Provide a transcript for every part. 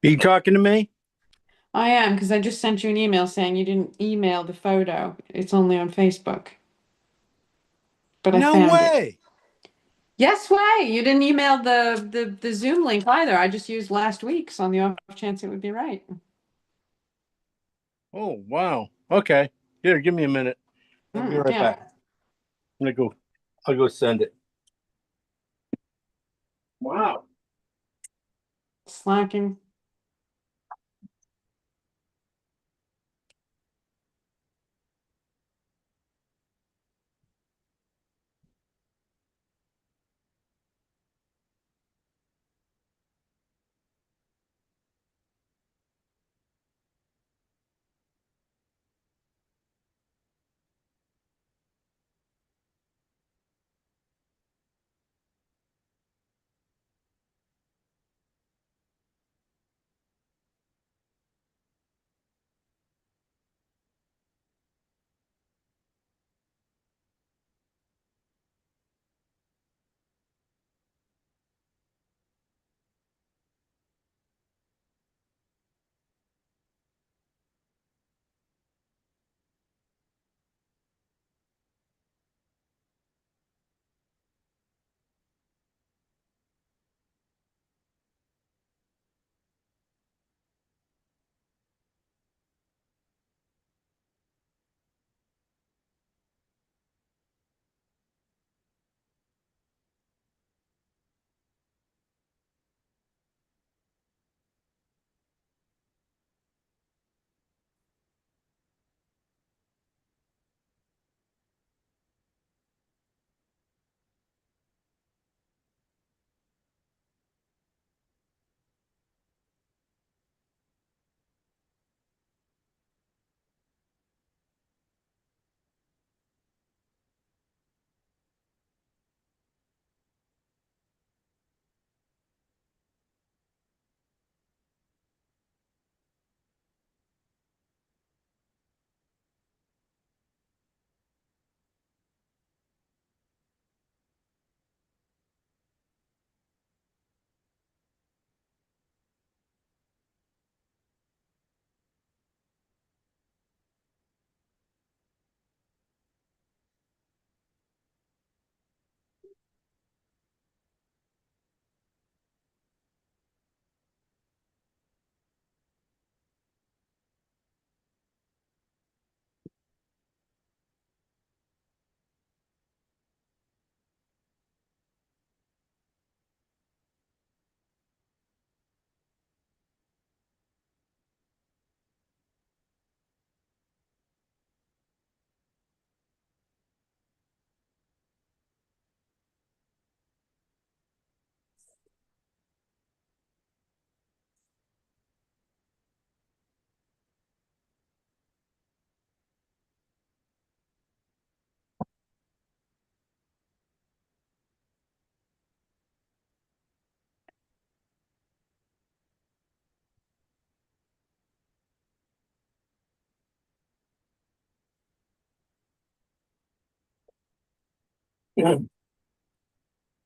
You talking to me? I am because I just sent you an email saying you didn't email the photo. It's only on Facebook, but I No found it. way. Yes way. You didn't email the Zoom link either. I just used last week's on the off chance it would be right. Oh, wow. Okay. Here, give me a minute. I'll be right Yeah. back. I'll go send it. Wow. Slacking.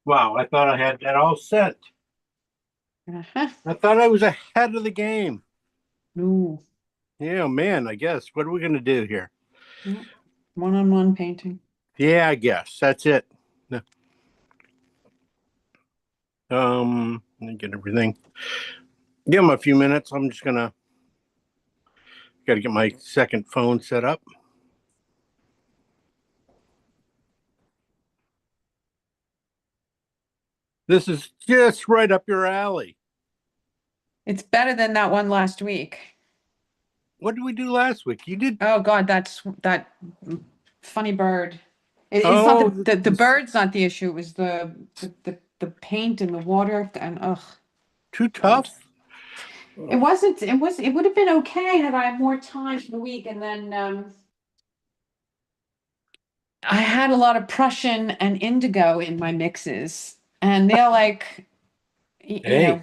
Wow, I thought I had that all set. Uh-huh. I thought I was ahead of the game. No. Yeah, man, I guess. What are we going to do here? No. One-on-one painting. Yeah, I guess. That's it. Let me get everything. Give him a few minutes. I'm just going to got to get my second phone set up. This is just right up your alley. It's better than that one last week. What did we do last week? You did. Oh God, that's that funny bird. It's not Oh, the bird's not the issue. It was the paint and the water and ugh. too God. tough. It wasn't, it would have been okay had I had more time for the week. And then I had a lot of Prussian and indigo in my mixes. And they're like, you know, Hey.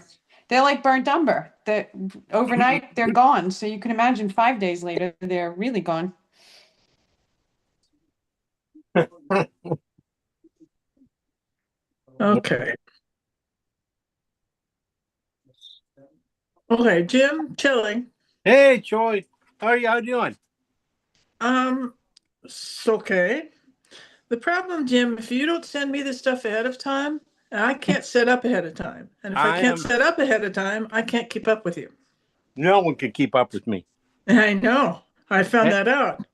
they're like burnt umber. The overnight they're gone. So you can imagine 5 days later, they're really gone. Okay. Okay, Jim, chilling. Hey, Troy. How are you? How you doing? Um, it's okay. The problem, Jim, if you don't send me the stuff ahead of time, I can't set up ahead of time. And if I I can't am. set up ahead of time, I can't keep up with you. No one can keep up with me. I know. I found Hey, that out.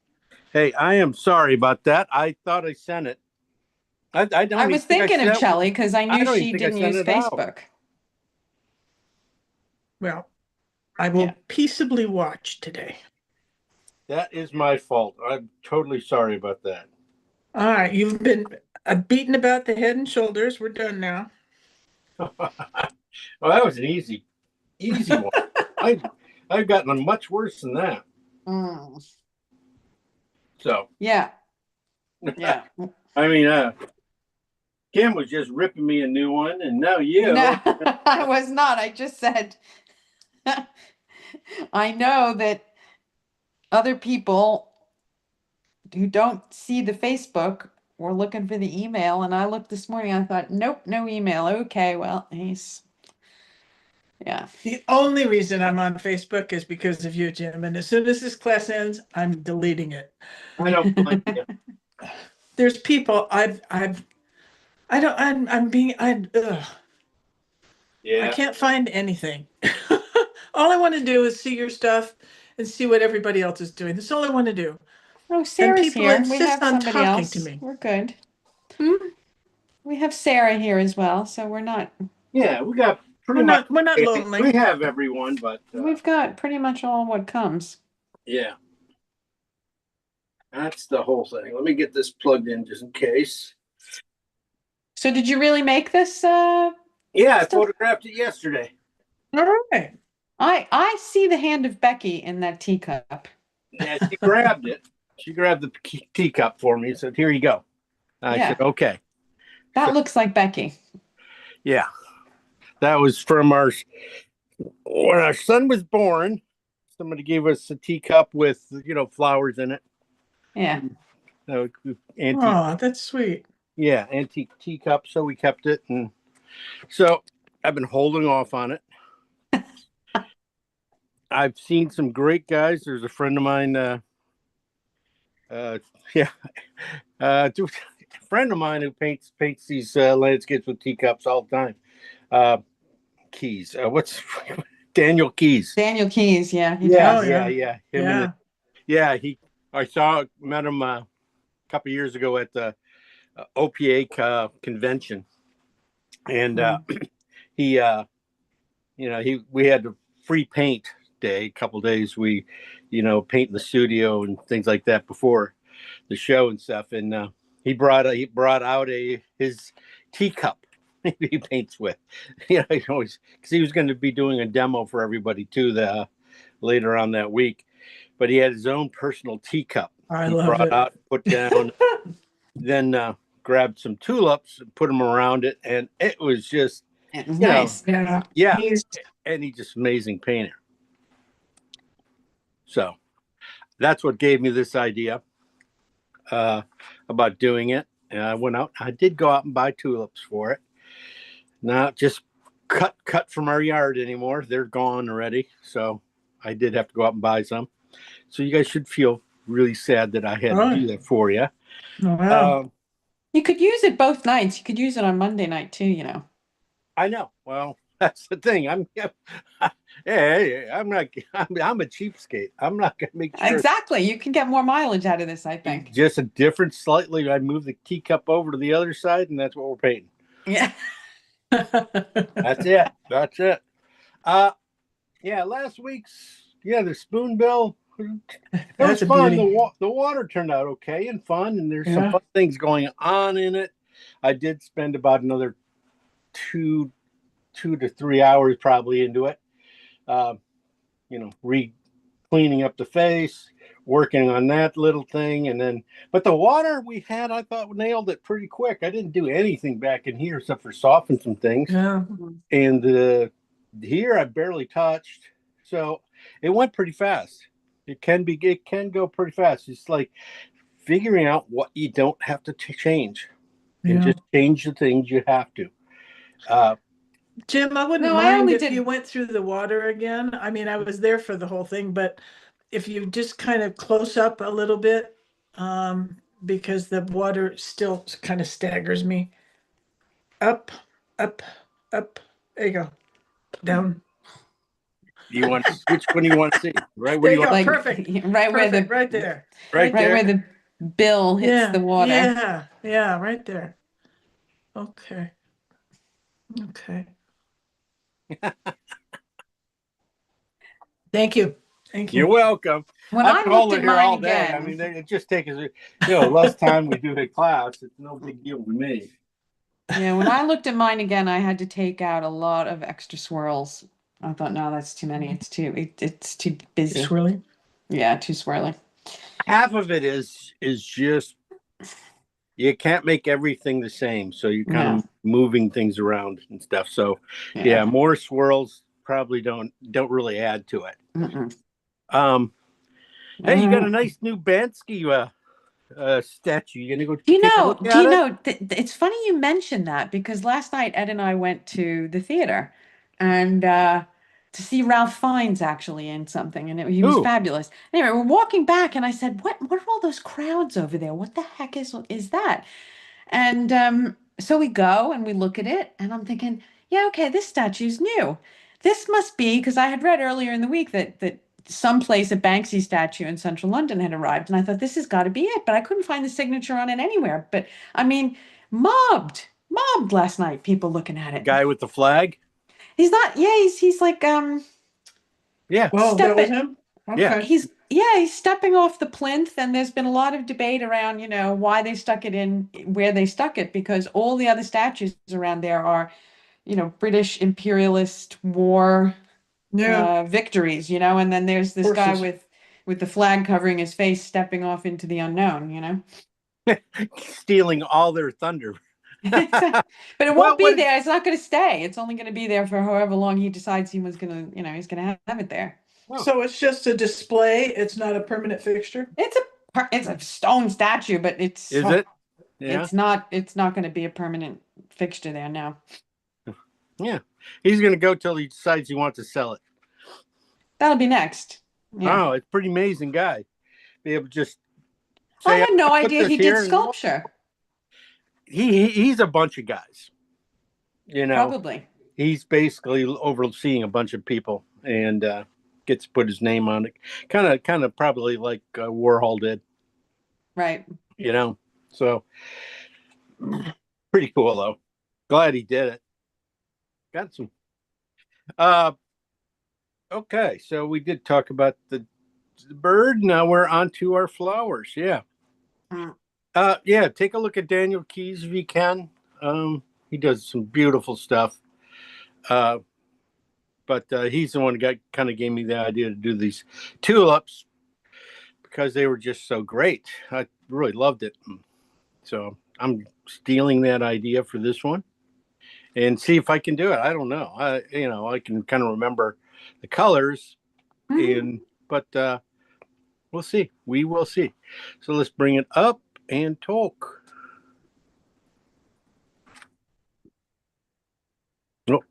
hey, I am sorry about that. I thought I sent it. I I don't even was think I thinking of sent. Shelley because I I knew don't even she think I didn't sent use it out. Facebook. Well, I Yeah. will peaceably watch today. That is my fault. I'm totally sorry about that. All right, you've been beaten about the head and shoulders. We're done now. Well, that was an easy one. I I've gotten much worse than that. Mm. So, Yeah. Yeah. I mean, Kim was just ripping me a new one, and now you. No, I was not. I just said I know that other people who don't see the Facebook were looking for the email, and I looked this morning. I thought, nope, no email. Okay, well, yeah. The only reason I'm on Facebook is because of you, Jim. And as soon as this class ends, I'm deleting it. I don't blame you. There's people I don't, I'm being, I Yeah. can't find anything. All I want to do is see your stuff and see what everybody else is doing. That's all I want to do. Oh, And Sarah's people here. We insist have on somebody talking to else. me. We're good. Hmm? We have Sarah here as well, so we're not, Yeah, we got pretty much. We're not We lonely. have everyone, but we've got pretty much all what comes. yeah, that's the whole thing. Let me get this plugged in just in case. So did you really make this Yeah, I stuff? photographed it yesterday. All right. I see the hand of Becky in that teacup. Yeah, she grabbed it. She grabbed the teacup for me and said, "Here you go." I said, Yeah, "Okay." that So looks like Becky. yeah, that was from our when our son was born. Somebody gave us a teacup with flowers in it. Yeah. Uh, antique, Oh, that's sweet. yeah, antique teacup. So we kept it, and so I've been holding off on it. I've seen some great guys. There's a friend of mine. Uh, yeah, a friend of mine who paints these landscapes with teacups all the time. Uh, Keys. What's Daniel Keys? Daniel Keys, yeah, he Yeah, Oh, does. yeah, yeah. yeah. Him and Yeah. yeah, he. I met him a couple years ago at the OPA convention, and Mm. he, we had a free paint day, a couple days. We, paint in the studio and things like that before the show and stuff. And he brought out his teacup he paints with. He always because he was going to be doing a demo for everybody too later on that week. But he had his own personal teacup. I He love brought it. out, put down, then grabbed some tulips and put them around it, and it was just It was you know nice. Yeah. yeah, He's and he's just amazing painter. So that's what gave me this idea uh, about doing it. And I went out. I did go out and buy tulips for it. Not just cut from our yard anymore. They're gone already. So I did have to go out and buy some. So you guys should feel really sad that I had to oh, do that for you. wow. Um, You could use it both nights. You could use it on Monday night too. I know. Well, that's the thing. Hey, I'm not. I'm a cheapskate. I'm not gonna make sure. Exactly. You can get more mileage out of this, I think. Just a different, slightly. I move the teacup over to the other side, and that's what we're painting. Yeah. That's it. That's it. Uh, yeah. Last week's the spoonbill. It was That's a fun. beauty. The water turned out okay and fun, and there's some Yeah. fun things going on in it. I did spend about another 2 to 3 hours probably into it. Uh, cleaning up the face, working on that little thing, and then but the water we had, I thought nailed it pretty quick. I didn't do anything back in here except for soften some things, Yeah. and here I barely touched, so it went pretty fast. It can go pretty fast. It's like figuring out what you don't have to change, and Yeah. just change the things you have to. Uh, Jim, I wouldn't No, I mind only if did. you went through the water again. I mean, I was there for the whole thing, but if you just kind of close up a little bit, because the water still kind of staggers me. Up, up, up. There you go. Down. Do you want which one do you want to see? Right? What There do you you go. want? Like Perfect. right where Perfect. the Right there. Right right there. where the bill hits Yeah. the water. Yeah. Yeah. Right there. Okay. Okay. Thank you. Thank You're you. welcome. When I I could looked hold at it here mine all day. I again, mean, it just takes less time we do the class. It's no big deal to me. yeah, when I looked at mine again, I had to take out a lot of extra swirls. I thought, no, that's too many. It's too busy. Swirling. Yeah, too swirly. Half of it is just you can't make everything the same, so you're kind No. of moving things around and stuff. So yeah, Yeah. more swirls probably don't really add to it. Mm-mm. Hey, you got a Alright. nice new Bansky statue. You gonna go Do you take a know? look Do you at it? know? It's funny you mentioned that because last night Ed and I went to the theater and to see Ralph Fiennes actually in something, and he was Ooh, fabulous. Anyway, we're walking back, and I said, What are all those crowds over there? What the heck is that?" And so we go and we look at it, and I'm thinking, yeah, okay, this statue's new. This must be because I had read earlier in the week that someplace a Banksy statue in central London had arrived, and I thought this has got to be it, but I couldn't find the signature on it anywhere. But I mean, mobbed last night, people looking at it. guy with the flag. He's not, yeah, he's like Yeah, Well, that was stepping. him. Yeah. Okay. He's stepping off the plinth, and there's been a lot of debate around, why they stuck it in where they stuck it, because all the other statues around there are, British imperialist war Yeah. victories, and then there's this guy Horses. with the flag covering his face stepping off into the unknown. Stealing all their thunder. But it Well, won't be there. It's not going to stay. It's only going to be there for however long he decides he was going to, he's going to have it there. Oh. So it's just a display. It's not a permanent fixture. It's a stone statue, but Is it? Yeah. It's not going to be a permanent fixture there now. Yeah. He's going to go till he decides he wants to sell it. That'll be next. Yeah. Oh, it's a pretty amazing guy. Be able to just I say, had no "I'll put idea this he here did and-" sculpture. He's a bunch of guys. Probably. He's basically overseeing a bunch of people and gets to put his name on it. Kind of probably like Warhol did. Right. So pretty cool though. Glad he did it. Got some. Okay, so we did talk about the bird. Now we're on to our flowers. Yeah. Mm. Yeah, take a look at Daniel Keys if you can. He does some beautiful stuff. But he's the one that kind of gave me the idea to do these tulips because they were just so great. I really loved it. So I'm stealing that idea for this one and see if I can do it. I don't know. I can kind of remember the colors but we'll see. We will see. So let's bring it up and talk. Oh,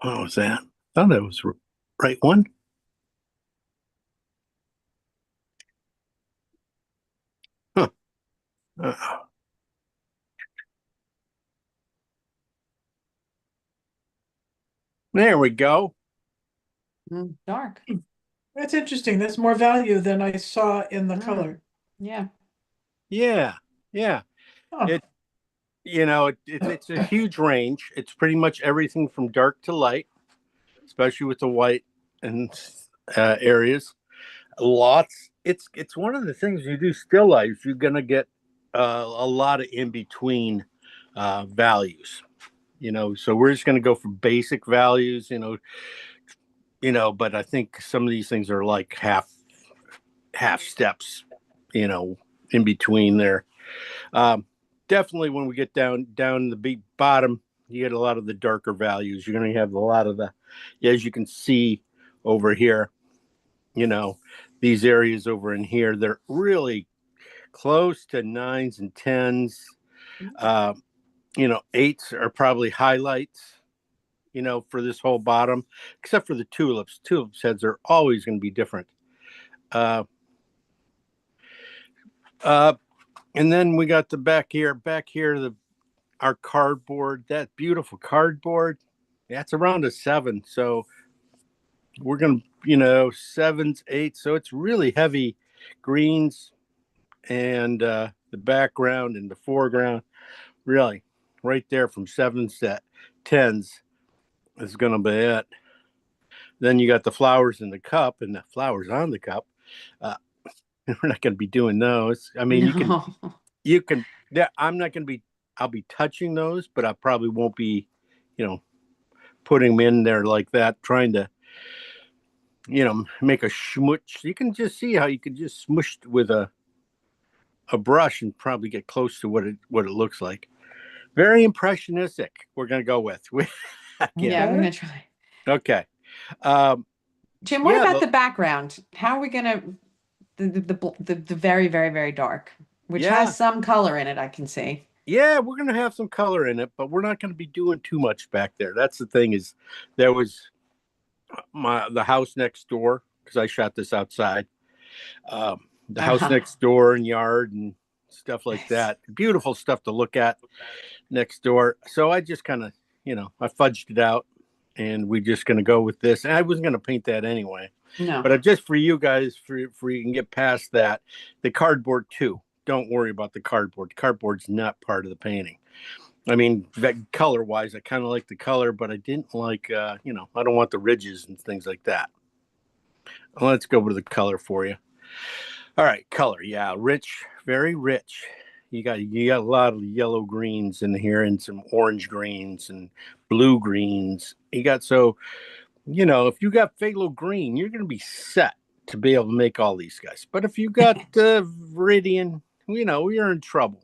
what was that? I thought that was the right one. Huh. There we go. Dark. That's interesting. That's more value than I saw in the color. Yeah. Yeah. Oh. It's a huge range. It's pretty much everything from dark to light, especially with the white and areas. Lots. It's one of the things you do still life. You're gonna get a lot of in between values. So we're just gonna go for basic values. But I think some of these things are like half steps. In between there. Definitely when we get down the bottom, you get a lot of the darker values. You're going to have a lot of as you can see over here, these areas over in here, they're really close to 9s and 10s. eights are probably highlights, for this whole bottom, except for the tulips. Tulips heads are always going to be different. Uh, uh, and then we got the back here, our cardboard, that beautiful cardboard. That's around a 7. So we're going to, 7s, 8s. So it's really heavy greens and the background and the foreground, really right there from 7s to 10s is going to be it. Then you got the flowers in the cup and the flowers on the cup. We're not going to be doing those. I mean, No. you can, yeah, I'll be touching those, but I probably won't be, putting them in there like that, trying to, make a schmutz. You can just see how you could just smush with a brush and probably get close to what it looks like. Very impressionistic. We're going to go with. Yeah, we're gonna try. Okay. Jim, what yeah, about the background? How are we gonna the very, very, very dark, which Yeah. has some color in it, I can see. Yeah, we're going to have some color in it, but we're not going to be doing too much back there. That's the thing is there was the house next door, because I shot this outside. The house next door and yard and stuff like Nice. that. Beautiful stuff to look at next door. So I just kind of, I fudged it out, and we're just going to go with this. And I wasn't going to paint that anyway. No. But just for you guys, for you can get past that, the cardboard too. Don't worry about the cardboard. The cardboard's not part of the painting. I mean, that color-wise, I kind of like the color, but I didn't like, I don't want the ridges and things like that. Let's go with the color for you. All right, color. Yeah, rich, very rich. You got a lot of yellow greens in here and some orange greens and blue greens. If you got phthalo green, you're going to be set to be able to make all these guys. But if you got viridian, you're in trouble.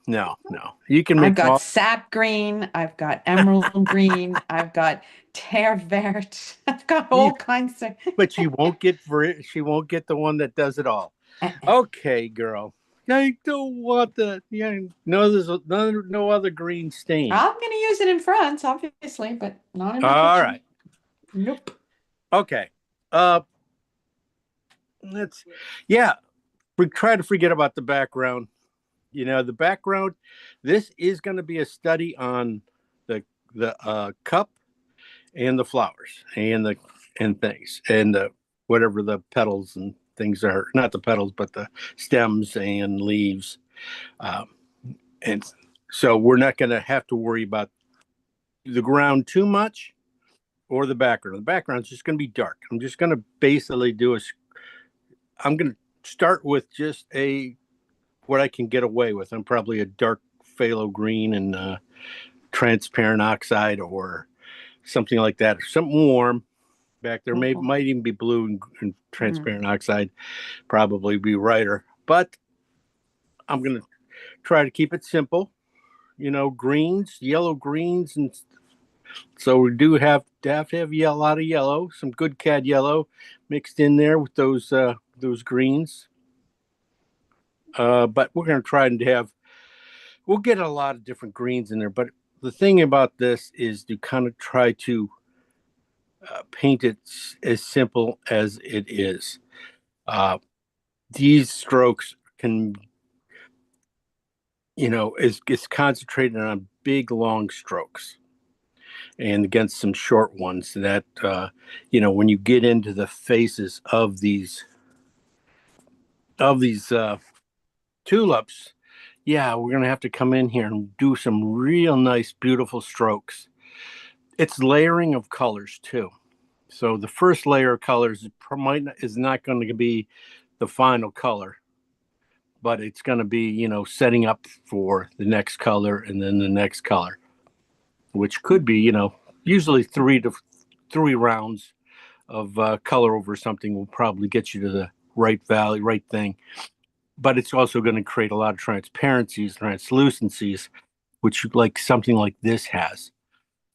No. You can make I've got sap green, I've got emerald green, I've got terre verte, I've got all kinds of. But she won't get the one that does it all. Okay, girl. I don't want there's no other green stain. I'm going to use it in front, obviously, but not in my All kitchen. right. Nope. Okay. We try to forget about the background. The background, this is going to be a study on the cup and the flowers and things and whatever the petals and things are, not the petals, but the stems and leaves. And so we're not going to have to worry about the ground too much or the background. The background's just going to be dark. I'm just going to basically I'm going to start with just what I can get away with. I'm probably a dark phthalo green and transparent oxide or something like that, or something warm back there. Might even be blue and transparent oxide, probably be brighter. But I'm going to try to keep it simple. Greens, yellow greens, and so we do have to have a lot of yellow, some good cad yellow mixed in there with those greens. But we're going to try and we'll get a lot of different greens in there. But the thing about this is to kind of try to paint it as simple as it is. These strokes can, it's concentrated on big, long strokes and against some short ones that, when you get into the faces of these tulips, we're going to have to come in here and do some real nice, beautiful strokes. It's layering of colors too. So the first layer of colors is not going to be the final color, but it's going to be, setting up for the next color and then the next color, which could be, usually 3 rounds of color over something will probably get you to the right value, right thing. But it's also going to create a lot of transparencies, translucencies, which like something like this has.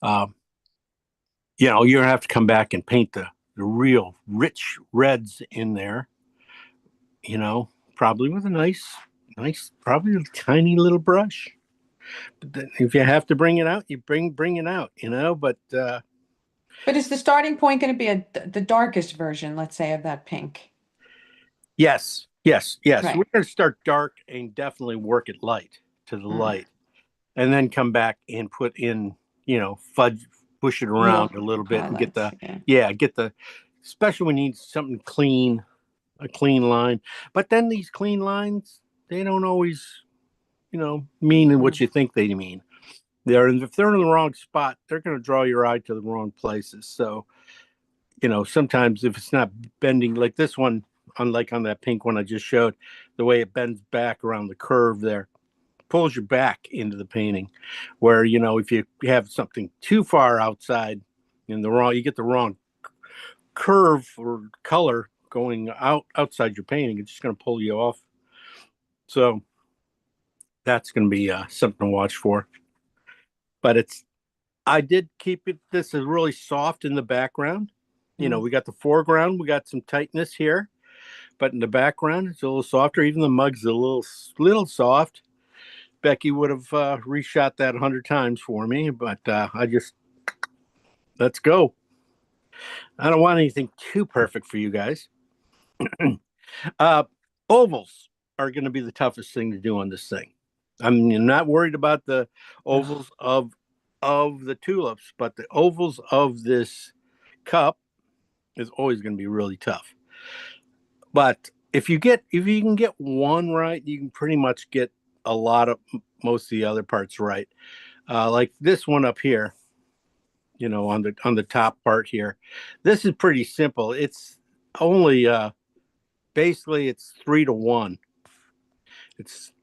You're going to have to come back and paint the real rich reds in there, probably with a nice, probably a tiny little brush. But then if you have to bring it out, you bring it out, you know. But But is the starting point going to be the darkest version, let's say, of that pink? yes, yes, yes. Right. We're going to start dark and definitely work it light to the Mm. light, and then come back and put in, you know, fudge, push it around a little bit and get Highlights, the yeah. get the, especially when you need something clean, a clean line. But then these clean lines, they don't always, you know, mean what you think they mean. If they're in the wrong spot, they're going to draw your eye to the wrong places. So, you know, sometimes if it's not bending like this one, unlike on that pink one I just showed, the way it bends back around the curve there pulls you back into the painting. Where, you know, if you have something too far outside in the wrong, you get the wrong curve or color going outside your painting, it's just going to pull you off. So that's going to be something to watch for. But I did keep it. This is really soft in the background. You know, we got the foreground, we got some tightness here, but in the background, it's a little softer. Even the mug's a little soft. Becky would have reshot that 100 times for me, but let's go. I don't want anything too perfect for you guys. Ovals are going to be the toughest thing to do on this thing. I'm not worried about the ovals of the tulips, but the ovals of this cup is always going to be really tough. But if you can get one right, you can pretty much get a lot of most of the other parts right. Like this one up here, you know, on the top part here, this is pretty simple. It's only basically it's 3-to-1. It's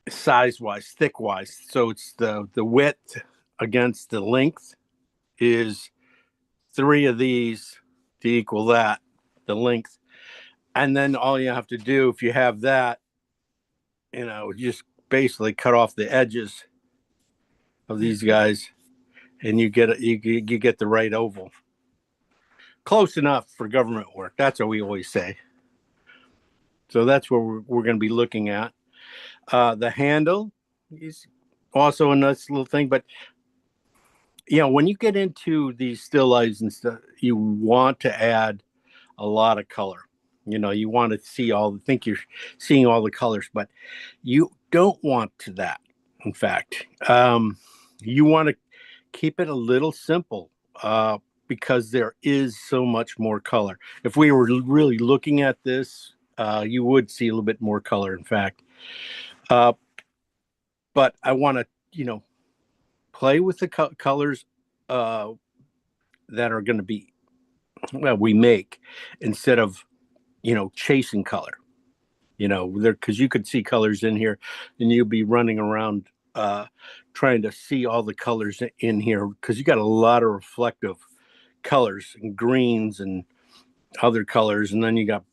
size wise, thick wise. So it's the width against the length is 3 of these to equal that, the length. And then all you have to do, if you have that, you know, just basically cut off the edges of these guys, and you get the right oval. Close enough for government work. That's what we always say. So that's what we're going to be looking at. The handle is also a nice little thing, but you know, when you get into these still lifes and stuff, you want to add a lot of color. You know, you want to think you're seeing all the colors, but you don't want to that. In fact, you want to keep it a little simple because there is so much more color. If we were really looking at this, you would see a little bit more color, in fact. But I want to, you know, play with the colors that are going to be, well, we make, instead of, you know, chasing color. You know, because you could see colors in here and you'll be running around trying to see all the colors in here, because you got a lot of reflective colors and greens and other colors, and then you got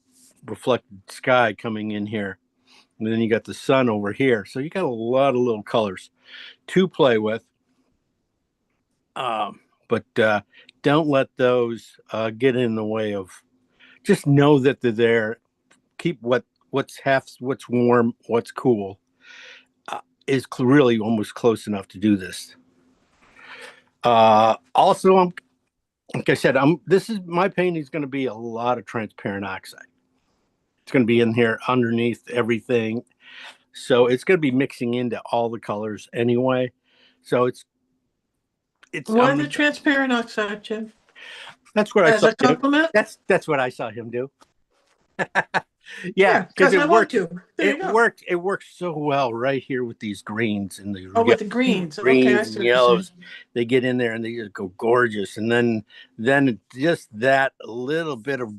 reflected sky coming in here, and then you got the sun over here, so you got a lot of little colors to play with. But don't let those get in the way of, just know that they're there. Keep what's warm, what's cool is really almost close enough to do this. Also, like I said, my painting is going to be a lot of transparent oxide. It's going to be in here underneath everything, so it's going to be mixing into all the colors anyway. So it's Why the transparent oxide, Jeff? That's what I As saw. a compliment? That's what I saw him do. Yeah, because because I it want worked. to. There you It go. worked. It works so well right here with these greens and Oh, with the greens. Okay, I greens see and what you're yellows. saying. They get in there and they just go gorgeous. And then just that little bit of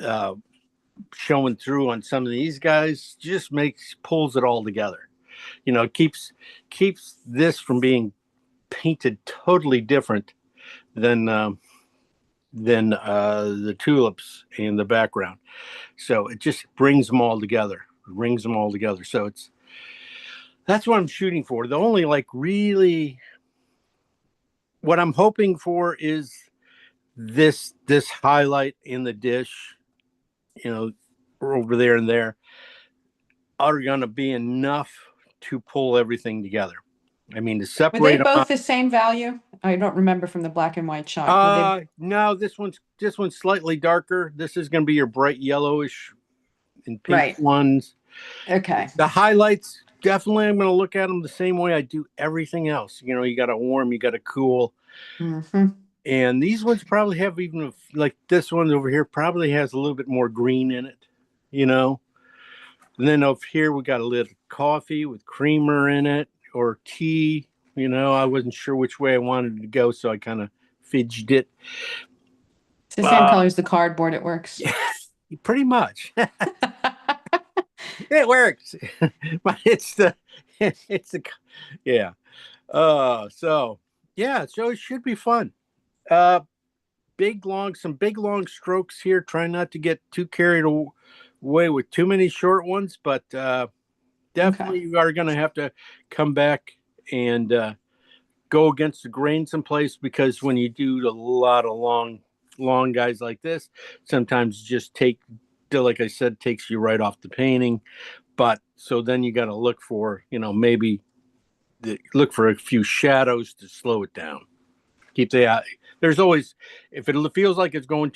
uh, showing through on some of these guys just pulls it all together. You know, keeps this from being painted totally different than the tulips in the background. So it just brings them all together. So that's what I'm shooting for. The only really what I'm hoping for is this highlight in the dish, you know, over there and there, are going to be enough to pull everything together. I mean, to Were separate they them both out. the same value? I don't remember from the black and white shot. Were No, this one's slightly darker. This is going to be your bright yellowish and pink Right. ones. okay. The highlights, definitely, I'm going to look at them the same way I do everything else. You know, you got to warm, you got to cool. Mm-hmm. And these ones probably have even, like this one over here, probably has a little bit more green in it, you know. And then over here, we got a little coffee with creamer in it or tea. You know, I wasn't sure which way I wanted to go, so I kind of fidgeted it. It's the same color as the cardboard. It works. Pretty much. It works. But it's the, yeah. So yeah, so it should be fun. Some big long strokes here. Try not to get too carried away with too many short ones, but definitely you are going to have to come back and go against the grain someplace, because when you do a lot of long guys like this, sometimes just like I said, takes you right off the painting. But so then you got to look for, you know, maybe look for a few shadows to slow it down. Keep the eye. There's always, if it feels like it's going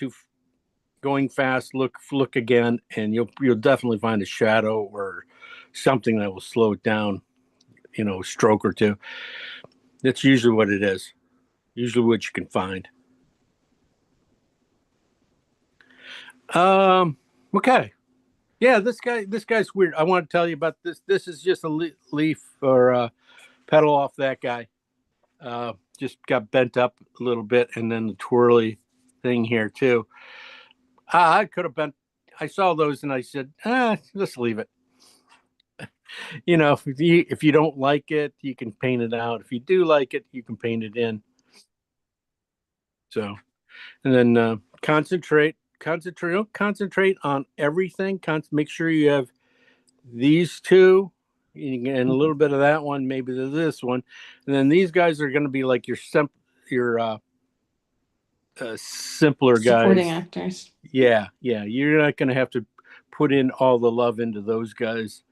fast, look again, and you'll definitely find a shadow or something that will slow it down, you know, a stroke or two. That's usually what it is. Usually what you can find. Okay. Yeah, this guy's weird. I want to tell you about this. This is just a leaf or a petal off that guy. Just got bent up a little bit, and then the twirly thing here too. I could have bent. I saw those and I said, let's leave it. You know, if you don't like it, you can paint it out. If you do like it, you can paint it in. So, and then concentrate on everything. Make sure you have these two and a little bit of that one, maybe this one, and then these guys are going to be like your simpler guys. Supporting actors. Yeah. You're not going to have to put in all the love into those guys,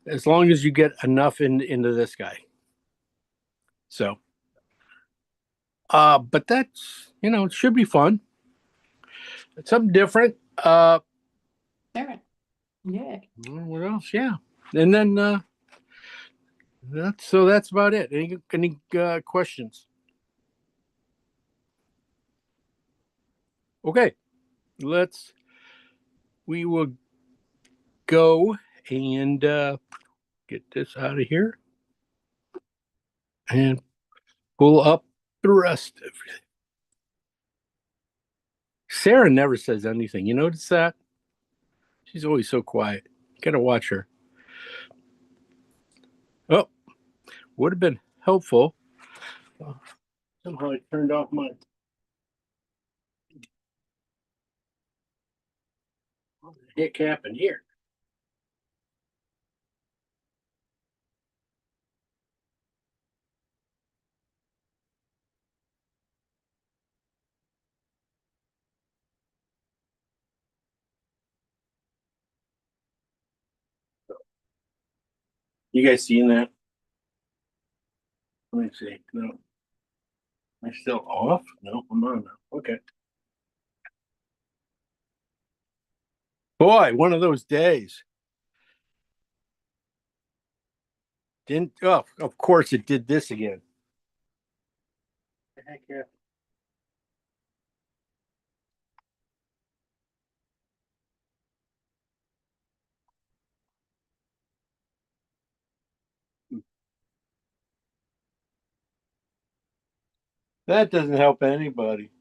as long as you get enough into this guy. So, but that's, you know, it should be fun. It's something different. There. Yeah. What else? Yeah, and then that's about it. Any questions? Okay, we will go and get this out of here and pull up the rest of it. Sarah never says anything. You notice that? She's always so quiet. You gotta watch her. Oh, would have been helpful. Somehow I turned off my. What the heck happened here? You guys seeing that? Let me see. No. Am I still off? No, I'm on now. Okay. Boy, one of those days. Of course it did this again. What the heck happened? That doesn't help anybody.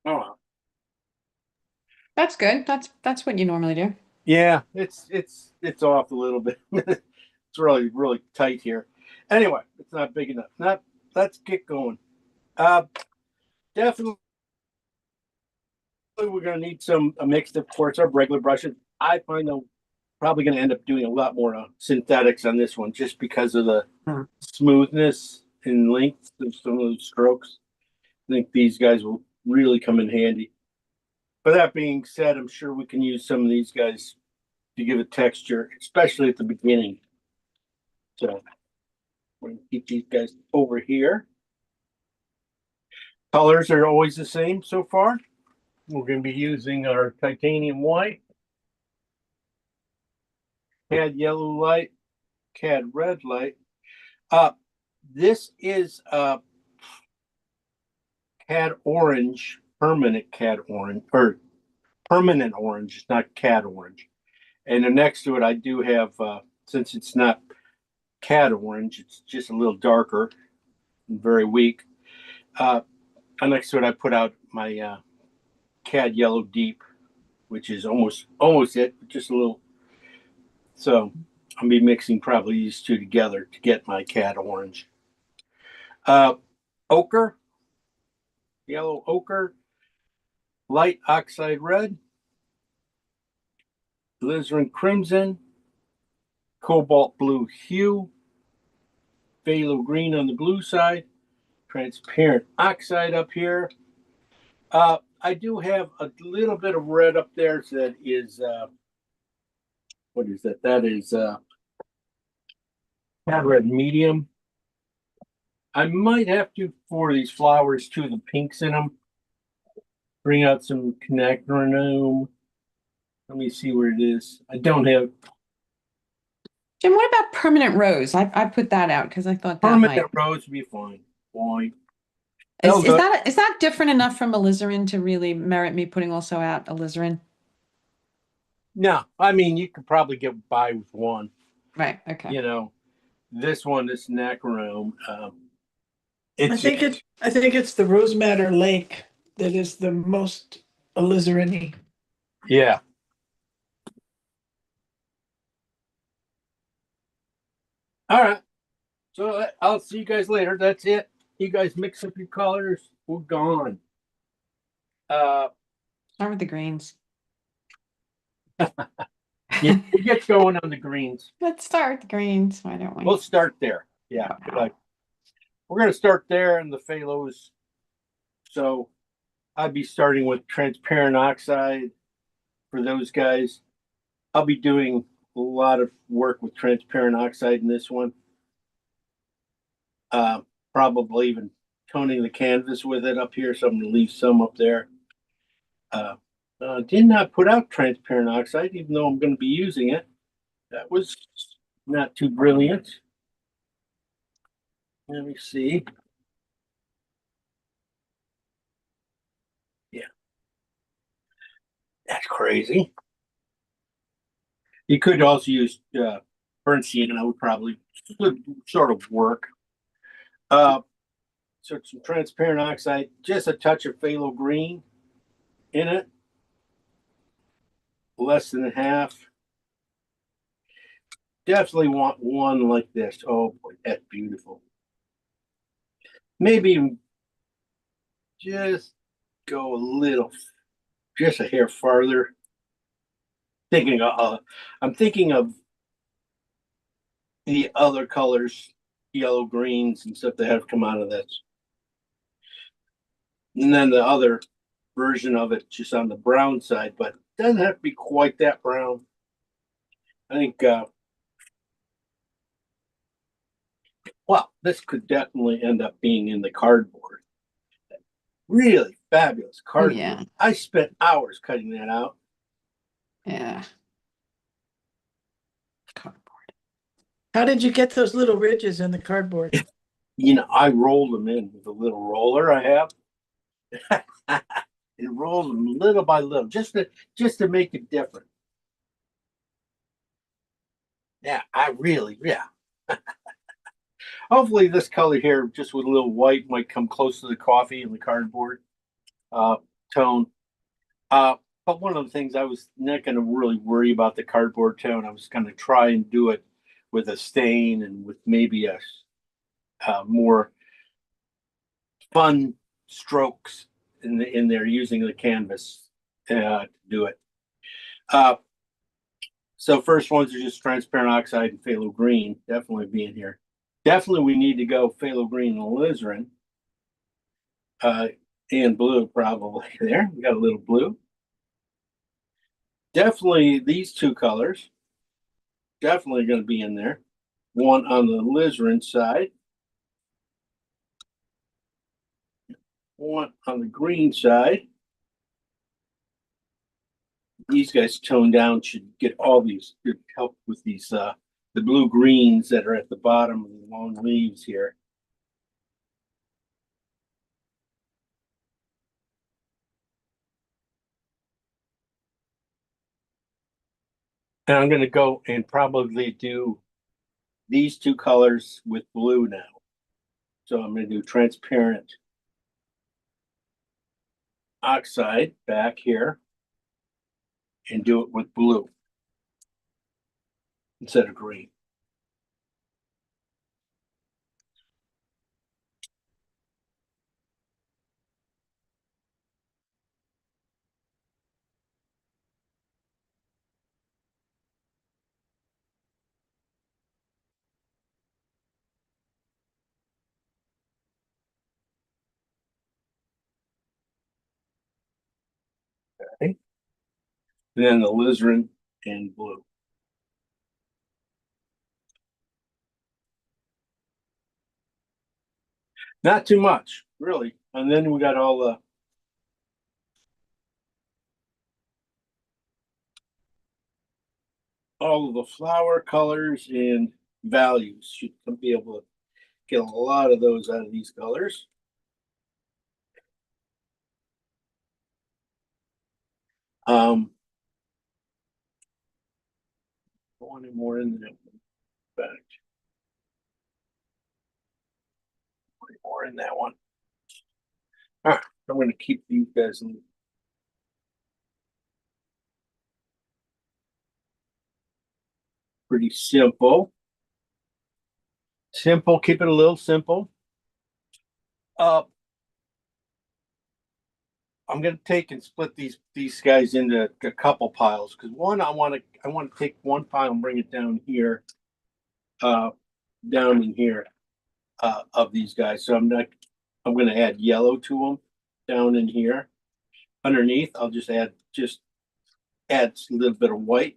Oh, That's good. That's what you normally do. yeah, it's off a little bit. It's really tight here. Anyway, it's not big enough. Let's get going. Definitely we're gonna need a mix, of course, our regular brushes. I find I'm probably going to end up doing a lot more synthetics on this one just because of the smoothness and length of some of those strokes. I think these guys will really come in handy. But that being said, I'm sure we can use some of these guys to give it texture, especially at the beginning. So we're going to keep these guys over here. Colors are always the same so far. We're going to be using our titanium white, cad yellow light, cad red light. This is cad orange, permanent cad orange, or permanent orange, not cad orange. And then next to it, I do have, since it's not cad orange, it's just a little darker and very weak. And next to it, I put out my cad yellow deep, which is almost it, just a little. So I'll be mixing probably these two together to get my cad orange. Ochre, yellow ochre, light oxide red, alizarin crimson, cobalt blue hue, phthalo green on the blue side, transparent oxide up here. I do have a little bit of red up there that is, what is that? That is cad red medium. I might have to, for these flowers too, the pinks in them, bring out some quinacridone. Let me see where it is. I don't have Jim, what about permanent rose? I put that out because I thought that might. permanent rose would be fine. Fine. Is that different enough from alizarin to really merit me putting also out alizarin? No, I mean you could probably get by with one. Right. Okay. You know, this one, this Nacrome. I think it's the Rose Madder Lake that is the most alizarin-y. Yeah. All right. So I'll see you guys later. That's it. You guys mix up your colors. We're gone. Start with the greens. It gets going on the greens. Let's start with the greens. Why don't we? We'll start there. Yeah. Like we're gonna start there in the phalos. So I'd be starting with transparent oxide for those guys. I'll be doing a lot of work with transparent oxide in this one. Probably even toning the canvas with it up here, so I'm gonna leave some up there. Did not put out transparent oxide, even though I'm going to be using it. That was not too brilliant. Let me see. Yeah. That's crazy. You could also use burnt sienna, would probably sort of work. So some transparent oxide, just a touch of phthalo green in it. Less than half. Definitely want one like this. Oh boy, that's beautiful. Maybe just go a little, just a hair farther. I'm thinking of the other colors, yellow, greens, and stuff that have come out of this. And then the other version of it just on the brown side, but it doesn't have to be quite that brown. I think, well, this could definitely end up being in the cardboard. Really fabulous cardboard. Yeah. I spent hours cutting that out. Yeah. Cardboard. How did you get those little ridges in the cardboard? You know, I rolled them in with a little roller I have. It rolls them little by little, just to make it different. Yeah, yeah. Hopefully this color here, just with a little white, might come close to the coffee and the cardboard tone. But one of the things I was not going to really worry about the cardboard tone. I was going to try and do it with a stain and with maybe a more fun strokes in there using the canvas to do it. So first ones are just transparent oxide and phthalo green, definitely being here. Definitely we need to go phthalo green and alizarin. And blue probably there. We got a little blue. Definitely these two colors. Definitely going to be in there. One on the alizarin side. One on the green side. These guys toned down should get all these, good help with these the blue greens that are at the bottom of the long leaves here. And I'm going to go and probably do these two colors with blue now. So I'm going to do transparent oxide back here and do it with blue instead of green. Okay. And then the alizarin and blue. Not too much, really. And then we got all of the flower colors and values. Should be able to get a lot of those out of these colors. Want any more in there? Back. More in that one. All right, I'm going to keep these guys in. Pretty simple. Simple, keep it a little simple. I'm going to take and split these guys into a couple piles because one I want to take one pile and bring it down here, down in here, of these guys. So I'm going to add yellow to them down in here. Underneath, I'll just add a little bit of white.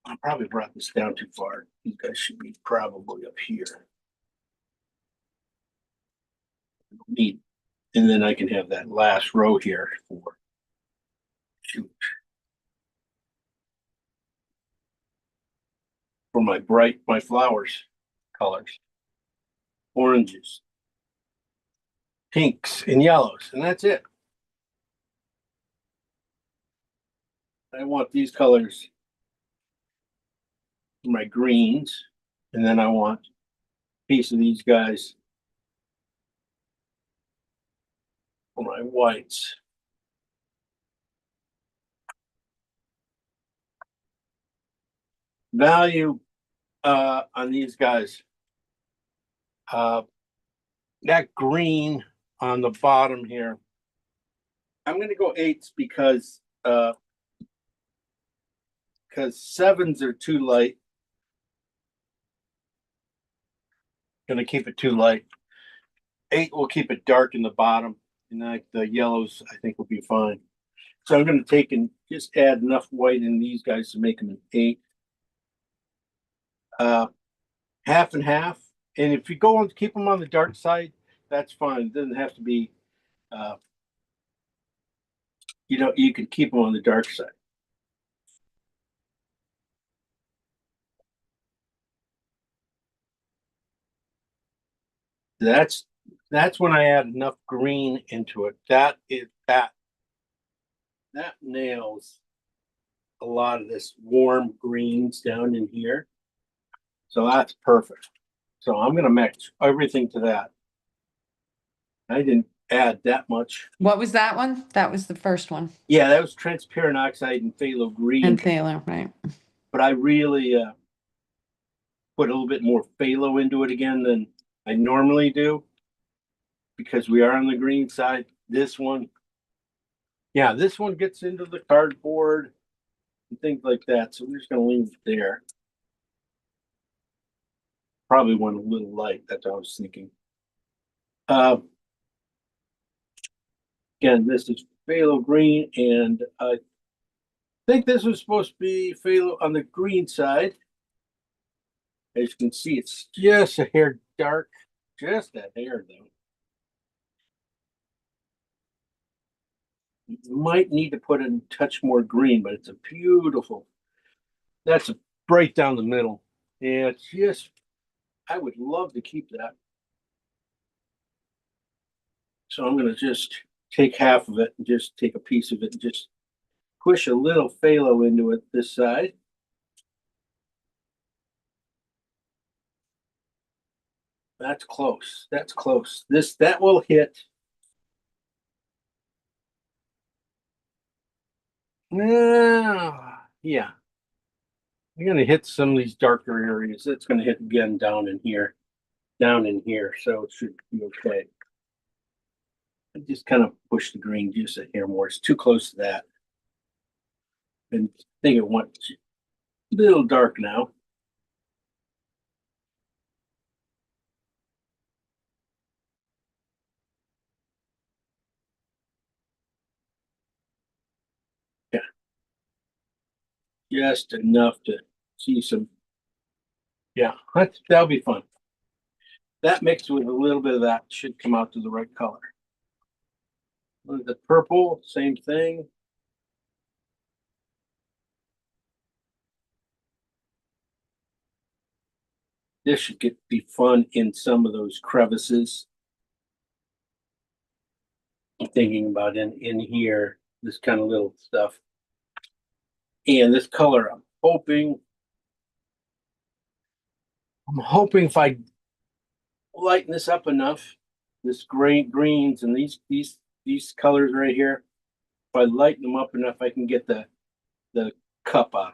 I probably brought this down too far. These guys should be probably up here. Neat. And then I can have that last row here for my flowers colors. Oranges, pinks, and yellows, and that's it. I want these colors for my greens, and then I want a piece of these guys for my whites. Value on these guys. That green on the bottom here. I'm going to go 8s because 7s are too light. Going to keep it too light. 8 will keep it dark in the bottom, and the yellows I think will be fine. So I'm going to take and just add enough white in these guys to make them an 8. Half and half. And if you go on to keep them on the dark side, that's fine. It doesn't have to be, you can keep them on the dark side. That's when I add enough green into it. That nails a lot of this warm greens down in here. So that's perfect. So I'm going to mix everything to that. I didn't add that much. What was that one? That was the first one. Yeah, that was transparent oxide and phthalo green. And phthalo, right. But I really put a little bit more phthalo into it again than I normally do because we are on the green side. This one Yeah, this one gets into the cardboard and things like that. So we're just gonna leave it there. Probably went a little light. That's what I was thinking. Uh, Again, this is phthalo green, and I think this was supposed to be phthalo on the green side. As you can see, it's just a hair dark, just a hair though. You might need to put in a touch more green, but it's a beautiful. That's a break down the middle. Yeah, it's just, I would love to keep that. So I'm gonna just take half of it and just take a piece of it and just push a little phthalo into it this side. That's close. That's close. That will hit. Yeah. You're gonna hit some of these darker areas. It's gonna hit again down in here, so it should be okay. I just kind of push the green just a hair more. It's too close to that. And I think it went a little dark now. Yeah. Just enough to see some. Yeah, that'll be fun. That mixed with a little bit of that should come out to the right color. The purple, same thing. This should be fun in some of those crevices. I'm thinking about in here, this kind of little stuff. And this color, I'm hoping if I lighten this up enough, this greens and these colors right here, if I lighten them up enough, I can get the cup out.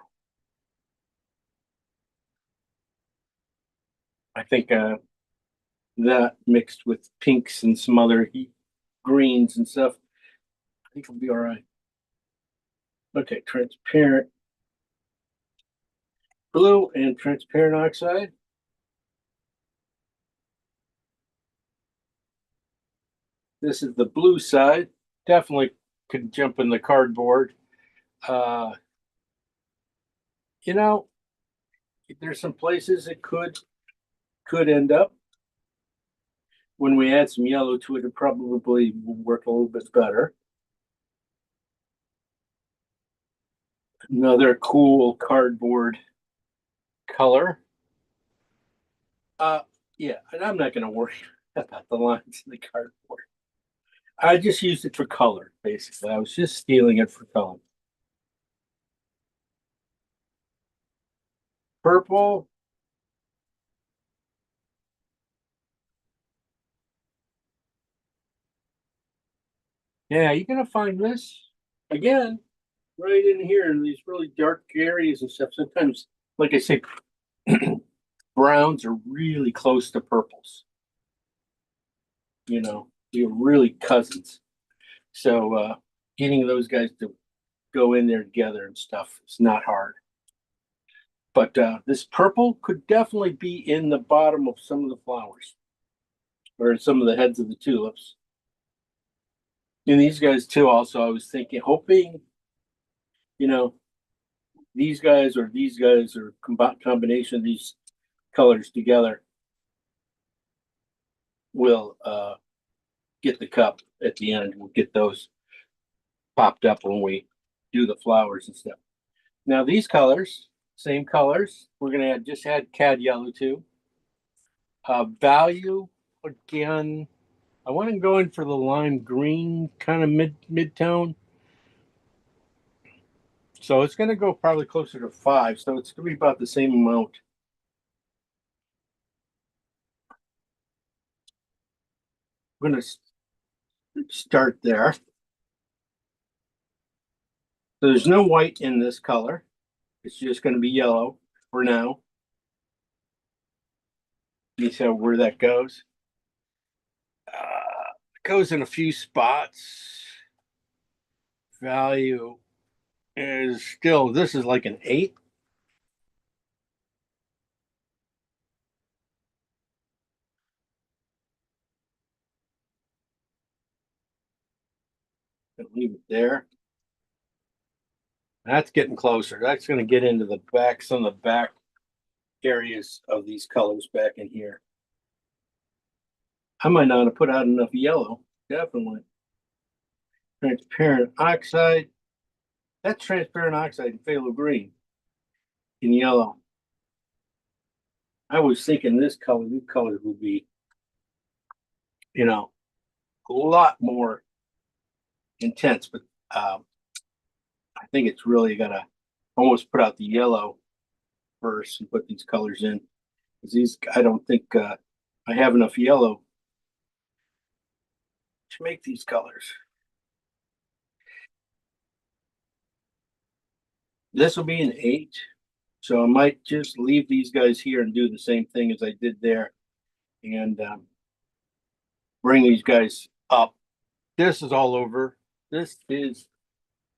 I think that mixed with pinks and some other greens and stuff, I think it'll be all right. Okay, transparent blue and transparent oxide. This is the blue side. Definitely could jump in the cardboard. Uh, you know, there's some places it could end up. When we add some yellow to it, it probably will work a little bit better. Another cool cardboard color. Yeah, and I'm not going to worry about the lines in the cardboard. I just used it for color, basically. I was just stealing it for color. Purple. Yeah, you're going to find this again right in here in these really dark areas and stuff. Sometimes, like I say, browns are really close to purples. You're really cousins. So getting those guys to go in there together and stuff is not hard. But this purple could definitely be in the bottom of some of the flowers or some of the heads of the tulips. And these guys too, also, I was thinking, hoping, you know, these guys or combination of these colors together will get the cup at the end. We'll get those popped up when we do the flowers and stuff. Now these colors, same colors. We're gonna just add cad yellow too. Value again. I want to go in for the lime green kind of mid tone. So it's gonna go probably closer to 5. So it's gonna be about the same amount. I'm gonna start there. So there's no white in this color. It's just gonna be yellow for now. You see where that goes. Goes in a few spots. value is still, this is like an 8. Gonna leave it there. That's getting closer. That's going to get into the back, some of the back areas of these colors back in here. I might not have put out enough yellow. Definitely. Transparent oxide. That's transparent oxide in phthalo green in yellow. I was thinking this color, these colors would be, you know, a lot more intense, but I think it's really gonna almost put out the yellow first and put these colors in. Because these, I don't think I have enough yellow to make these colors. This will be an 8, so I might just leave these guys here and do the same thing as I did there, and bring these guys up. This is all over. This is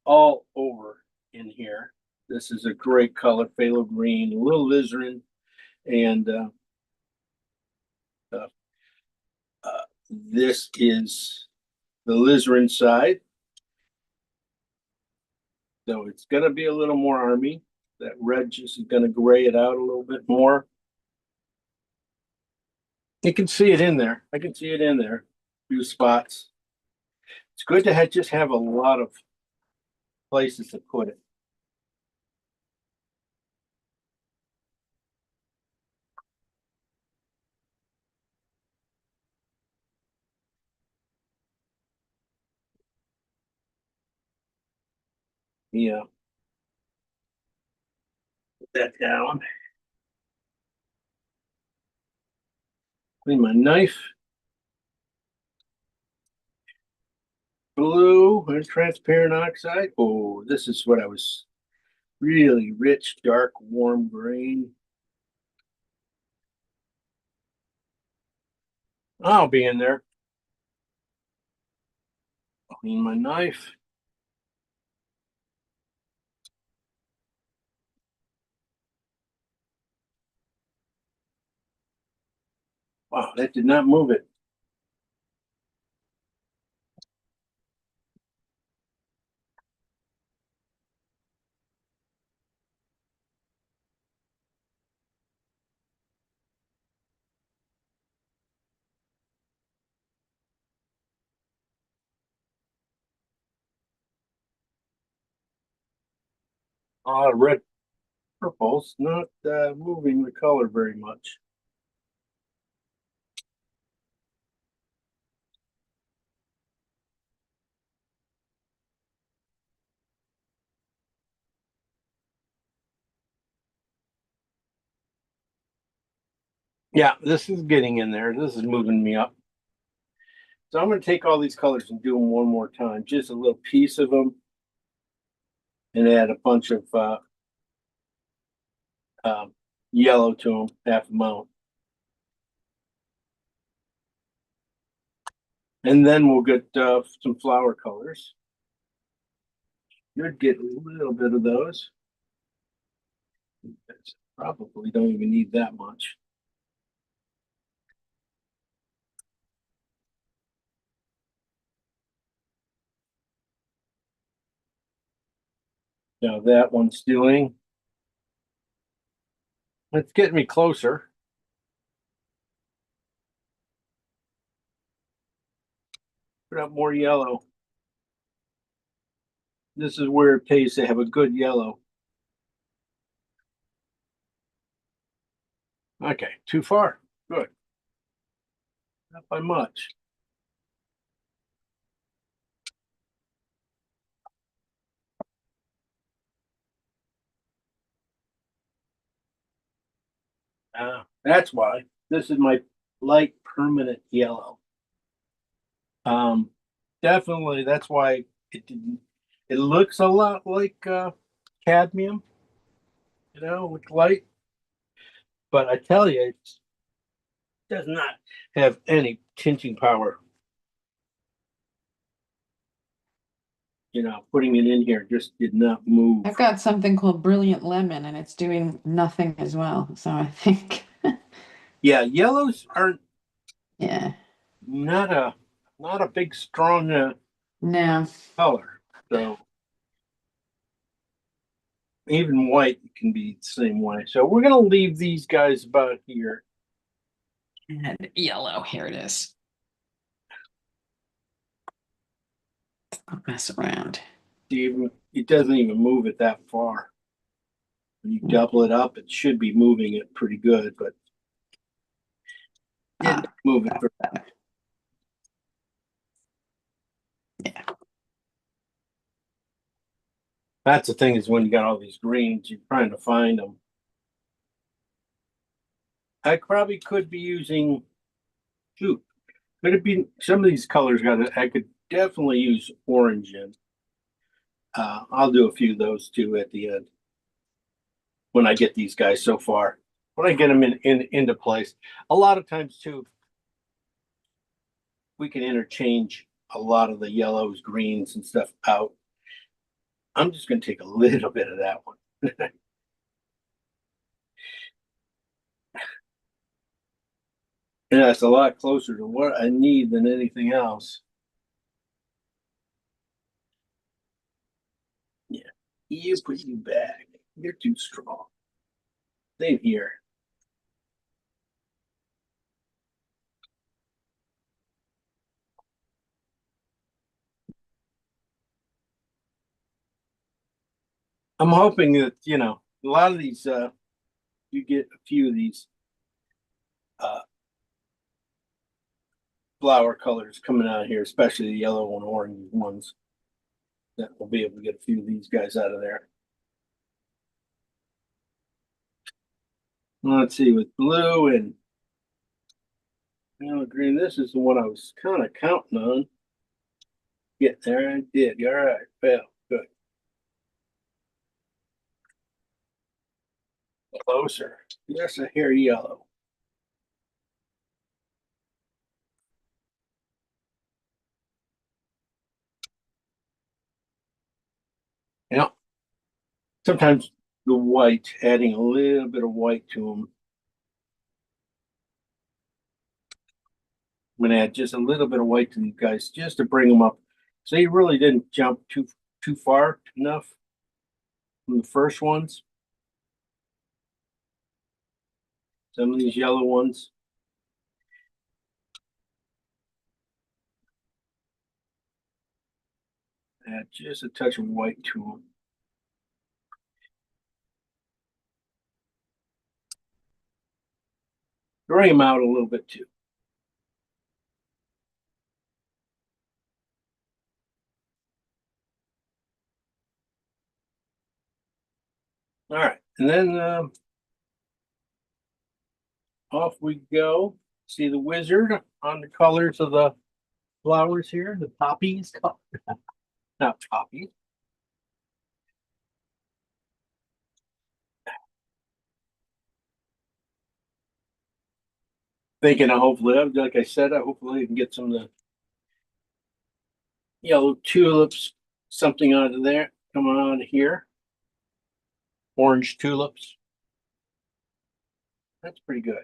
all over in here. This is a great color, phthalo green, a little alizarin, and this is the alizarin side. So it's going to be a little more army. That red just is going to gray it out a little bit more. You can see it in there. I can see it in there. A few spots. It's good to just have a lot of places to put it. Yeah. Put that down. Clean my knife. Blue and transparent oxide. Oh, this is what I was really rich, dark, warm green. I'll be in there. Clean my knife. Wow, that did not move it. Red purple's not moving the color very much. Yeah, this is getting in there. This is moving me up. So I'm going to take all these colors and do them one more time, just a little piece of them, and add a bunch of yellow to them, half amount. And then we'll get some flower colors. You'd get a little bit of those. Probably don't even need that much. Now that one's doing. It's getting me closer. Put up more yellow. This is where it pays to have a good yellow. Okay, too far. Good. Not by much. That's why. This is my light permanent yellow. Definitely that's why it didn't. It looks a lot like cadmium, with light. But I tell you, it does not have any tinting power. putting it in here just did not move. I've got something called Brilliant Lemon, and it's doing nothing as well. So I think, Yeah, yellows aren't yeah, not a big strong no. color. So even white can be the same way. So we're gonna leave these guys about here. And yellow, here it is. I'll mess around. It doesn't even move it that far. When you double it up, it should be moving it pretty good, but didn't move it. Yeah. That's the thing, is when you got all these greens, you're trying to find them. I probably could be using, shoot, could it be some of these colors I could definitely use orange in. I'll do a few of those too at the end when I get these guys so far. When I get them into place. A lot of times too, we can interchange a lot of the yellows, greens, and stuff out. I'm just going to take a little bit of that one. And that's a lot closer to what I need than anything else. Yeah, you put you back. You're too strong. Same here. I'm hoping that, a lot of these, you get a few of these flower colors coming out here, especially the yellow and orange ones. That we'll be able to get a few of these guys out of there. Let's see, with blue and green, this is the one I was kind of counting on. Get there, I did. All right, well, good. Closer. Yes, I hear yellow. Yeah. Sometimes the white, adding a little bit of white to them. I'm gonna add just a little bit of white to these guys just to bring them up. So you really didn't jump too far enough from the first ones. Some of these yellow ones. Add just a touch of white to them. Bring them out a little bit too. All right, and then off we go. See the wizard on the colors of the flowers here, the poppies, not poppies. Thinking of hopefully, like I said, hopefully I can get some of the yellow tulips, something out of there, coming out of here. Orange tulips. That's pretty good.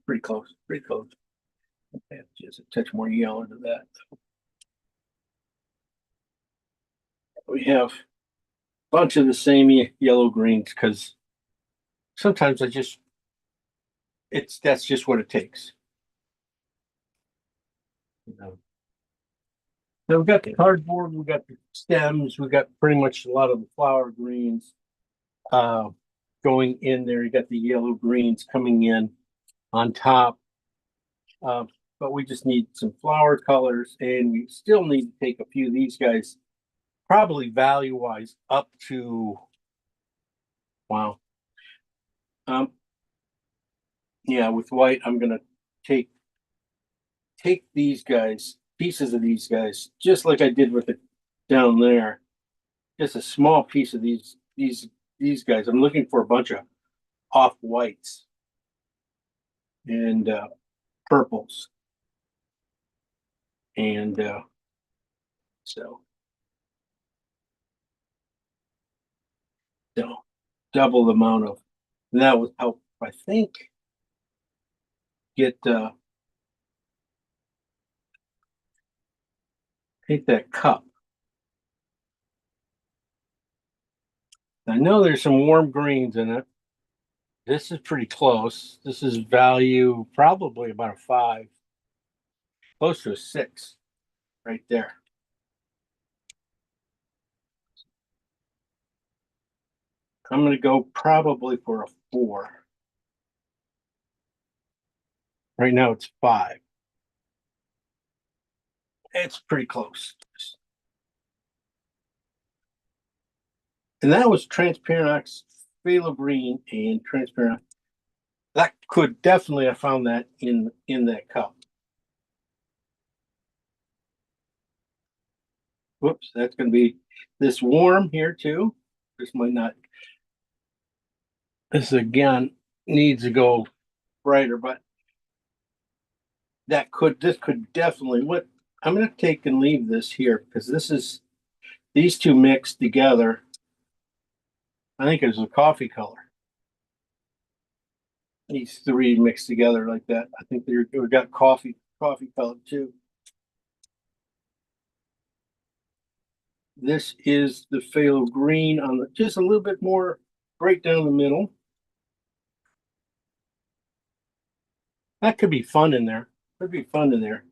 Pretty close, pretty close. Okay, just a touch more yellow to that. We have a bunch of the same yellow greens because sometimes that's just what it takes. So we've got the cardboard, we've got the stems, we've got pretty much a lot of the flower greens going in there. You got the yellow greens coming in on top. But we just need some flower colors, and we still need to take a few of these guys, probably value wise, up to wow. Yeah, with white, I'm gonna take these guys, pieces of these guys, just like I did with it down there, just a small piece of these guys. I'm looking for a bunch of off whites and purples. And so double the amount of, and that would help, I think, get take that cup. I know there's some warm greens in it. This is pretty close. This is value probably about a 5, close to a 6 right there. I'm going to go probably for a 4. Right now it's 5. It's pretty close. And that was transparent ox, phthalo green, and transparent. That could definitely, I found that in that cup. Whoops, that's going to be this warm here too. This might not. This again needs to go brighter, but this could definitely. What I'm going to take and leave this here because this is these two mixed together. I think it's a coffee color. These 3 mixed together like that. I think we've got coffee color too. This is the phthalo green on the just a little bit more right down the middle. That could be fun in there. Could be fun in there.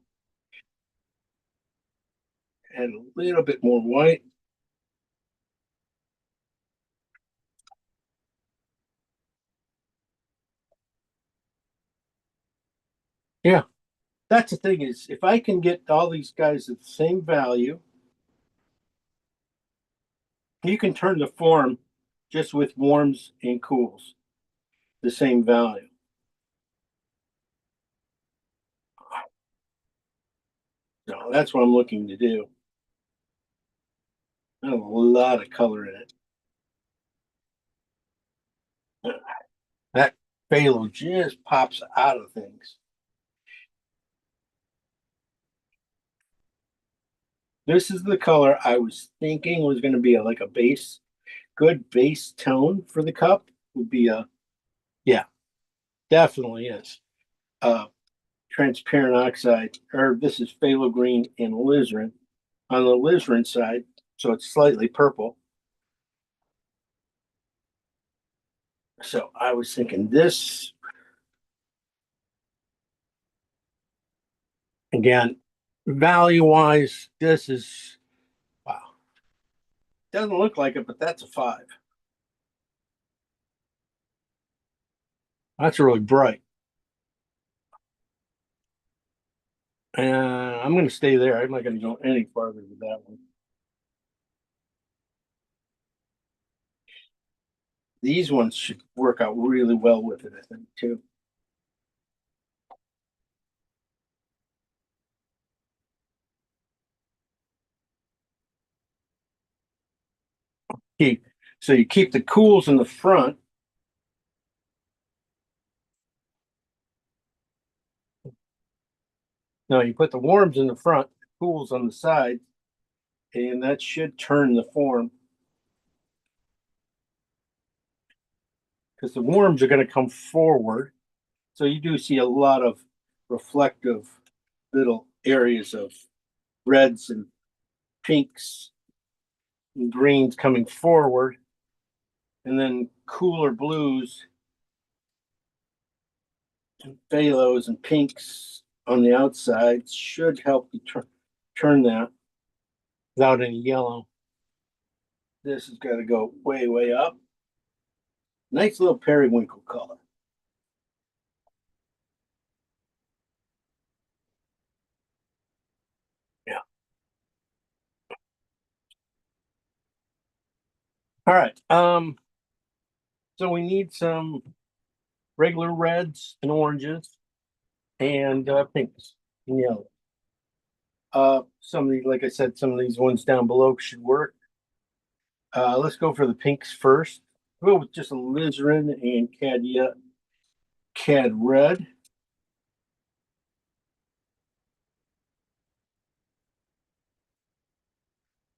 Add a little bit more white. Yeah, that's the thing is if I can get all these guys at the same value, you can turn the form just with warms and cools, the same value. So that's what I'm looking to do. There's a lot of color in it. That phthalo just pops out of things. This is the color I was thinking was going to be like a base, good base tone for the cup would be yeah, definitely is. Transparent oxide, or this is phthalo green and alizarin. On the alizarin side, so it's slightly purple. So I was thinking this, again, value-wise, this is, wow. Doesn't look like it, but that's a 5. That's really bright. And I'm going to stay there. I'm not going to go any farther with that one. These ones should work out really well with it, I think, too. So you keep the cools in the front. No, you put the warms in the front, cools on the side, and that should turn the form. Because the warms are going to come forward. So you do see a lot of reflective little areas of reds and pinks and greens coming forward. And then cooler blues and phalos and pinks on the outside should help you turn that without any yellow. This has got to go way, way up. Nice little periwinkle color. Yeah. All right. So we need some regular reds and oranges and pinks and yellows. Some of these, like I said, some of these ones down below should work. Let's go for the pinks first. We'll go with just alizarin and cad red.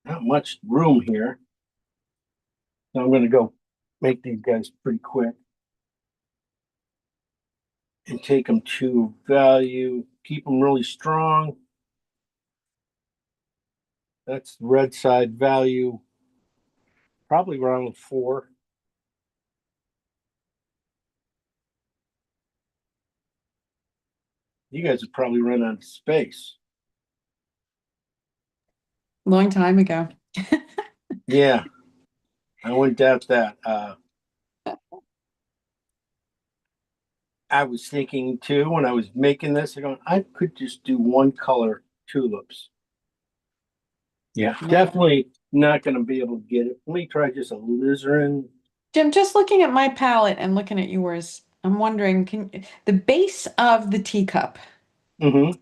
Not much room here. So I'm going to go make these guys pretty quick and take them to value. Keep them really strong. That's red side value, probably around 4. You guys have probably run out of space. Long time ago. Yeah, I wouldn't doubt that. I was thinking too when I was making this, I could just do one color tulips. Yeah, Yeah. definitely not going to be able to get it. Let me try just alizarin. Jim, just looking at my palette and looking at yours, I'm wondering, the base of the teacup, Mm-hmm.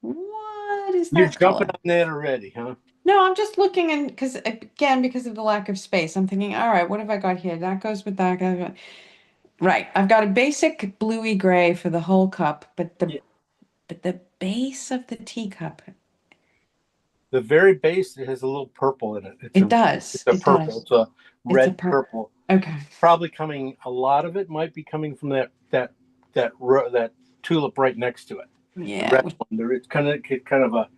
what is You're that jumping color? on that already, huh? No, I'm just looking and because again, because of the lack of space, I'm thinking, all right, what have I got here? That goes with that. Right. I've got a basic bluey gray for the whole cup, but Yeah. the base of the teacup, The very base it has a little purple in it. it does. It's a It purple. does. It's a It's a red purple. Okay. Probably coming. A lot of it might be coming from that tulip right next to it. The Yeah. red one. There, it's kind of a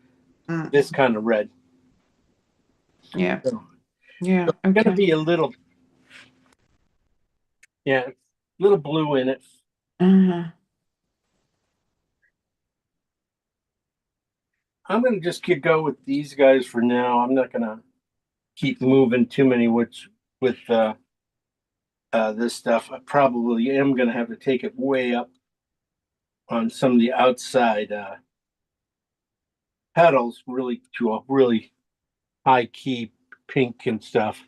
Mm, this kind of red. yeah. So Yeah. it's going to Okay. be a little, yeah, little blue in it. Uh-huh. I'm going to just go with these guys for now. I'm not going to keep moving too many with this stuff. I probably am going to have to take it way up on some of the outside petals, really to a really high key pink and stuff.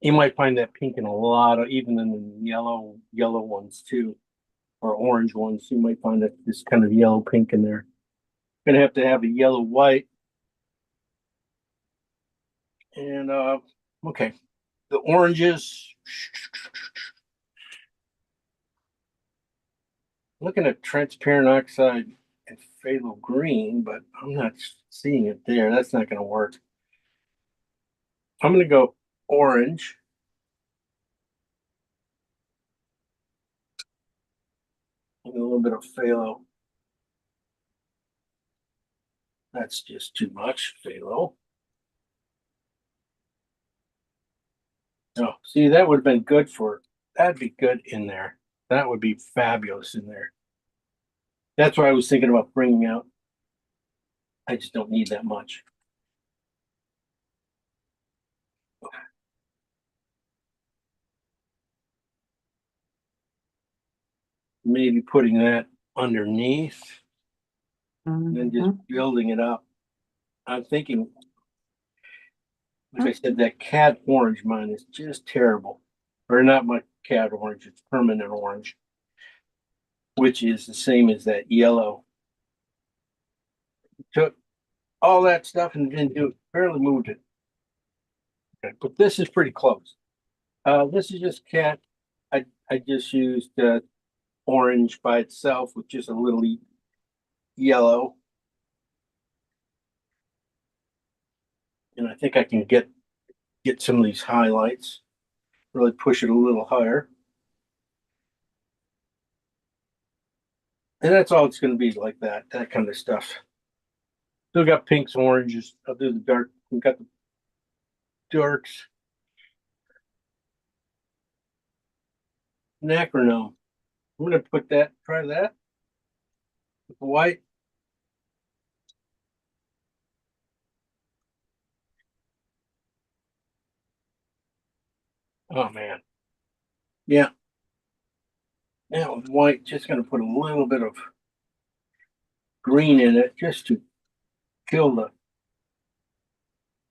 You might find that pink in a lot of, even in the yellow ones too, or orange ones. You might find that this kind of yellow pink in there. Gonna have to have a yellow white. And okay, the oranges. Looking at transparent oxide and phthalo green, but I'm not seeing it there. That's not going to work. I'm going to go orange. And a little bit of phthalo. That's just too much phthalo. Oh, see, that would have been good that'd be good in there. That would be fabulous in there. That's what I was thinking about bringing out. I just don't need that much. Maybe putting that underneath and then just building it up. I'm thinking, like I said, that cad orange mine is just terrible. Or not my cad orange, it's permanent orange, which is the same as that yellow. Took all that stuff and didn't do it, barely moved it. Okay, but this is pretty close. This is just cad. I just used orange by itself with just a little yellow. And I think I can get some of these highlights, really push it a little higher. And that's all it's going to be, like that kind of stuff. Still got pinks, oranges. I'll do the dark. We got the darks. Anacronome. I'm going to try that with the white. Oh, man. Yeah. Now with white, just going to put a little bit of green in it just to kill the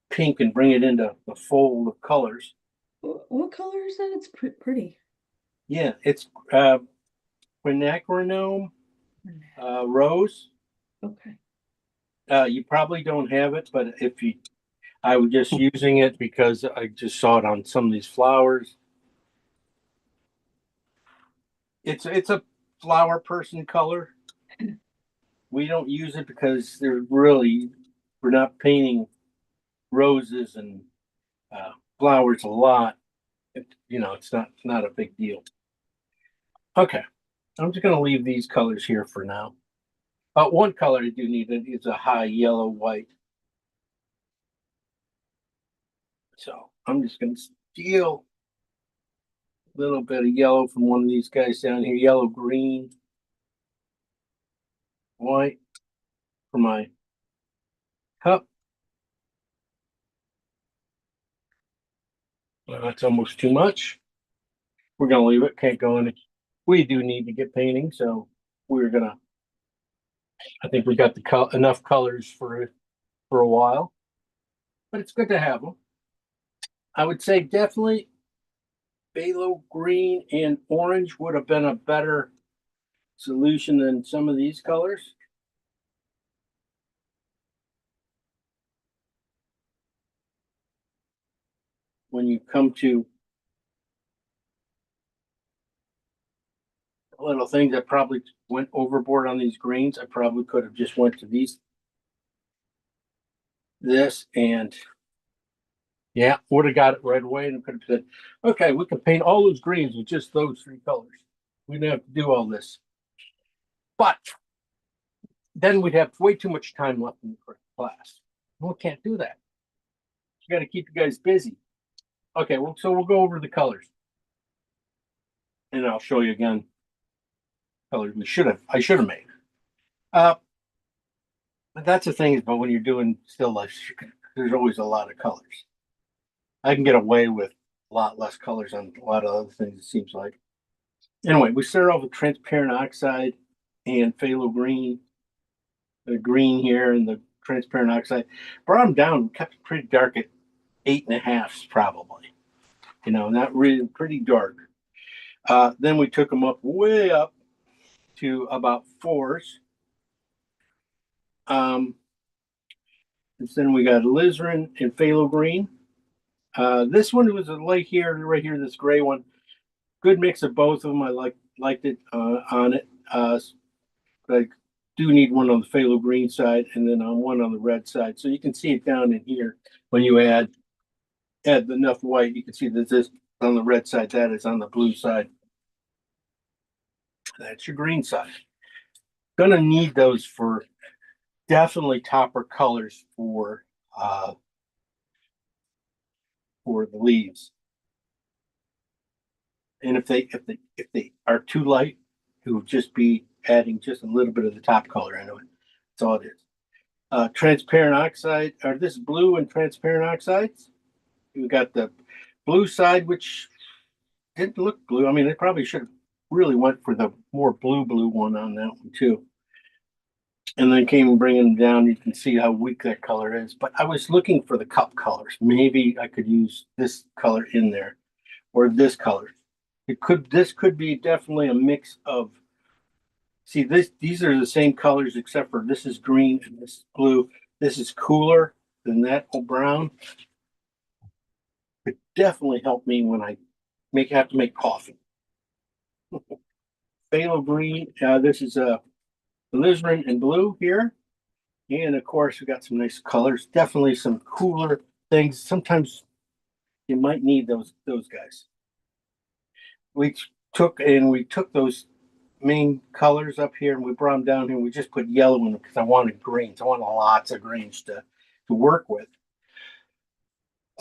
pink and bring it into the fold of colors. What color is that? It's pretty. Yeah, it's quinacridone rose. Okay. You probably don't have it, but if you, I was just using it because I just saw it on some of these flowers. It's a flower person color. We don't use it because we're not painting roses and flowers a lot. It's not a big deal. Okay, I'm just gonna leave these colors here for now. One color I do need is a high yellow white. So I'm just gonna steal a little bit of yellow from one of these guys down here, yellow, green, white for my cup. Well, that's almost too much. We're gonna leave it, can't go in it. We do need to get painting, so I think we got enough colors for a while, but it's good to have them. I would say definitely phthalo green and orange would have been a better solution than some of these colors. When you come to little things, I probably went overboard on these greens. I probably could have just went to this, and yeah, would have got it right away and could have said, okay, we can paint all those greens with just those three colors. We didn't have to do all this. But then we'd have way too much time left in the class. We can't do that. You got to keep you guys busy. Okay, well, so we'll go over the colors. And I'll show you again colors I should have made. But that's the thing about when you're doing still life, there's always a lot of colors. I can get away with a lot less colors on a lot of other things, it seems like. Anyway, we started off with transparent oxide and phthalo green. The green here and the transparent oxide. Brought them down, kept it pretty dark at 8.5 probably. Not really, pretty dark. Then we took them way up to about 4s. And then we got alizarin and phthalo green. This one was right here, this gray one. Good mix of both of them. I liked it on it. But I do need one on the phthalo green side and then one on the red side. So you can see it down in here when you add enough white. You can see that this on the red side, that is on the blue side. That's your green side. Gonna need those for definitely topper colors for the leaves. And if they are too light, it will just be adding just a little bit of the top color into it. That's all it is. Transparent oxide, or this is blue and transparent oxides. We got the blue side, which didn't look blue. I mean, they probably should have really went for the more blue one on that one too. And then came and bringing them down. You can see how weak that color is. But I was looking for the cup colors. Maybe I could use this color in there, or this color. This could be definitely a mix of. See, these are the same colors except for this is green and this is blue. This is cooler than that brown. It definitely helped me when I have to make coffee. Phthalo green. This is alizarin and blue here, and of course we got some nice colors. Definitely some cooler things. Sometimes you might need those guys. We took those main colors up here and we brought them down here. We just put yellow in them because I wanted greens. I wanted lots of greens to work with.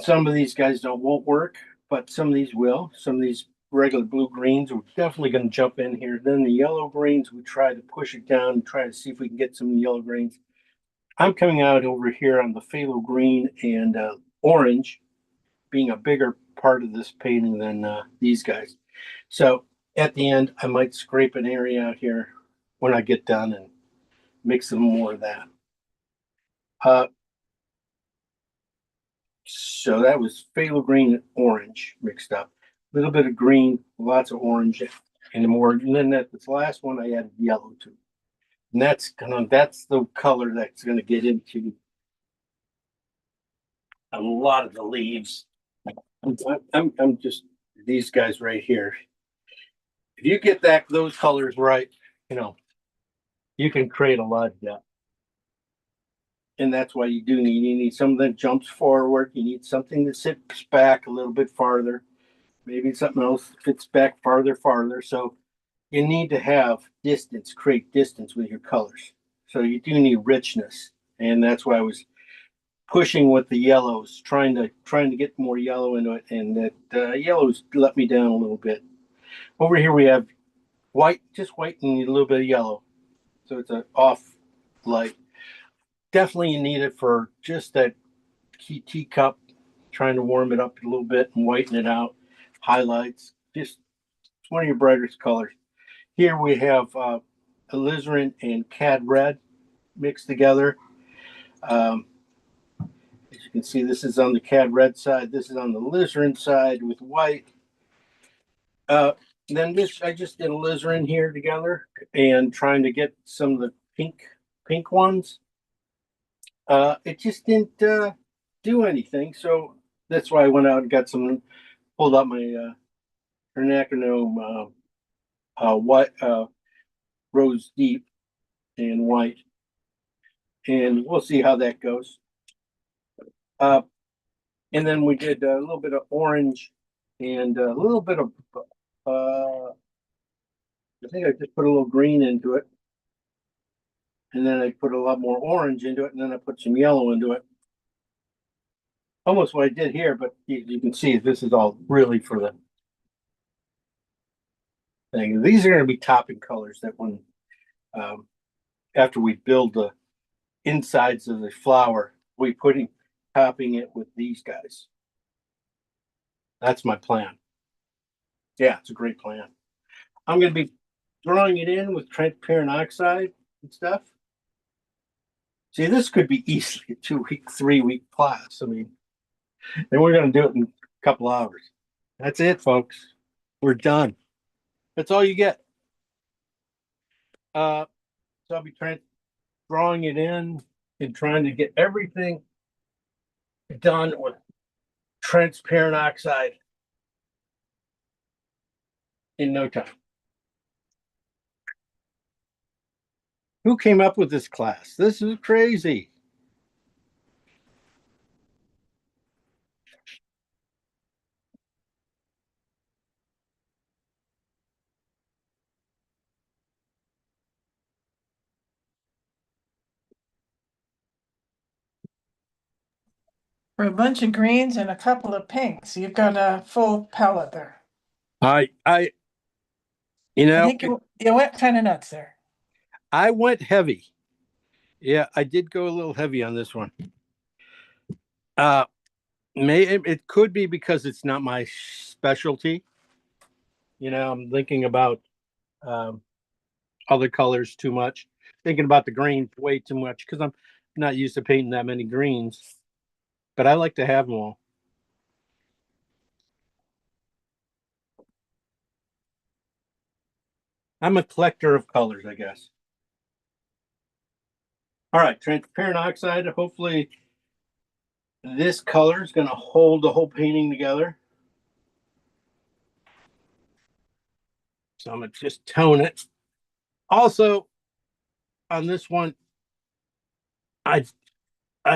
Some of these guys won't work, but some of these will. Some of these regular blue greens, we're definitely going to jump in here. Then the yellow greens, we try to push it down and try to see if we can get some yellow greens. I'm coming out over here on the phthalo green and orange, being a bigger part of this painting than these guys. So at the end, I might scrape an area out here when I get done and mix some more of that. So that was phthalo green and orange mixed up. A little bit of green, lots of orange, and then this last one I added yellow to. And that's the color that's gonna get into a lot of the leaves. I'm just these guys right here. If you get those colors right, you know, you can create a lot of depth. And that's why you need something that jumps forward. You need something that sits back a little bit farther. Maybe something else fits back farther. So you need to have distance, create distance with your colors. So you do need richness. And that's why I was pushing with the yellows, trying to get more yellow into it. And that yellows let me down a little bit. Over here we have white, just white and a little bit of yellow. So it's an off light. Definitely you need it for just that key teacup, trying to warm it up a little bit and whiten it out. Highlights, just it's one of your brightest colors. Here we have alizarin and cad red mixed together. As you can see, this is on the cad red side. This is on the alizarin side with white. Then this, I just did alizarin here together and trying to get some of the pink ones. It just didn't do anything. So that's why I went out and got some, pulled out my Trinacronome white, rose deep and white. And we'll see how that goes. And then we did a little bit of orange and a little bit of, I think I just put a little green into it. And then I put a lot more orange into it. And then I put some yellow into it. Almost what I did here, but you can see this is all really for the thing. These are going to be topping colors that when, after we build the insides of the flower, we topping it with these guys. That's my plan. Yeah, it's a great plan. I'm going to be drawing it in with transparent oxide and stuff. See, this could be easily a 2-week, 3-week class. I mean, and we're going to do it in a couple hours. That's it, folks. We're done. That's all you get. So I'll be drawing it in and trying to get everything done with transparent oxide in no time. Who came up with this class? This is crazy. For a bunch of greens and a couple of pinks, you've got a full palette there. You I know, think you went kind of nuts there. I went heavy. Yeah, I did go a little heavy on this one. It could be because it's not my specialty. You know, I'm thinking about other colors too much. Thinking about the greens way too much because I'm not used to painting that many greens. But I like to have them all. I'm a collector of colors, I guess. All right, transparent oxide. Hopefully this color is going to hold the whole painting together. So I'm going to just tone it. Also, on this one, I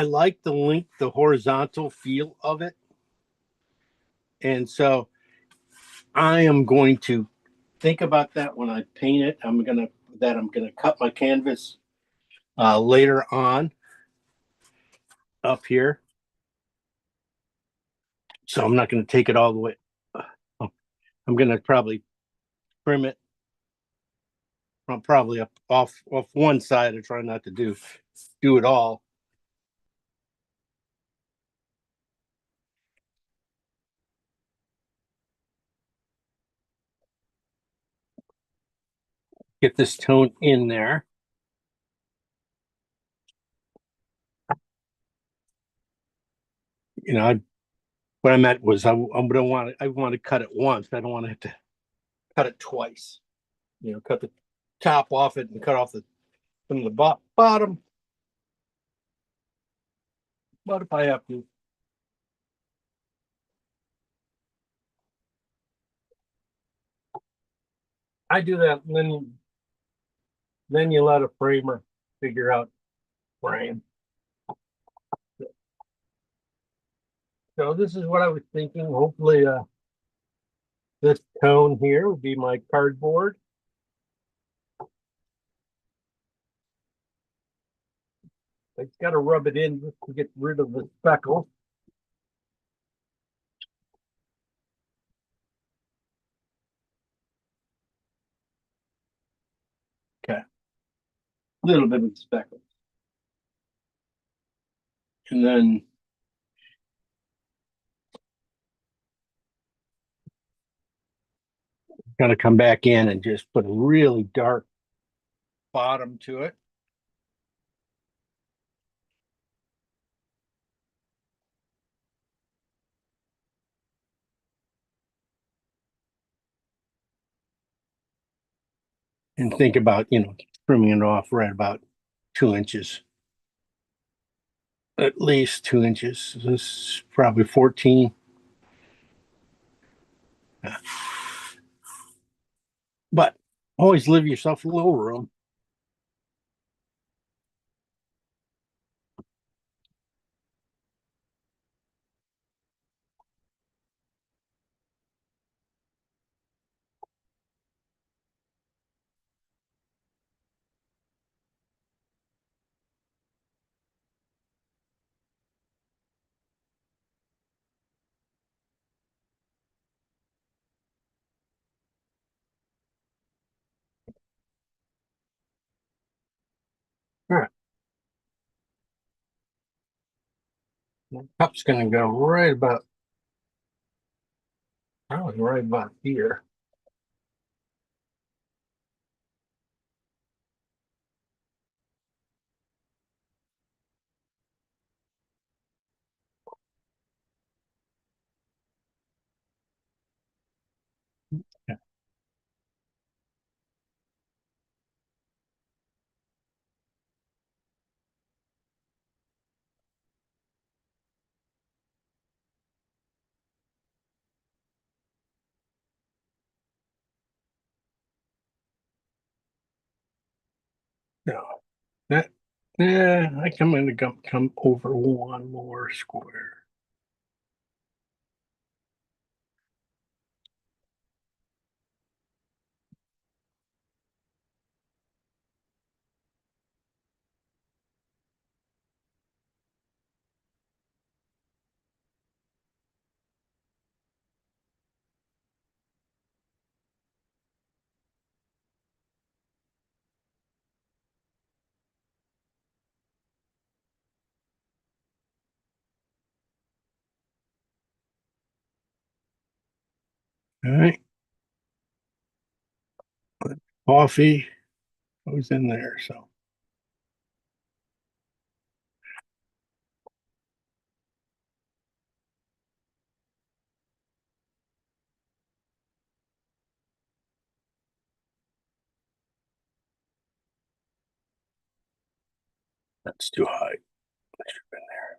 like the horizontal feel of it. And so I am going to think about that when I paint it. I'm gonna cut my canvas later on up here. So I'm not gonna take it all the way. I'm gonna probably trim it from probably up off one side. I try not to do it all. Get this tone in there. You know, what I meant was I want to cut it once. I don't want to have to cut it twice. You know, cut the top off it and cut off from the bottom. But if I have to, I do that, and then you let a framer figure out frame. So this is what I was thinking. Hopefully, this cone here would be my cardboard. I just got to rub it in just to get rid of the speckle. Okay, a little bit of speckle, and then gonna come back in and just put a really dark bottom to it. And think about, trimming it off right about 2 inches. At least 2 inches. This is probably 14. But always leave yourself a little room. All right. The cup's gonna go probably right about here. Yeah. No, that, yeah, I come in to come over one more square. All right. Coffee goes in there, so. That's too high. That should have been there.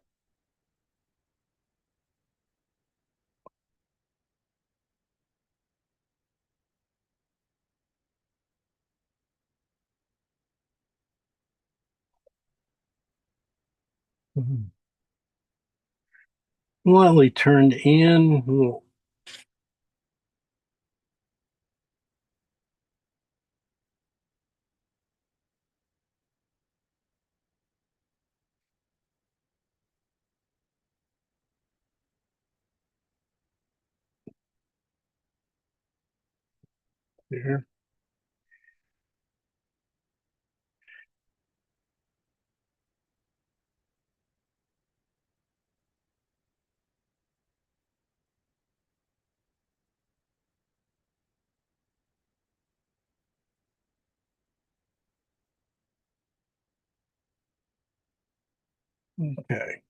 Slightly turned in. There. Okay.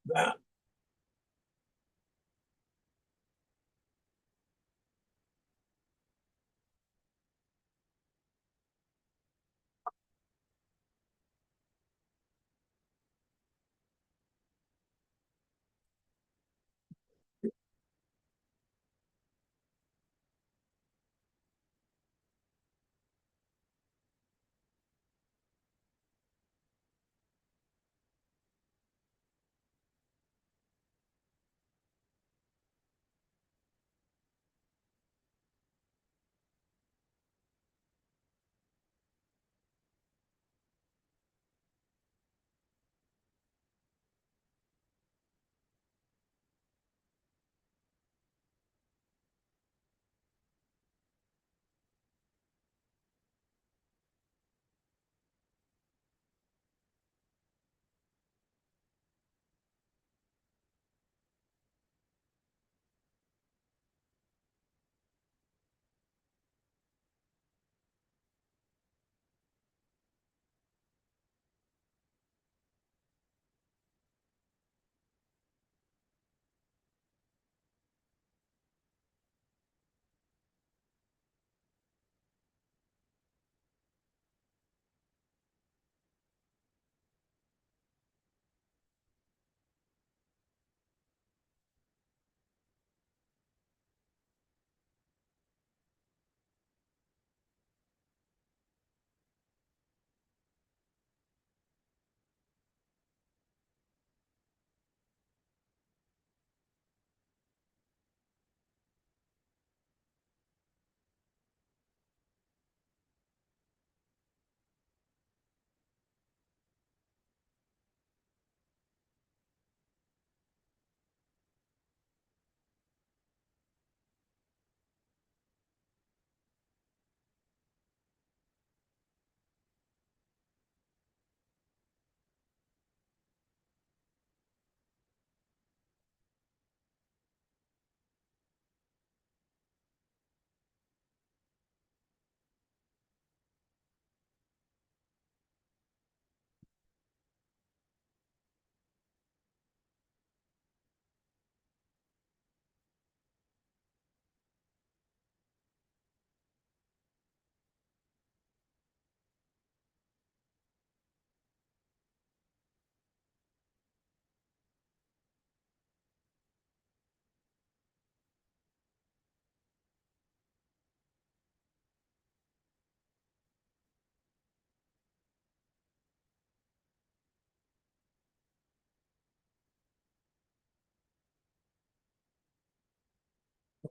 That.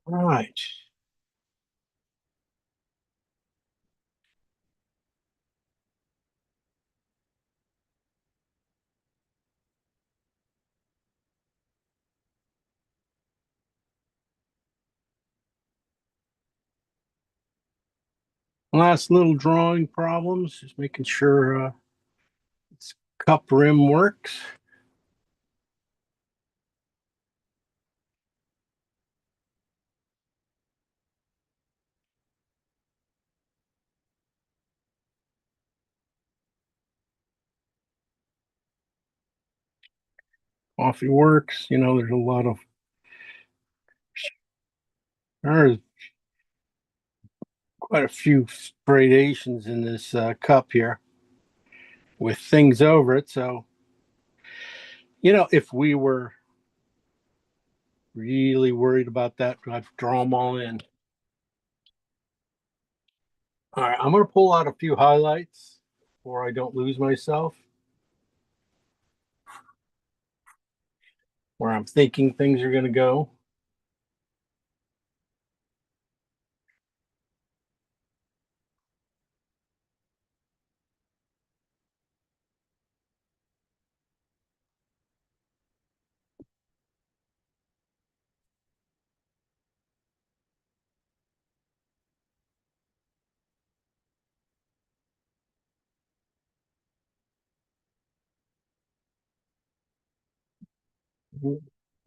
Right. Last little drawing problems, just making sure its cup rim works. Coffee works. You know, there's a lot of there's quite a few gradations in this cup here with things over it. So, you know, if we were really worried about that, I'd draw them all in. All right, I'm going to pull out a few highlights before I don't lose myself, where I'm thinking things are going to go.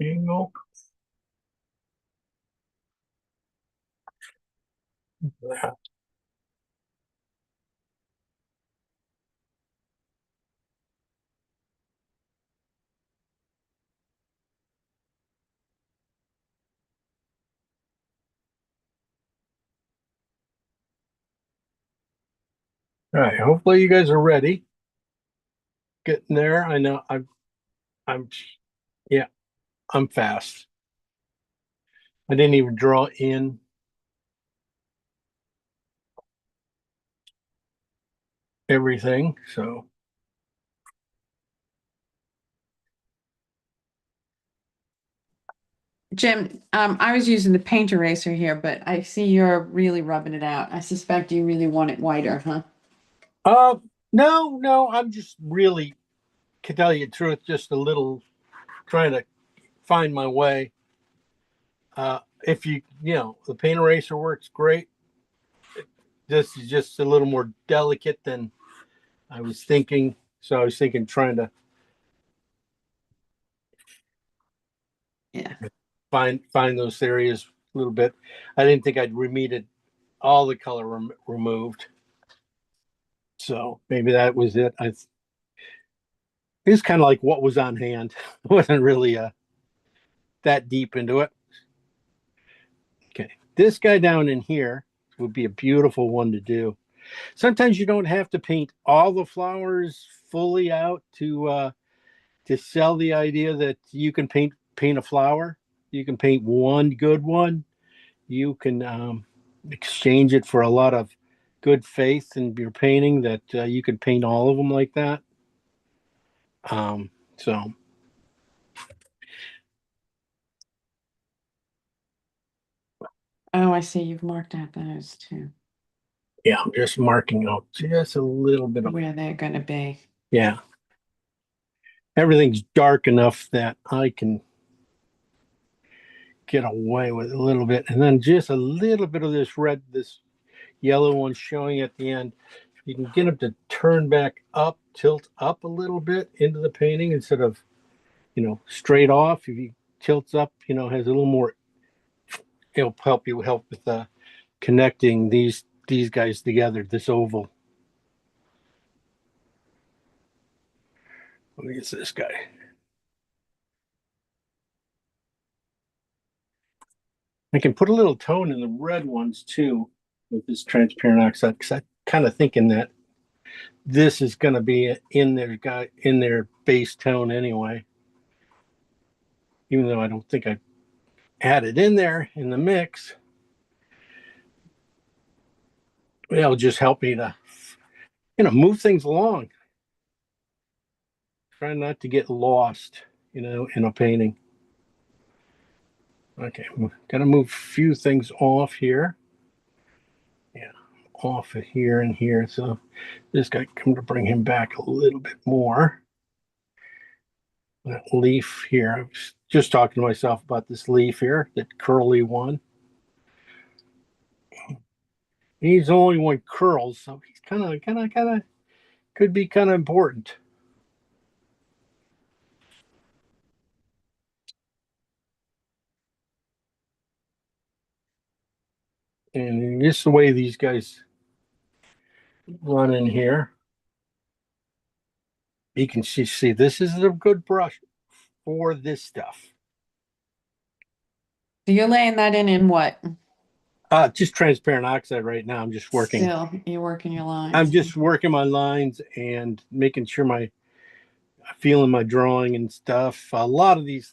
Angle. All right, hopefully you guys are ready. Getting there. I know I'm yeah, I'm fast. I didn't even draw in everything, so Jim, I was using the paint eraser here, but I see you're really rubbing it out. I suspect you really want it whiter, huh? uh no, I'm just really, to tell you the truth, just a little trying to find my way. If the paint eraser works great. This is just a little more delicate than I was thinking. So I was thinking trying to Yeah. find those areas a little bit. I didn't think I'd remeted all the color removed. So maybe that was it. It's kind of like what was on hand. I wasn't really that deep into it. Okay. This guy down in here would be a beautiful one to do. Sometimes you don't have to paint all the flowers fully out to sell the idea that you can paint a flower. You can paint one good one. You can exchange it for a lot of good faith in your painting, that you can paint all of them like that. So Oh, I see. You've marked out those too, yeah, I'm just marking out just a little bit of, where they're going to be. yeah. Everything's dark enough that I can get away with a little bit, and then just a little bit of this yellow one showing at the end. You can get them to turn back up, tilt up a little bit into the painting instead of, straight off. If you tilts up, has a little more, it'll help with connecting these guys together, this oval. Let me get this guy. I can put a little tone in the red ones too with this transparent oxide, because I'm kind of thinking that this is going to be in their base tone anyway. Even though I don't think I added in there in the mix, it'll just help me to, move things along. Try not to get lost, in a painting. Okay, I'm gonna move a few things off here. Yeah, off of here and here. So this guy, come to bring him back a little bit more. That leaf here. I was just talking to myself about this leaf here, that curly one. He's the only one curls, so he's kind of could be kind of important. And just the way these guys run in here, you can see this is a good brush for this stuff. So you're laying that in what? Just transparent oxide right now. I'm just working. Still, you're working your lines. I'm just working my lines and making sure feeling my drawing and stuff. A lot of these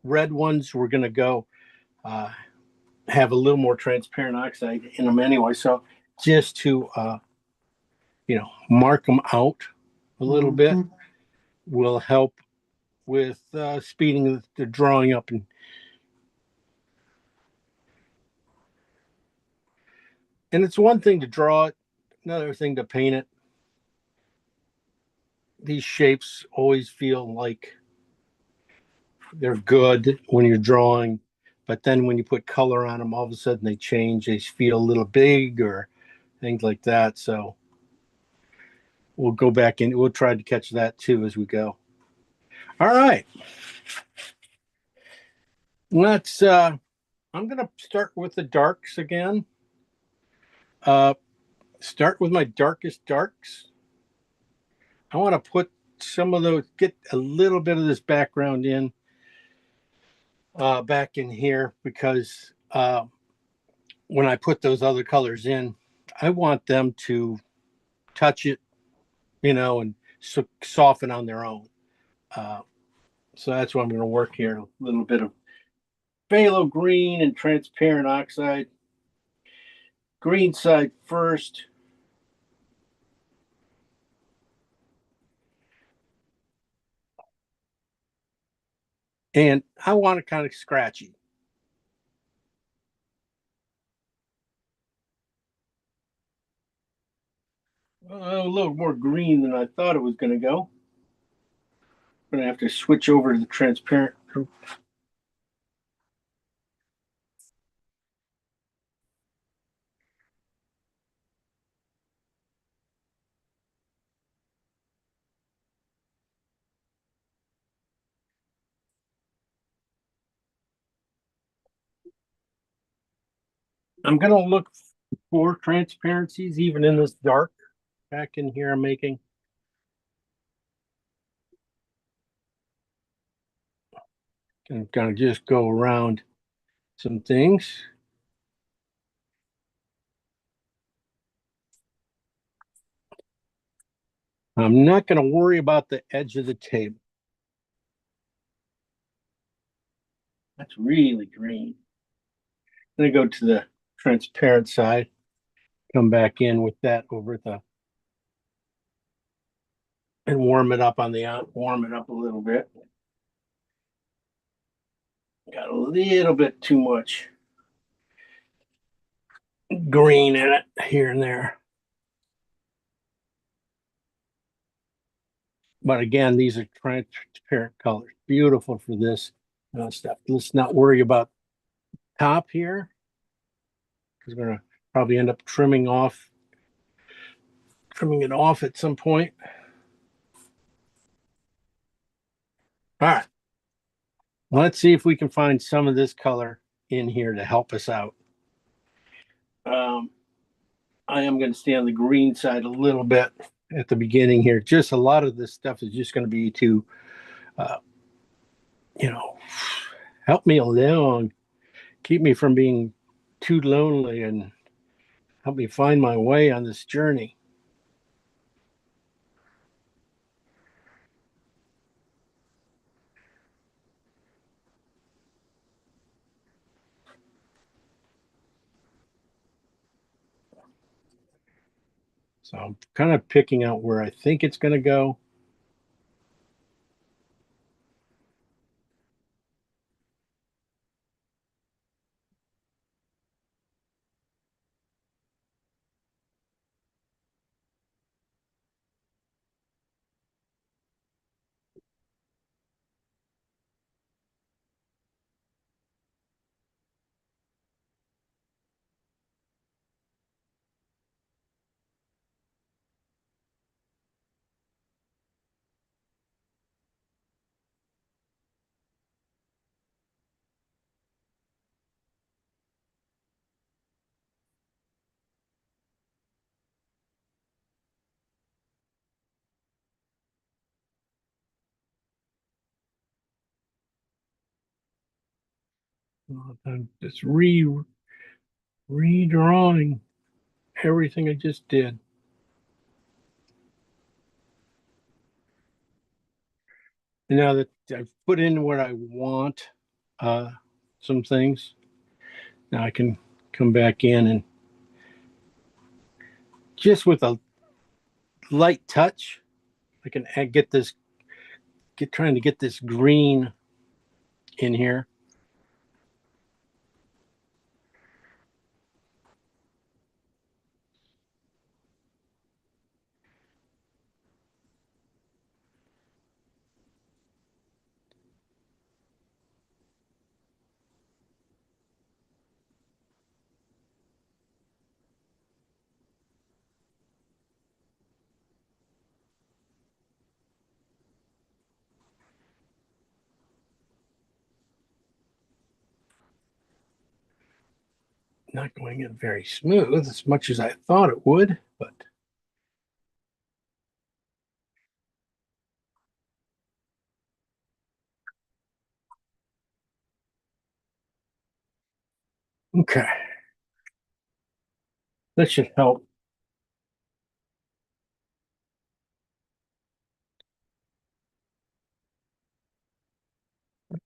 red ones, we're going to go have a little more transparent oxide in them anyway. So just to, mark them out a little bit will help with speeding the drawing up. And it's one thing to draw it, another thing to paint it. These shapes always feel like they're good when you're drawing, but then when you put color on them, all of a sudden they change. They feel a little big or things like that. So we'll go back and we'll try to catch that too as we go. All right. Let's, I'm going to start with the darks again. Start with my darkest darks. I want to put some of those, get a little bit of this background in, back in here, because when I put those other colors in, I want them to touch it, and soften on their own. So that's what I'm going to work here. A little bit of phthalo green and transparent oxide. Green side first. And I want it kind of scratchy. A little more green than I thought it was going to go. I'm going to have to switch over to the transparent. I'm going to look for transparencies even in this dark back in here I'm making. I'm going to just go around some things. I'm not going to worry about the edge of the table. That's really green. I'm going to go to the transparent side, come back in with that over and warm it up a little bit. Got a little bit too much green in it here and there. But again, these are transparent colors. Beautiful for this stuff. Let's not worry about top here, because we're going to probably end up trimming it off at some point. All right. Let's see if we can find some of this color in here to help us out. I am going to stay on the green side a little bit at the beginning here. Just a lot of this stuff is just going to be to, help me along, keep me from being too lonely, and help me find my way on this journey. So I'm kind of picking out where I think it's going to go. I'm just redrawing everything I just did. And now that I've put in what I want, some things, now I can come back in and just with a light touch, I can trying to get this green in here. Not going in very smooth as much as I thought it would, but okay. That should help.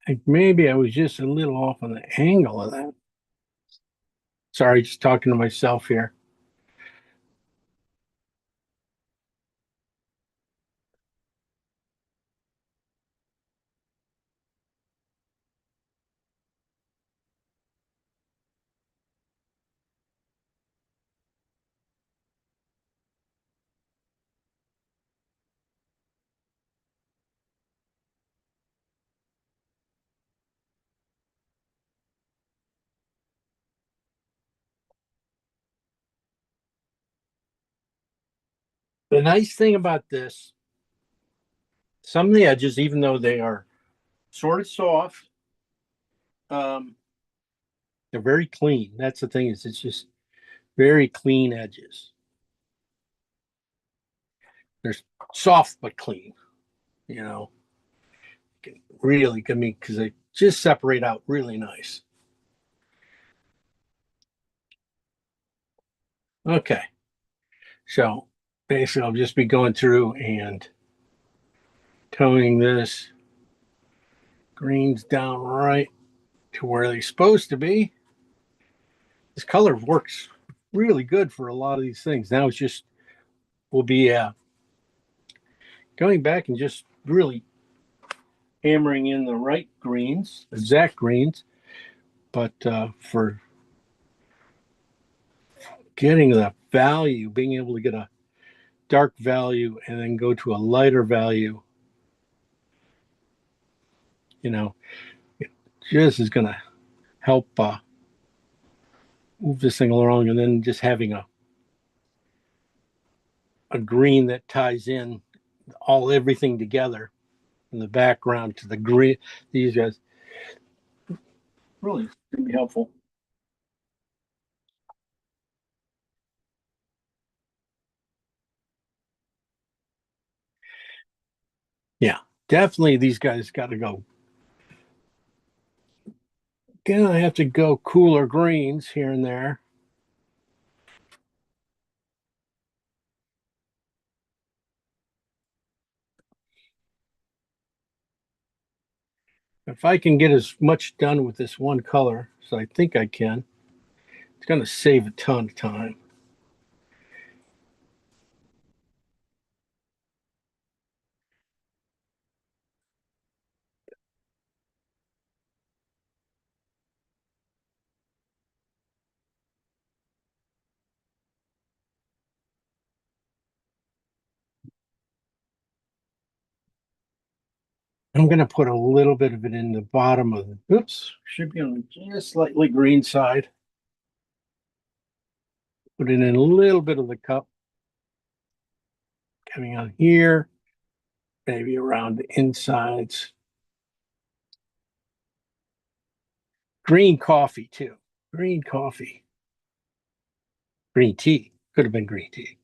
think maybe I was just a little off on the angle of that. Sorry, just talking to myself here. The nice thing about this, some of the edges, even though they are sort of soft, they're very clean. That's the thing, is it's just very clean edges. They're soft but clean, you know. Really, I mean, because they just separate out really nice. Okay, so basically I'll just be going through and toning this greens down right to where they're supposed to be. This color works really good for a lot of these things. Now it's just, we'll be going back and just really hammering in the right greens, exact greens, but for getting the value, being able to get a dark value and then go to a lighter value, you know, it just is going to help move this thing along. And then just having a green that ties in everything together in the background to the green, these guys really can be helpful. Yeah, definitely these guys got to go. Gonna have to go cooler greens here and there. If I can get as much done with this one color, so I think I can, it's going to save a ton of time. I'm going to put a little bit of it in the bottom of the, oops, should be on just slightly green side. Put it in a little bit of the cup. Coming on here, maybe around the insides. Green coffee too. Green coffee. Green tea. Could have been green tea.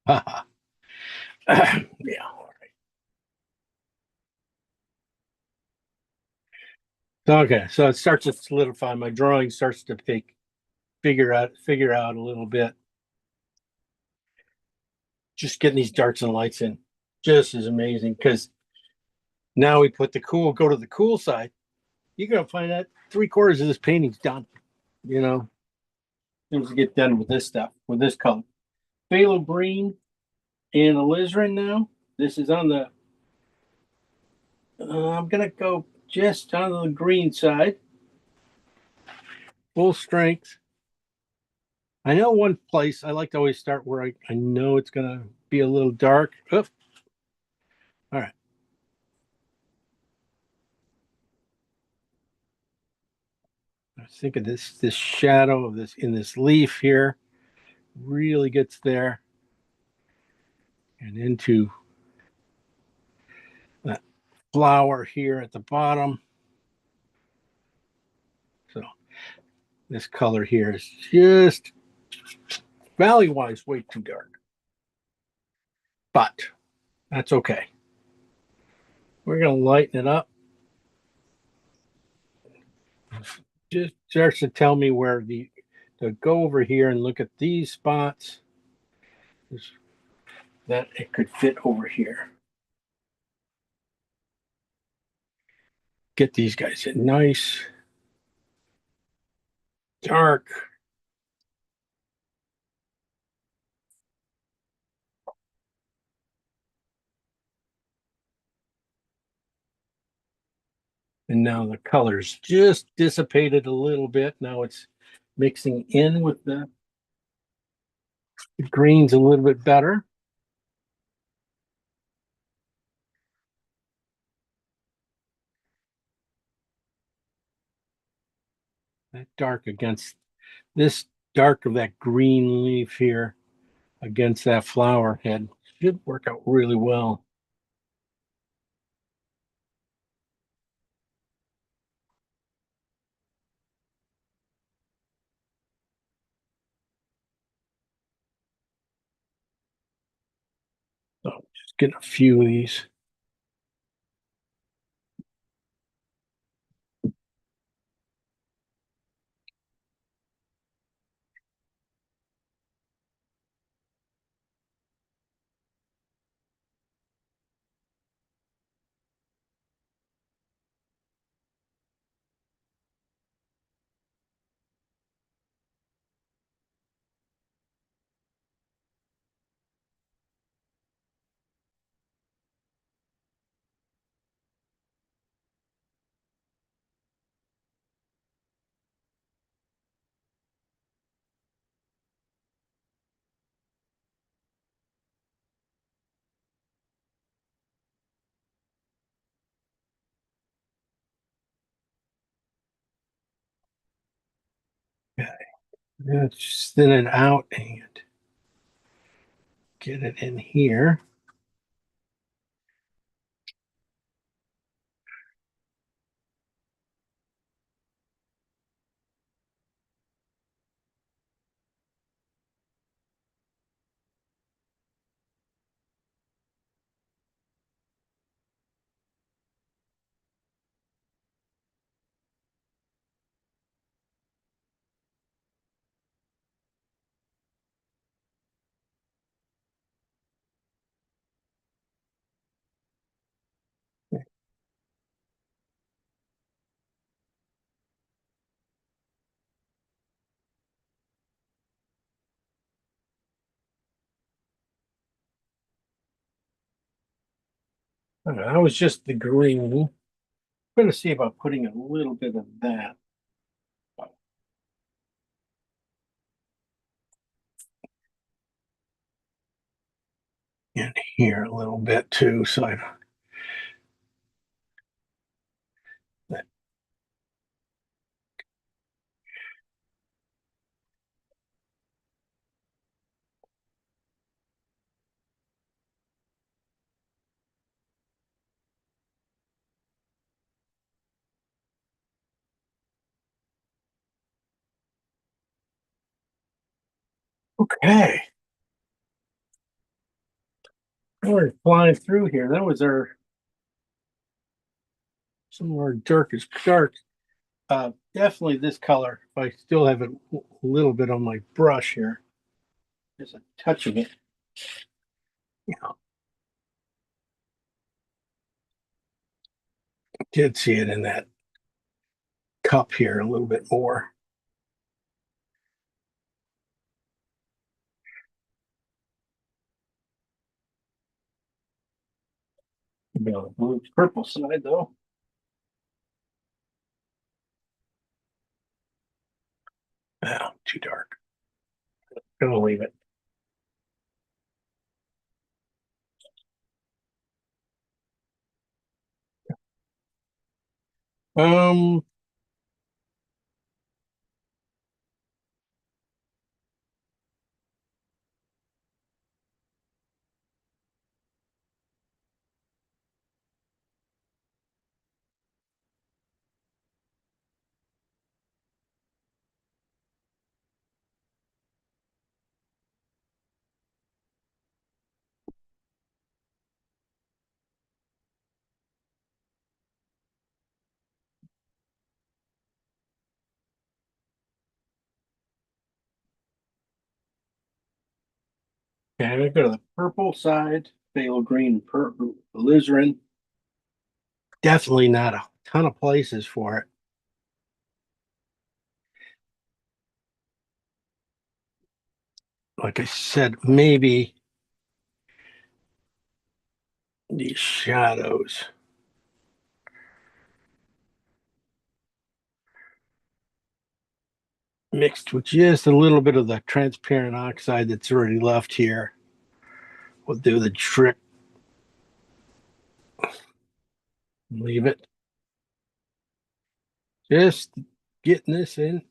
Haha. Yeah. Okay, so it starts to solidify. My drawing starts to figure out a little bit. Just getting these darks and lights in just is amazing, because now we put go to the cool side. You're gonna find that 3/4 of this painting's done. You know, things to get done with this stuff, with this color. Phthalo green and alizarin now. This is on the I'm gonna go just on the green side. Full strength. I know one place I like to always start where I know it's gonna be a little dark. Oh. All right. I was thinking this shadow of this in this leaf here really gets there and into that flower here at the bottom. So this color here is just value wise way too dark, but that's okay. We're gonna lighten it up. Just starts to tell me where to go over here and look at these spots that it could fit over here. Get these guys in nice, dark. And now the colors just dissipated a little bit. Now it's mixing in with the greens a little bit better. That dark against this dark of that green leaf here against that flower head should work out really well. So just get a few of these. Okay. Let's thin it out and get it in here. That was just the green. I'm going to see about putting a little bit of that. In here a little bit too, so I okay. We're flying through here. That was some of our darkest dark. Definitely this color. I still have it a little bit on my brush here. Just a touch of it. Yeah, did see it in that cup here a little bit more. Maybe on the blue purple side though. Ah, too dark. Gonna leave it. Um, okay, I'm gonna go to the purple side, phthalo green, purple, alizarin. Definitely not a ton of places for it. Like I said, maybe these shadows. Mixed with just a little bit of the transparent oxide that's already left here will do the trick. Leave it. Just getting this in.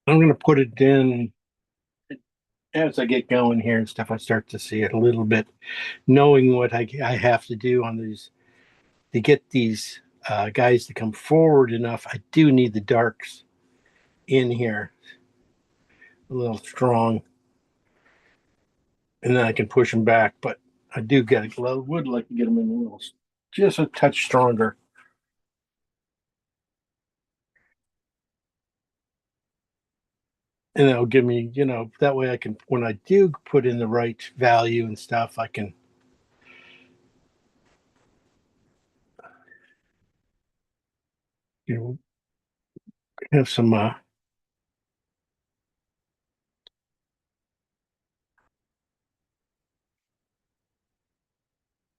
I'm going to put it in as I get going here and stuff. I start to see it a little bit, knowing what I have to do on these to get these guys to come forward enough. I do need the darks in here a little strong, and then I can push them back. But I do get it. Would like to get them in a little, just a touch stronger. And that'll give me, that way I can, when I do put in the right value and stuff, I can, have some,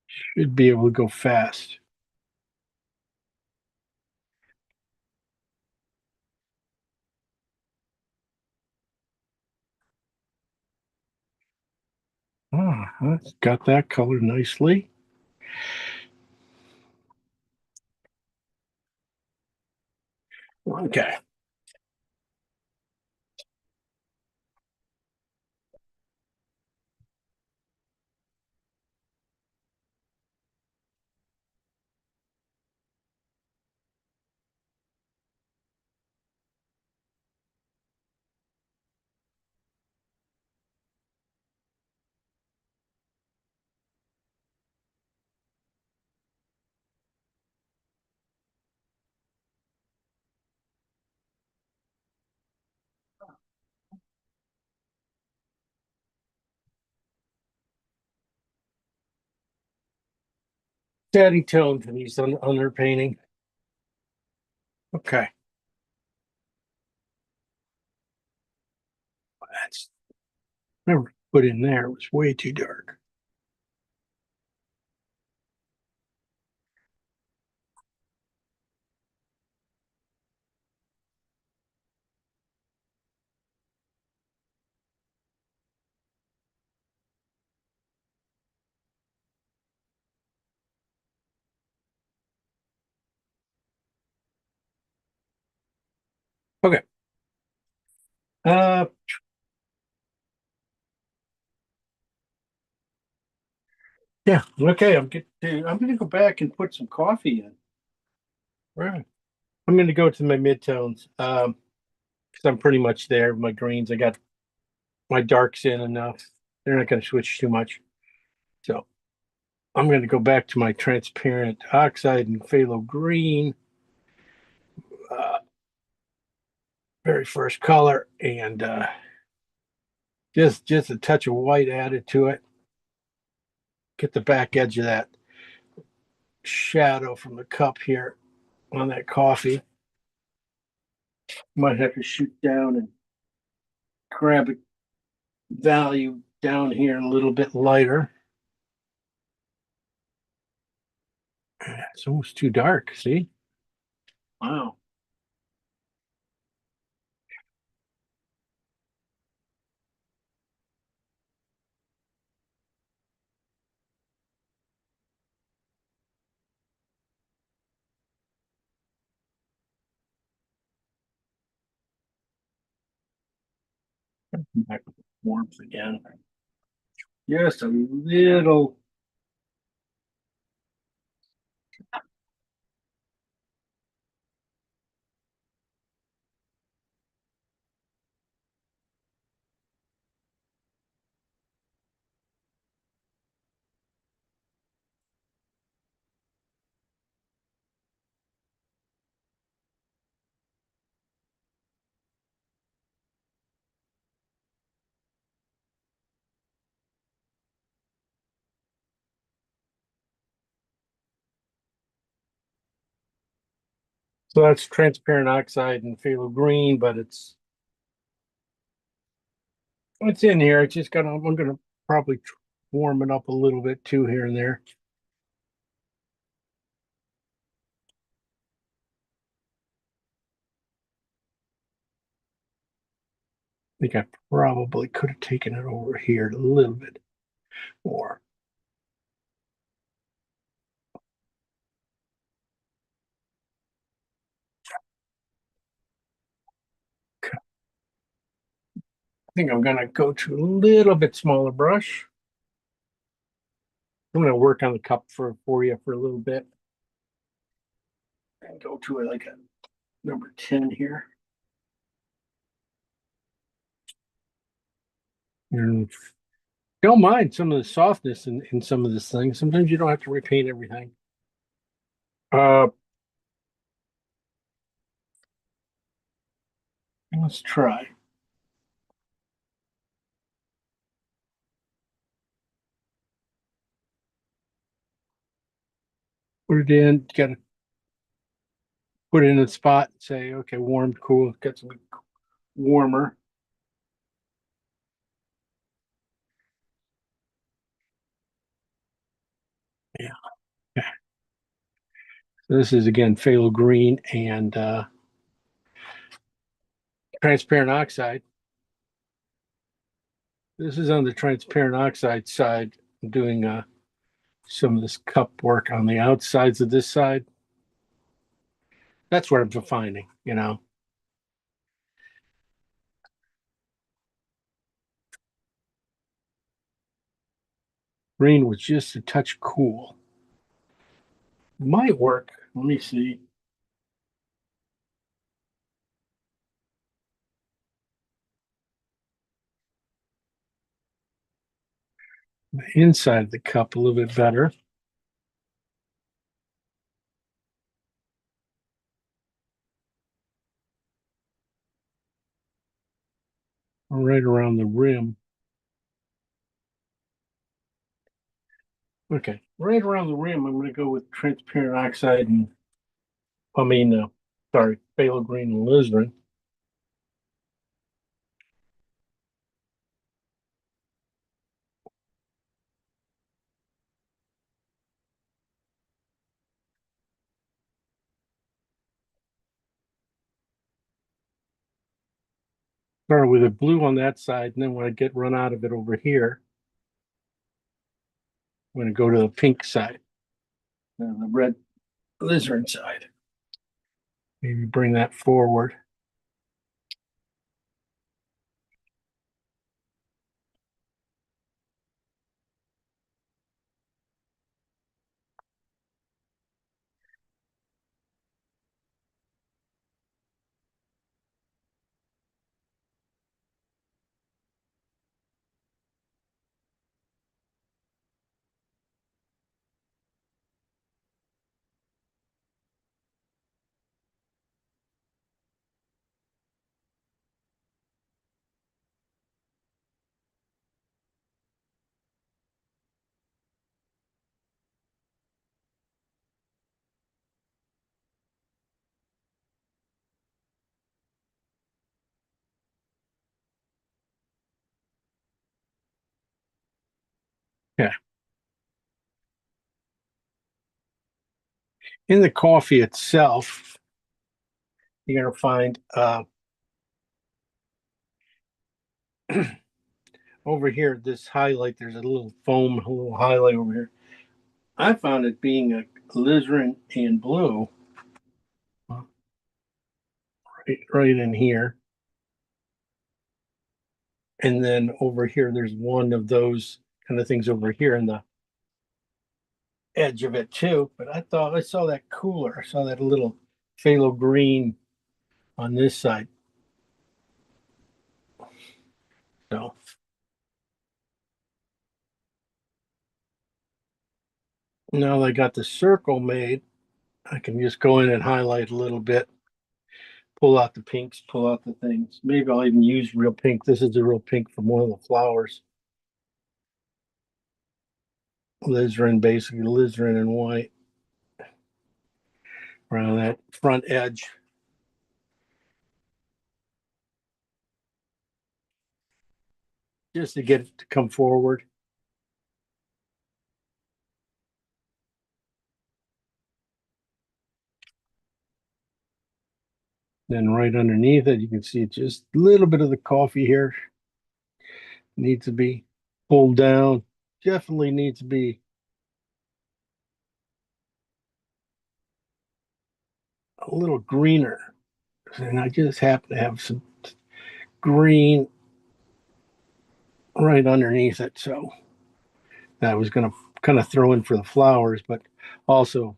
should be able to go fast. That's got that colored nicely. Okay. Adding tone to these underpainting. Okay. That's never put in there. It was way too dark. Okay. Uh, yeah. Okay. I'm gonna go back and put some coffee in. Right. I'm gonna go to my midtones. Because I'm pretty much there. My greens, I got my darks in enough. They're not gonna switch too much. So I'm gonna go back to my transparent oxide and phthalo green. Very first color, and just a touch of white added to it. Get the back edge of that shadow from the cup here on that coffee. Might have to shoot down and grab a value down here a little bit lighter. It's almost too dark, see? Wow. Back with warmth again. Just a little. So that's transparent oxide and phthalo green, but it's in here. It's just I'm gonna probably warm it up a little bit too here and there. I think I probably could have taken it over here a little bit more. I think I'm gonna go to a little bit smaller brush. I'm gonna work on the cup for you for a little bit. And go to it like a number 10 here. And don't mind some of the softness in some of this thing. Sometimes you don't have to repaint everything. Let's try. Put it in, got to put it in a spot and say, okay, warm, cool, get some warmer. Yeah. Okay. So this is again phthalo green and transparent oxide. This is on the transparent oxide side. I'm doing some of this cup work on the outsides of this side. That's what I'm defining, you know. Green was just a touch cool. Might work. Let me see. The inside of the cup a little bit better. Right around the rim. Okay, right around the rim, I'm going to go with transparent oxide and, sorry, phthalo green and alizarin. Start with a blue on that side, and then when I get run out of it over here, I'm going to go to the pink side, and the red alizarin side. Maybe bring that forward. Okay. In the coffee itself, you're going to find over here, this highlight, there's a little foam, a little highlight over here. I found it being a alizarin and blue right in here. And then over here, there's one of those kind of things over here in the edge of it too. But I thought I saw that cooler. I saw that little phthalo green on this side. So now that I got the circle made, I can just go in and highlight a little bit, pull out the pinks, pull out the things. Maybe I'll even use real pink. This is the real pink from one of the flowers. Alizarin, basically alizarin and white around that front edge. Just to get it to come forward. Then right underneath it, you can see just a little bit of the coffee here needs to be pulled down. Definitely needs to be a little greener. And I just happen to have some green right underneath it. So I was going to kind of throw in for the flowers, but also,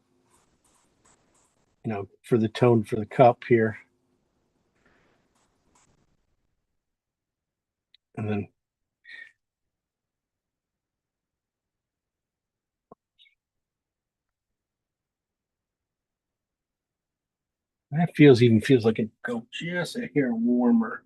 for the tone for the cup here. And then that feels like it go just a hair warmer.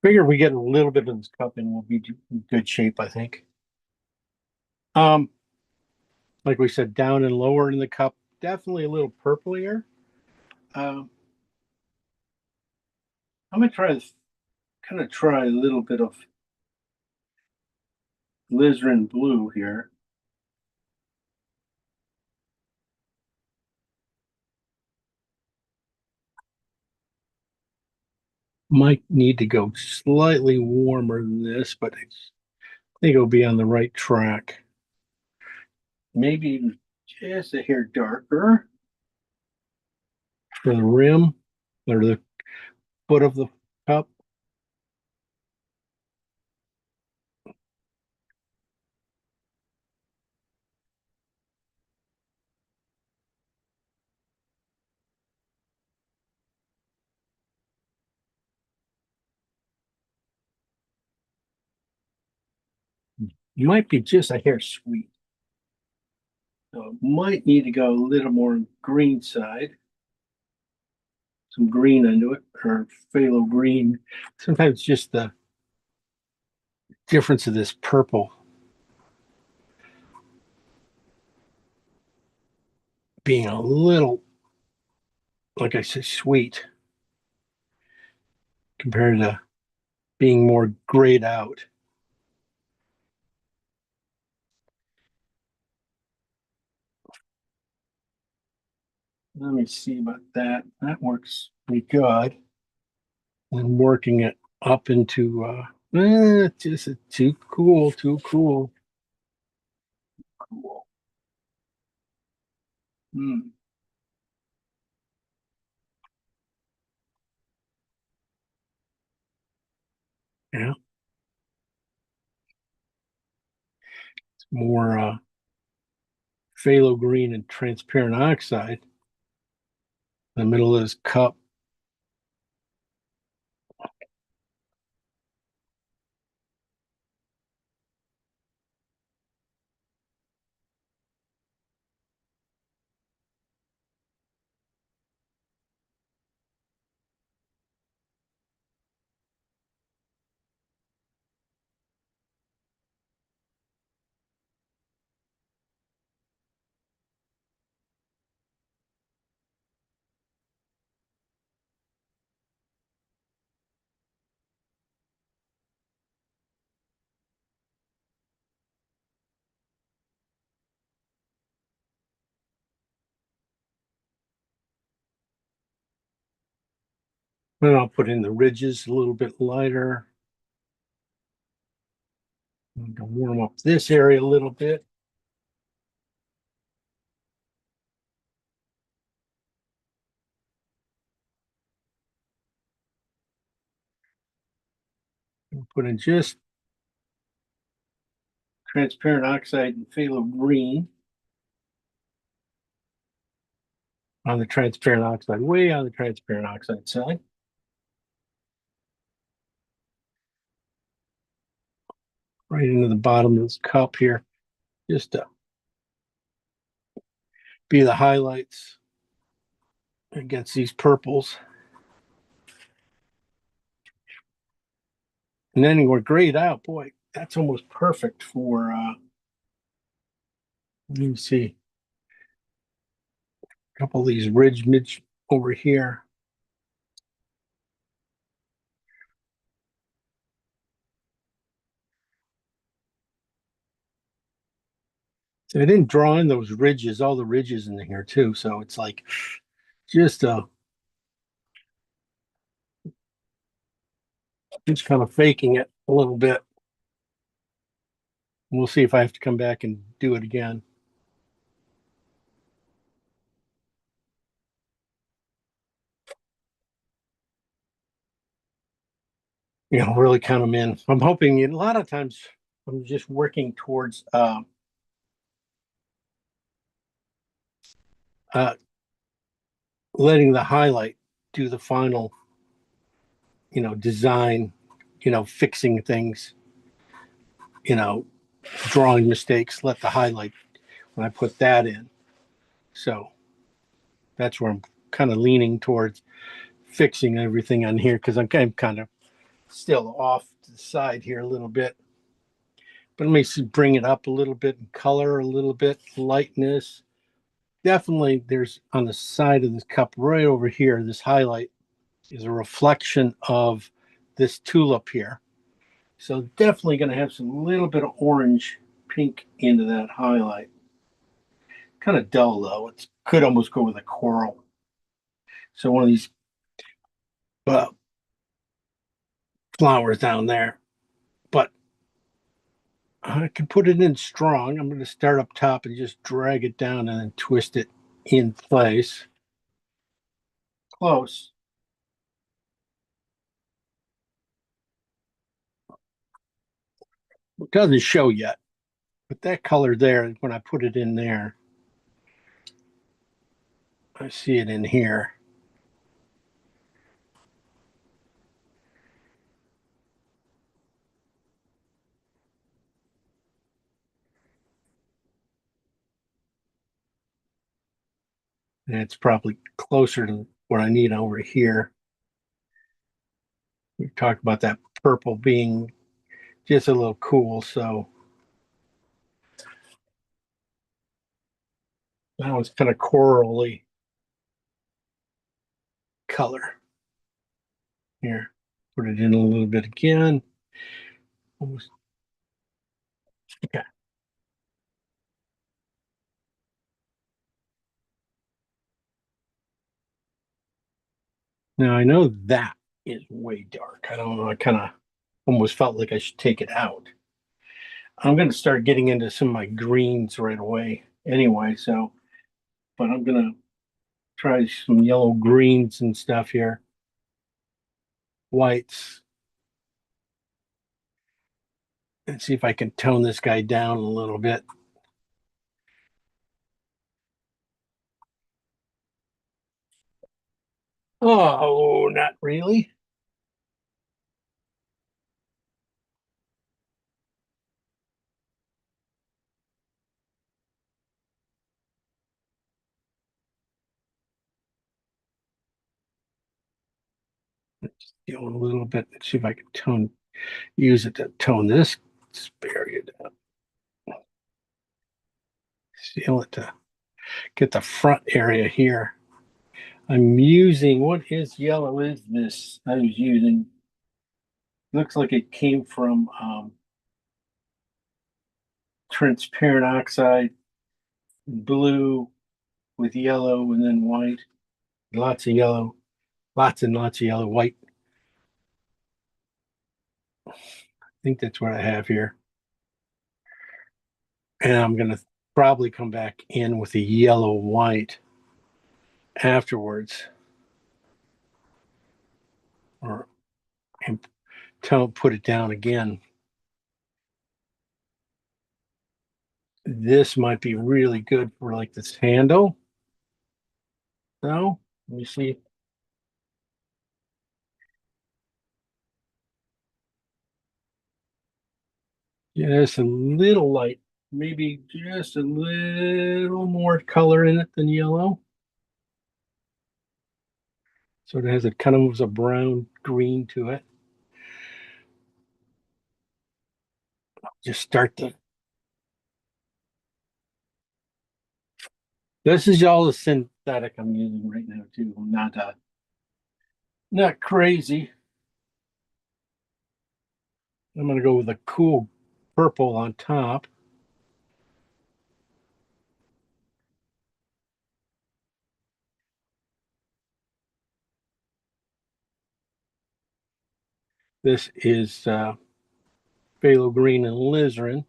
Figure we get a little bit of this cup and we'll be in good shape, I think. Um, like we said, down and lower in the cup, definitely a little purplier. Um, I'm gonna try a little bit of alizarin blue here. Might need to go slightly warmer than this, but I think it'll be on the right track. Maybe even just a hair darker for the rim or the foot of the cup. Might be just a hair sweet. So might need to go a little more green side. Some green into it, or phthalo green. Sometimes just the difference of this purple being a little, like I said, sweet compared to being more grayed out. Let me see about that. That works pretty good. And working it up into just too cool, too cool. Cool. Hmm. Yeah. It's more phthalo green and transparent oxide in the middle of this cup. And I'll put in the ridges a little bit lighter. I'm gonna warm up this area a little bit. And put in just transparent oxide and phthalo green on the transparent oxide, way on the transparent oxide side. Right into the bottom of this cup here, just to be the highlights against these purples. And then we're grayed out. Boy, that's almost perfect for, let me see, a couple of these ridge midge over here. So I didn't draw in those ridges, all the ridges in here too. So it's like just just kind of faking it a little bit. We'll see if I have to come back and do it again. You know, really count them in. I'm hoping a lot of times I'm just working towards letting the highlight do the final, design, fixing things, drawing mistakes, let the highlight when I put that in. So that's where I'm kind of leaning towards fixing everything on here because I'm kind of still off to the side here a little bit. But let me see, bring it up a little bit in color, a little bit lightness. Definitely there's on the side of this cup right over here, this highlight is a reflection of this tulip here. So definitely going to have some little bit of orange pink into that highlight. Kind of dull though. It could almost go with a coral. So one of these flowers down there. But I can put it in strong. I'm going to start up top and just drag it down and then twist it in place. Close. It doesn't show yet, but that color there, when I put it in there, I see it in here. And it's probably closer to what I need over here. We talked about that purple being just a little cool, so that one's kind of corally color. Here, put it in a little bit again. Almost. Okay. Now I know that is way dark. I don't know. I kind of almost felt like I should take it out. I'm going to start getting into some of my greens right away anyway. So, but I'm going to try some yellow greens and stuff here. Whites. And see if I can tone this guy down a little bit. Oh, not really. A little bit. Let's see if I can use it to tone this area down. Seal it to get the front area here. I'm using, what is yellow is this? I was using, looks like it came from transparent oxide, blue with yellow and then white. Lots of yellow. Lots and lots of yellow, white. I think that's what I have here. And I'm going to probably come back in with a yellow white afterwards. Or and put it down again. This might be really good for like this handle. No, let me see. Just a little light, maybe just a little more color in it than yellow. So it has a kind of a brown green to it. Just start the. This is all the synthetic I'm using right now too. Not crazy. I'm gonna go with a cool purple on top. This is phthalo green and alizarin.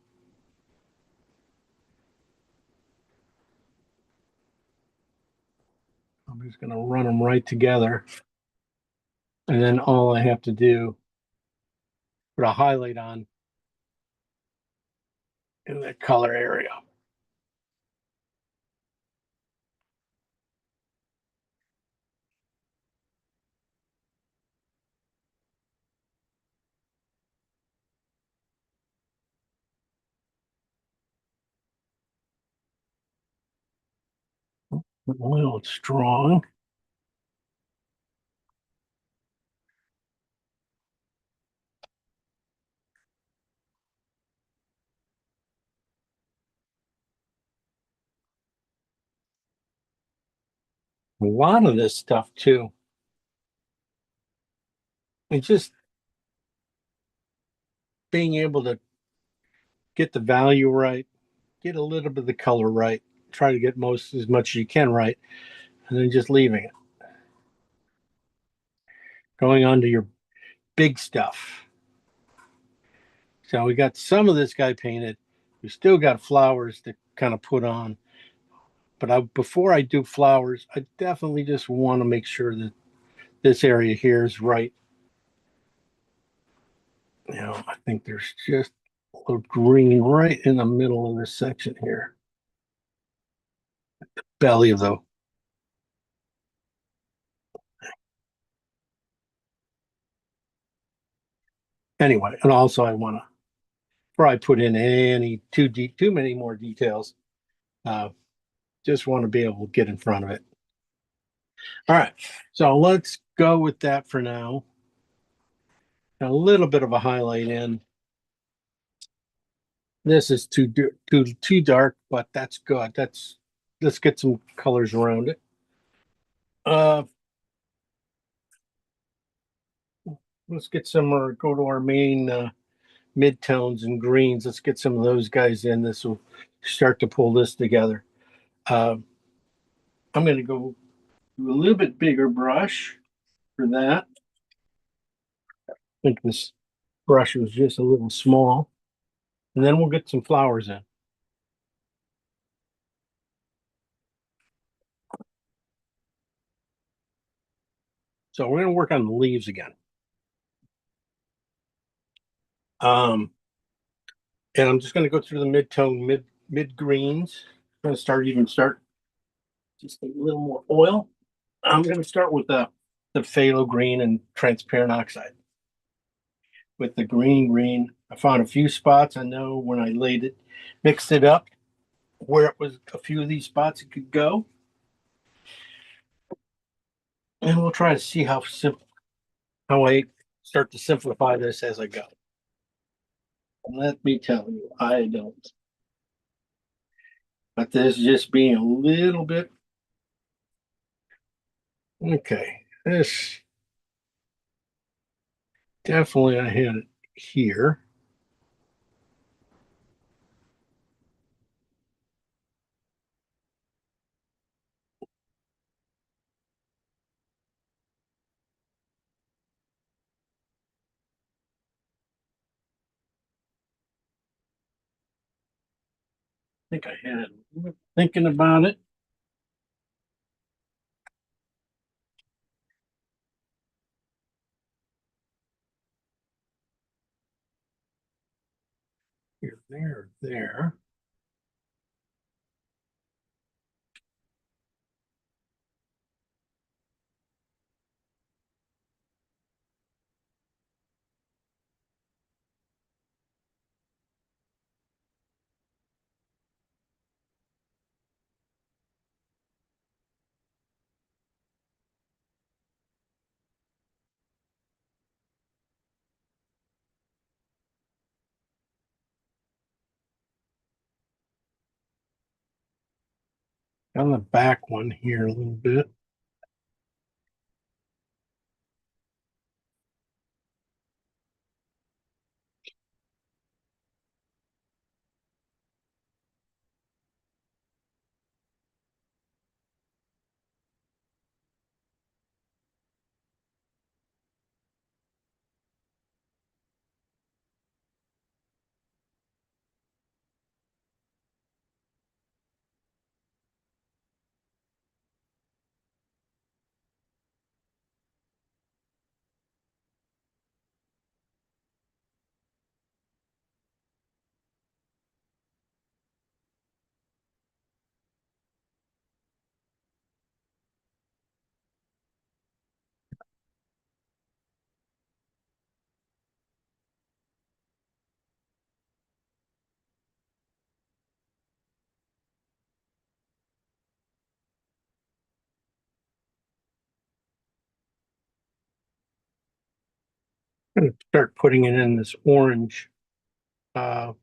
I'm just going to run them right together. And then all I have to do, put a highlight on in that color area. Well, it's strong. A lot of this stuff too. It's just being able to get the value right, get a little bit of the color right, try to get as much as you can right, and then just leaving it. Going on to your big stuff. So we got some of this guy painted. We still got flowers to kind of put on. But before I do flowers, I definitely just want to make sure that this area here is right. I think there's just a little green right in the middle of this section here. Belly of the. Anyway, and also I want to, before I put in any too many more details, just want to be able to get in front of it. All right, so let's go with that for now. A little bit of a highlight in. This is too dark, but that's good. Let's get some colors around it. Let's get some or go to our main midtones and greens. Let's get some of those guys in. This will start to pull this together. I'm going to go do a little bit bigger brush for that. I think this brush was just a little small. And then we'll get some flowers in. So we're going to work on the leaves again. And I'm just going to go through the mid-tone, mid greens. I'm going to start just a little more oil. I'm going to start with the phthalo green and transparent oxide. With the green, I found a few spots. I know when I mixed it up, where it was a few of these spots it could go. And we'll try to see how I start to simplify this as I go. Let me tell you, I don't. But this just being a little bit. Okay, this definitely I had it here. think I had it. Thinking about it. Here, there. On the back one here a little bit. I'm gonna start putting it in this orange uh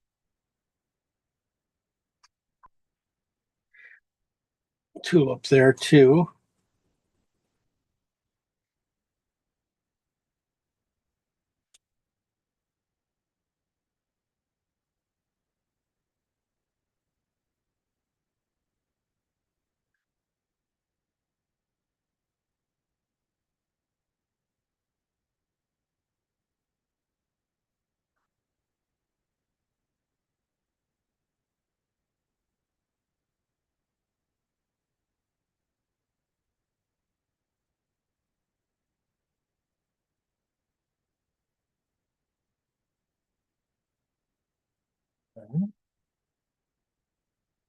tulip there too.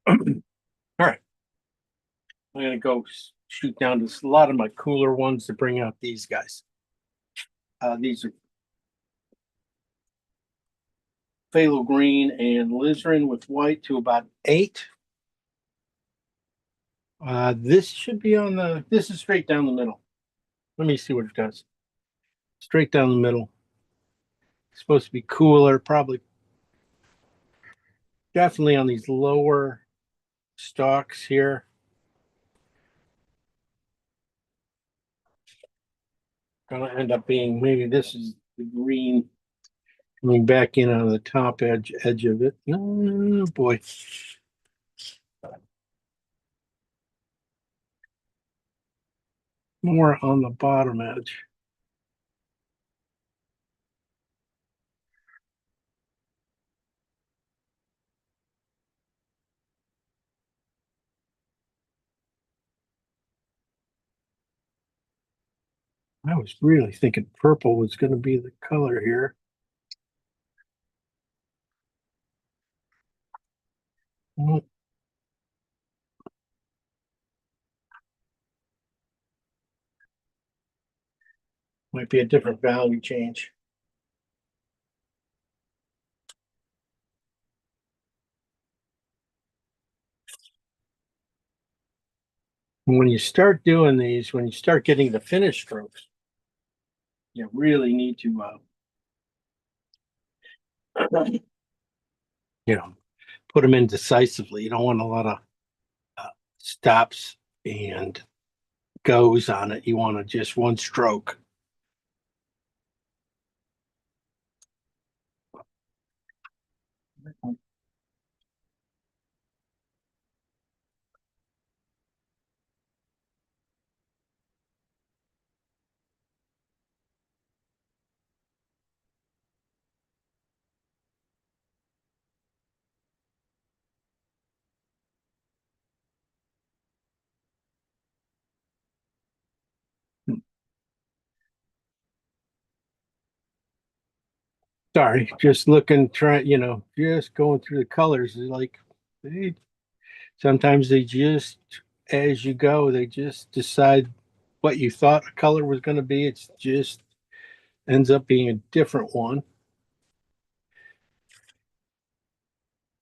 All right. I'm gonna go shoot down to a lot of my cooler ones to bring out these guys. These are phthalo green and alizarin with white to about 8. This should be on this is straight down the middle. Let me see what it does. Straight down the middle. It's supposed to be cooler, probably definitely on these lower stalks here. Gonna end up being maybe this is the green coming back in on the top edge of it. Oh boy. More on the bottom edge. I was really thinking purple was going to be the color here. Well, might be a different value change. When you start doing these, when you start getting the finish strokes, you really need to, you know, put them in decisively. You don't want a lot of stops and goes on it. You want to just one stroke. Sorry, just looking, trying, just going through the colors is like, they, sometimes they just, as you go, they just decide what you thought a color was going to be. It's just ends up being a different one.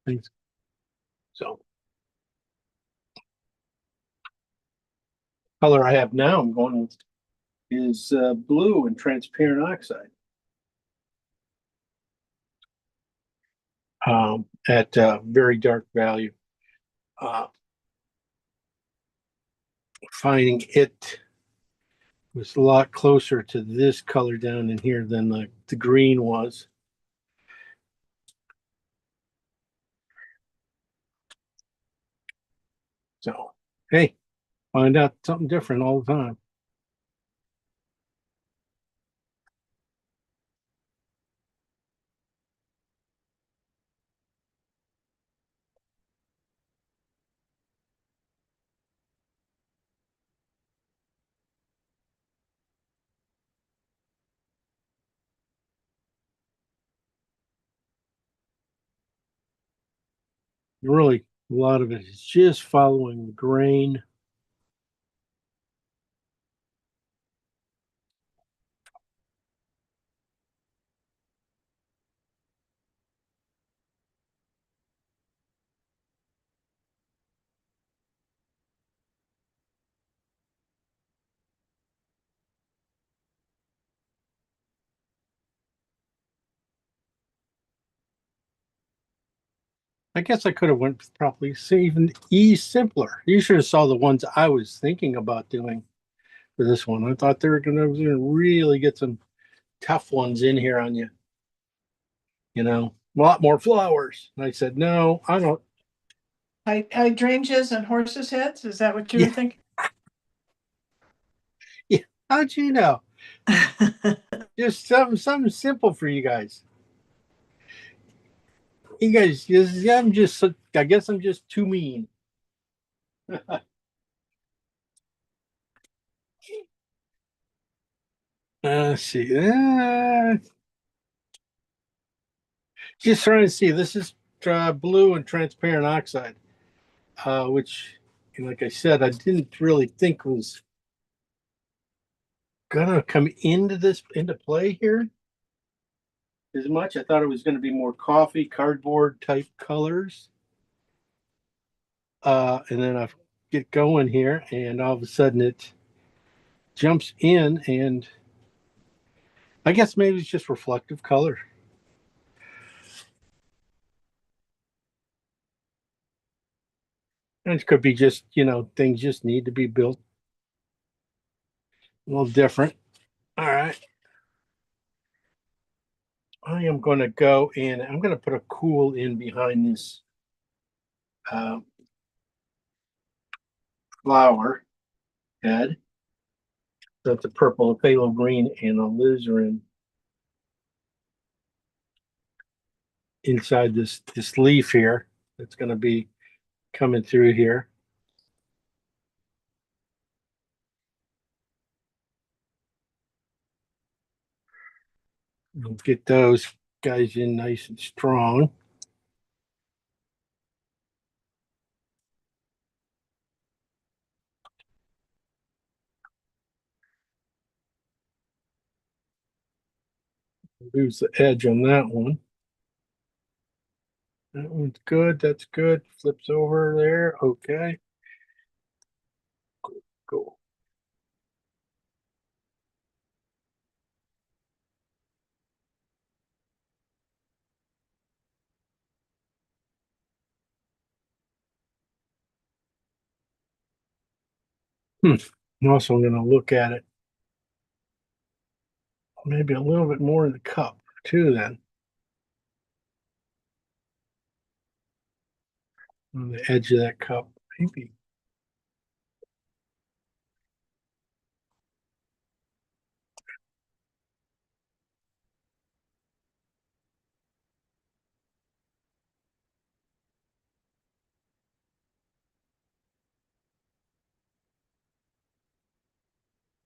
Thanks. So, color I have now, I'm going with is blue and transparent oxide at very dark value. Uh, Finding it was a lot closer to this color down in here than the green was. So, hey, find out something different all the time. Really, a lot of it is just following the grain. I guess I could have went with probably even E simpler. You should have saw the ones I was thinking about doing for this one. I thought they were gonna really get some tough ones in here on you. A lot more flowers. And I said, no, I don't. Hydrangeas and horses' heads, is that what you were Yeah. thinking? Yeah, how'd you know? Just something simple for you guys. You guys, I guess I'm just too mean. Let's see. Just trying to see. This is blue and transparent oxide, which, like I said, I didn't really think was gonna come into play here as much. I thought it was going to be more coffee, cardboard type colors. And then I get going here, and all of a sudden it jumps in, and I guess maybe it's just reflective color. And it could be just, things just need to be built a little different. All right. I am going to go in, I'm going to put a cool in behind this uh, flower head. That's a purple, a phthalo green, and a alizarin inside this leaf here. That's going to be coming through here. We'll get those guys in nice and strong. Lose the edge on that one. That one's good. That's good. Flips over there. Okay. Cool. Also, I'm going to look at it maybe a little bit more in the cup too. Then on the edge of that cup, maybe.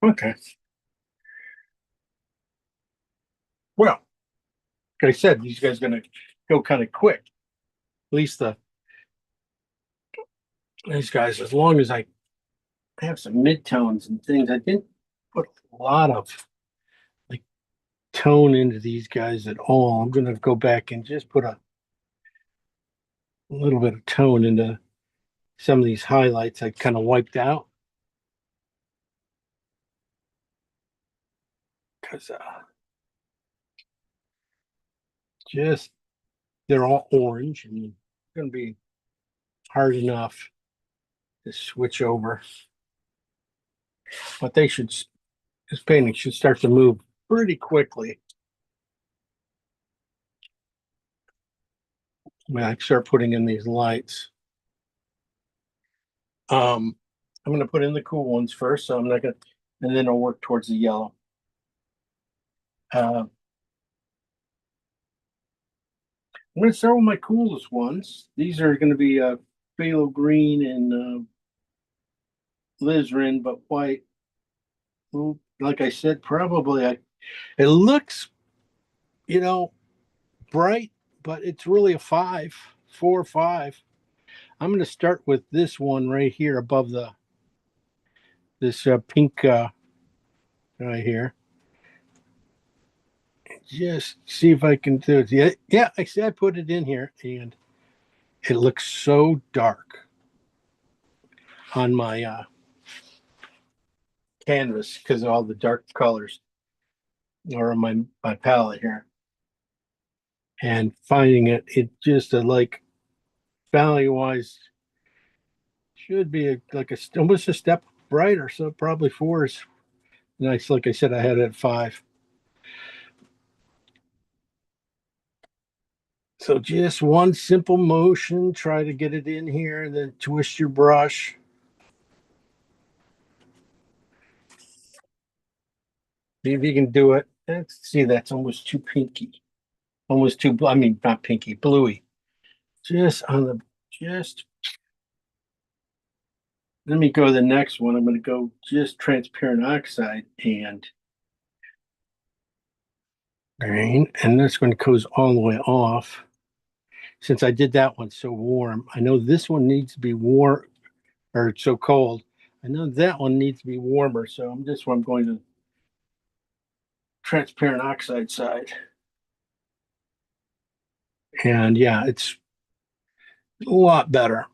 Okay. Well, I said, these guys are gonna go kind of quick. At least these guys, as long as I have some midtones and things, I didn't put a lot of like tone into these guys at all. I'm gonna go back and just put a little bit of tone into some of these highlights I kind of wiped out. Because just they're all orange and it's going to be hard enough to switch over. But they should, this painting should start to move pretty quickly when I start putting in these lights. I'm going to put in the cool ones first, so I'm not going to, and then I'll work towards the yellow. I'm going to start with my coolest ones. These are going to be phthalo green and alizarin, but white. Well, like I said, probably it looks, you know, bright, but it's really a 5, 4, 5. I'm going to start with this one right here above this pink right here. Just see if I can do it. Yeah, I see I put it in here and it looks so dark on my canvas because of all the dark colors or on my palette here. And finding it just like value wise should be almost a step brighter. So probably 4 is nice. Like I said, I had it at 5. So just one simple motion, try to get it in here and then twist your brush. See if you can do it. Let's see, that's almost too pinky. Almost too, I mean, not pinky, bluey. Just let me go to the next one. I'm going to go just transparent oxide and green. And that's going to goes all the way off. Since I did that one so warm, I know this one needs to be warm or so cold. I know that one needs to be warmer. So I'm going to transparent oxide side. And yeah, it's a lot better.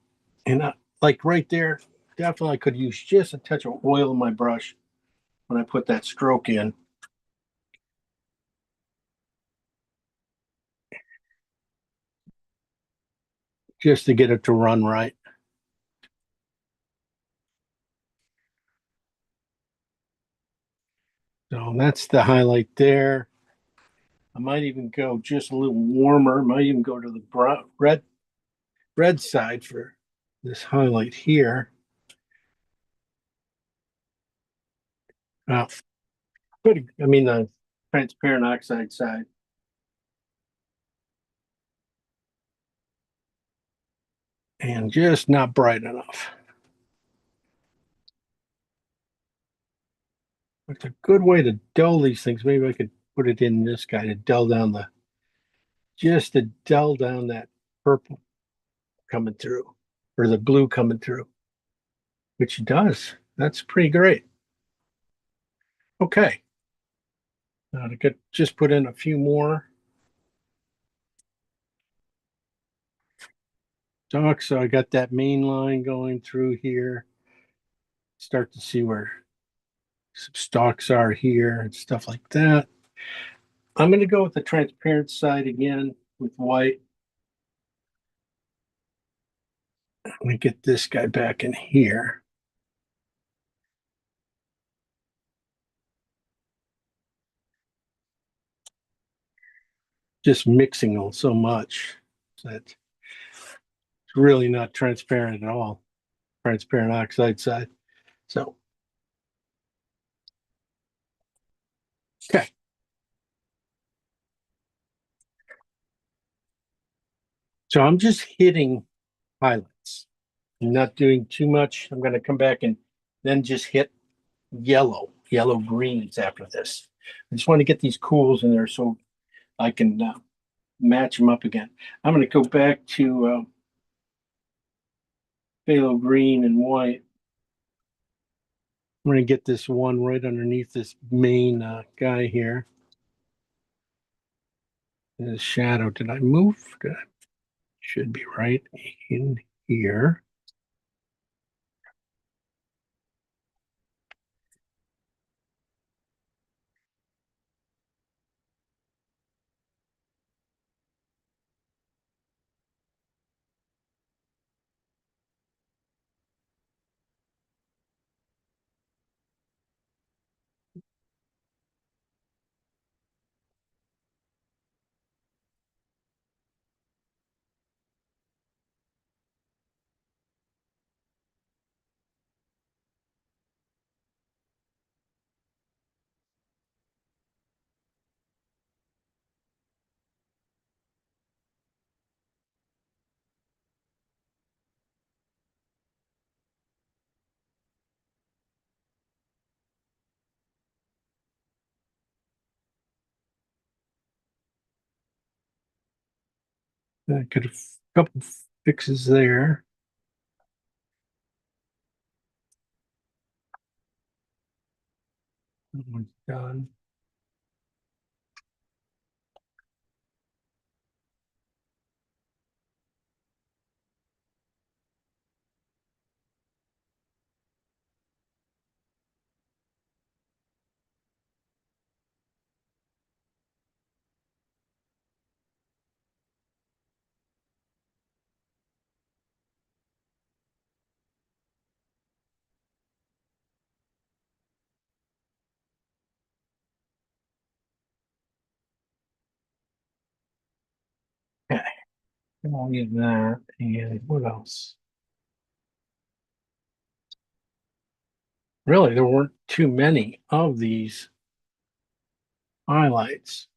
And like right there, definitely I could use just a touch of oil in my brush when I put that stroke in. Just to get it to run right. So that's the highlight there. I might even go just a little warmer. Might even go to the red side for this highlight here. I mean the transparent oxide side. And just not bright enough. It's a good way to dull these things. Maybe I could put it in this guy to dull down that purple coming through or the blue coming through, which it does. That's pretty great. Okay. Now to just put in a few more. So I got that main line going through here. Start to see where some stalks are here and stuff like that. I'm going to go with the transparent side again with white. Let me get this guy back in here. Just mixing them so much that it's really not transparent at all. Transparent oxide side. So, okay. So I'm just hitting highlights. I'm not doing too much. I'm going to come back and then just hit yellow greens after this. I just want to get these cools in there so I can match them up again. I'm going to go back to phthalo green and white. I'm going to get this one right underneath this main guy here. The shadow, did I move? Should be right in here. I got a couple fixes there. That one's done. Okay. I'll get that. And what else? Really, there weren't too many of these highlights.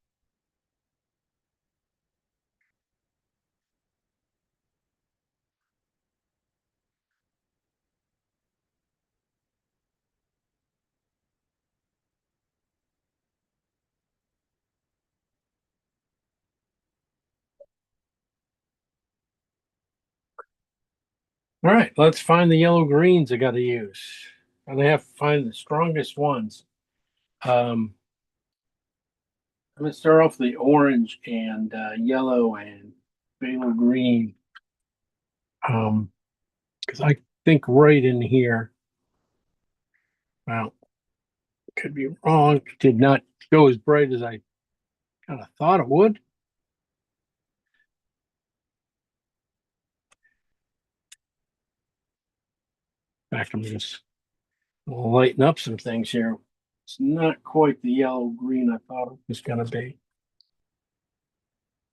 All right, let's find the yellow greens I got to use. I'm gonna have to find the strongest ones. I'm gonna start off with the orange and yellow and phthalo green. Because I think right in here, well, could be wrong. Did not go as bright as I kind of thought it would. In fact, I'm just lighten up some things here. It's not quite the yellow green I thought it was going to be.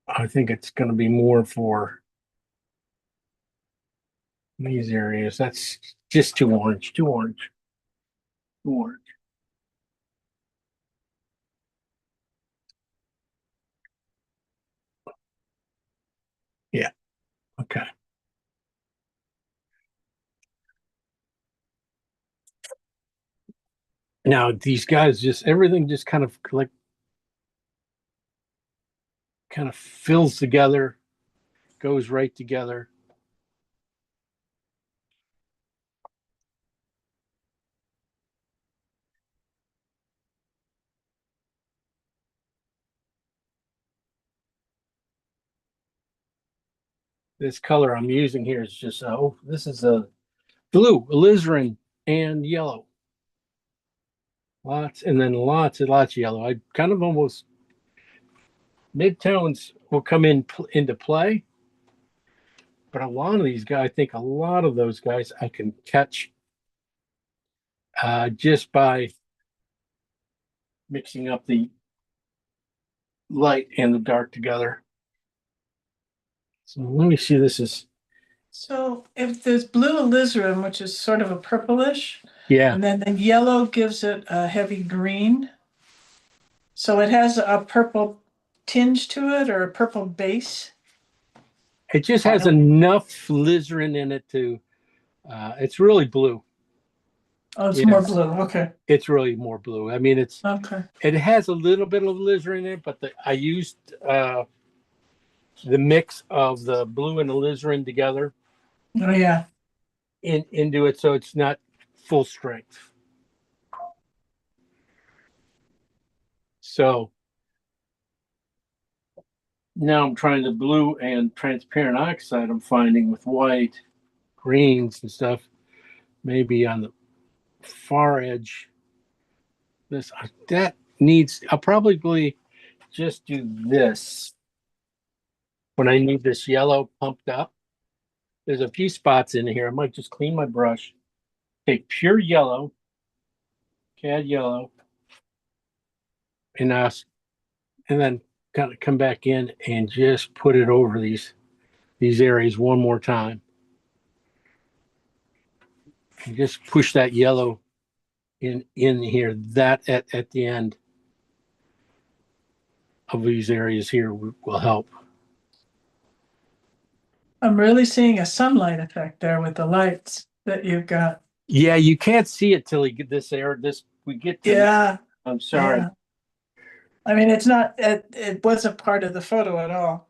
I think it's going to be more for these areas. That's just too orange, too orange, too orange. Yeah, okay. Now these guys just everything just kind of like fills together, goes right together. This color I'm using here is just this is a blue, alizarin, and yellow. Lots and then lots and lots of yellow. I kind of almost midtones will come into play, but a lot of these guys, I think a lot of those guys I can catch just by mixing up the light and the dark together. So let me see. This is So if there's blue alizarin, which is sort of a purplish, yeah. and then the yellow gives it a heavy green. So it has a purple tinge to it or a purple base. It just has enough alizarin in it to. It's really blue. Oh, it's Yeah. more blue. Okay. It's really more blue. I mean, Okay. it has a little bit of alizarin in it, but I used the mix of the blue and alizarin together Oh, yeah. into it, so it's not full strength. So now I'm trying the blue and transparent oxide. I'm finding with white, greens and stuff, maybe on the far edge. This that needs. I'll probably just do this when I need this yellow pumped up. There's a few spots in here. I might just clean my brush, take pure yellow, CAD yellow, and then kind of come back in and just put it over these areas one more time. And just push that yellow in here. That at the end of these areas here will help. I'm really seeing a sunlight effect there with the lights that you've got. Yeah, you can't see it till you get this air. This we get to. Yeah. I'm sorry. Yeah. I mean, it's not, it wasn't part of the photo at all.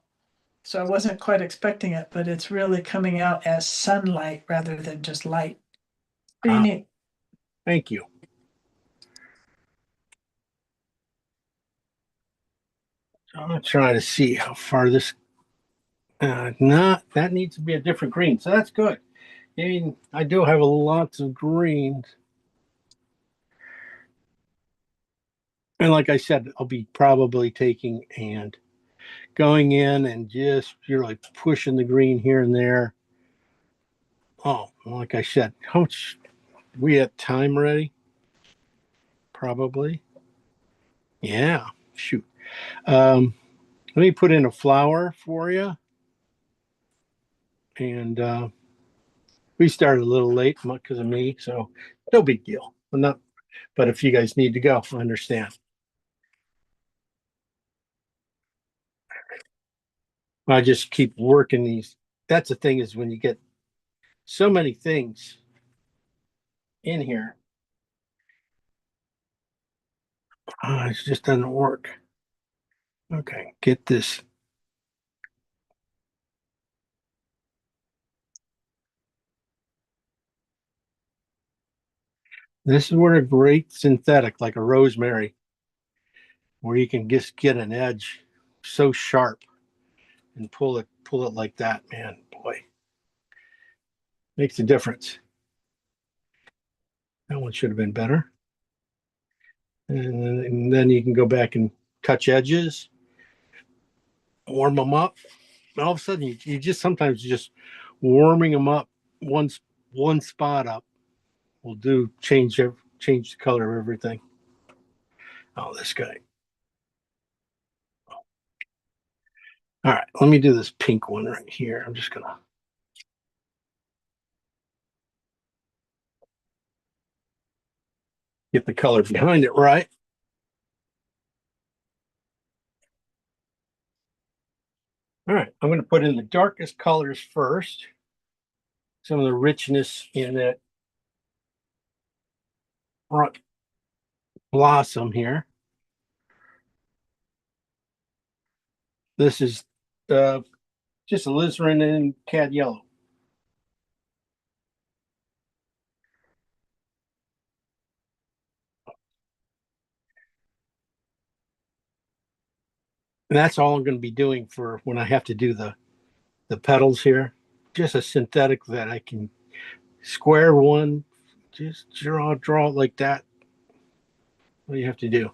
So I wasn't quite expecting it, but it's really coming out as sunlight rather than just light. Pretty Ah. neat. Thank you. I'm trying to see how far this. Not that needs to be a different green, so that's good. I mean, I do have lots of greens, and like I said, I'll be probably taking and going in and just you're like pushing the green here and there. Oh, like I said, how much we have time ready? Probably. Yeah. Shoot. Let me put in a flower for you. And we started a little late because of me, so no big deal. But if you guys need to go, I understand. I just keep working these. That's the thing is when you get so many things in here, it just doesn't work. Okay, get this. This is where a great synthetic, like a rosemary, where you can just get an edge so sharp and pull it like that, man, boy, makes a difference. That one should have been better. And then you can go back and touch edges, warm them up. And all of a sudden, you just sometimes just warming them up one spot up will change the color of everything. Oh, this guy. All right, let me do this pink one right here. I'm just gonna. Get the color behind it right. All right, I'm going to put in the darkest colors first. Some of the richness in that front blossom here. This is just alizarin and cad yellow. And that's all I'm going to be doing for when I have to do the petals here. Just a synthetic that I can square one, just draw it like that. What you have to do.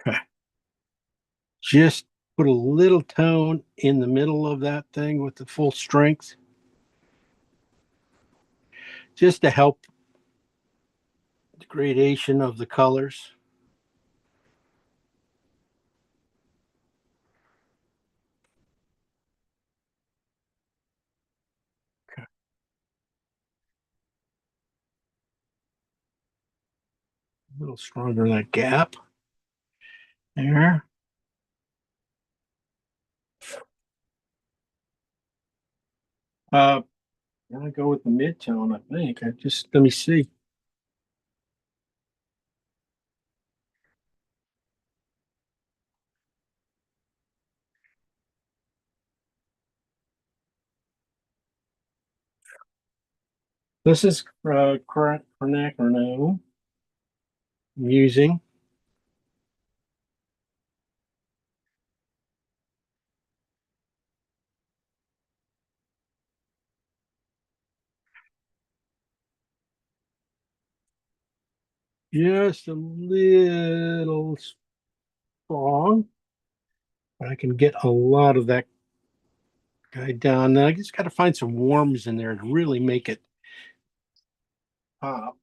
Okay. Just put a little tone in the middle of that thing with the full strength. Just to help the gradation of the colors. Okay. A little stronger in that gap. There. I'm gonna go with the mid-tone, I think. Let me see. This is current Chronacro I'm using. Just a little strong, but I can get a lot of that guy down. Now I just got to find some warms in there to really make it pop.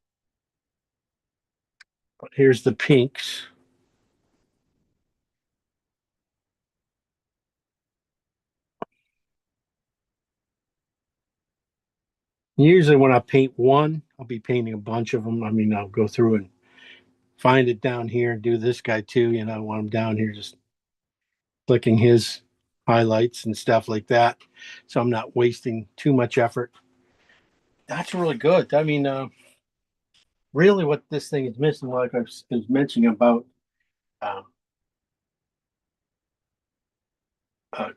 But here's the pinks. Usually when I paint one, I'll be painting a bunch of them. I mean, I'll go through and find it down here and do this guy too. You know, when I'm down here, just clicking his highlights and stuff like that. So I'm not wasting too much effort. That's really good. I mean, really what this thing is missing, like I was mentioning about uh,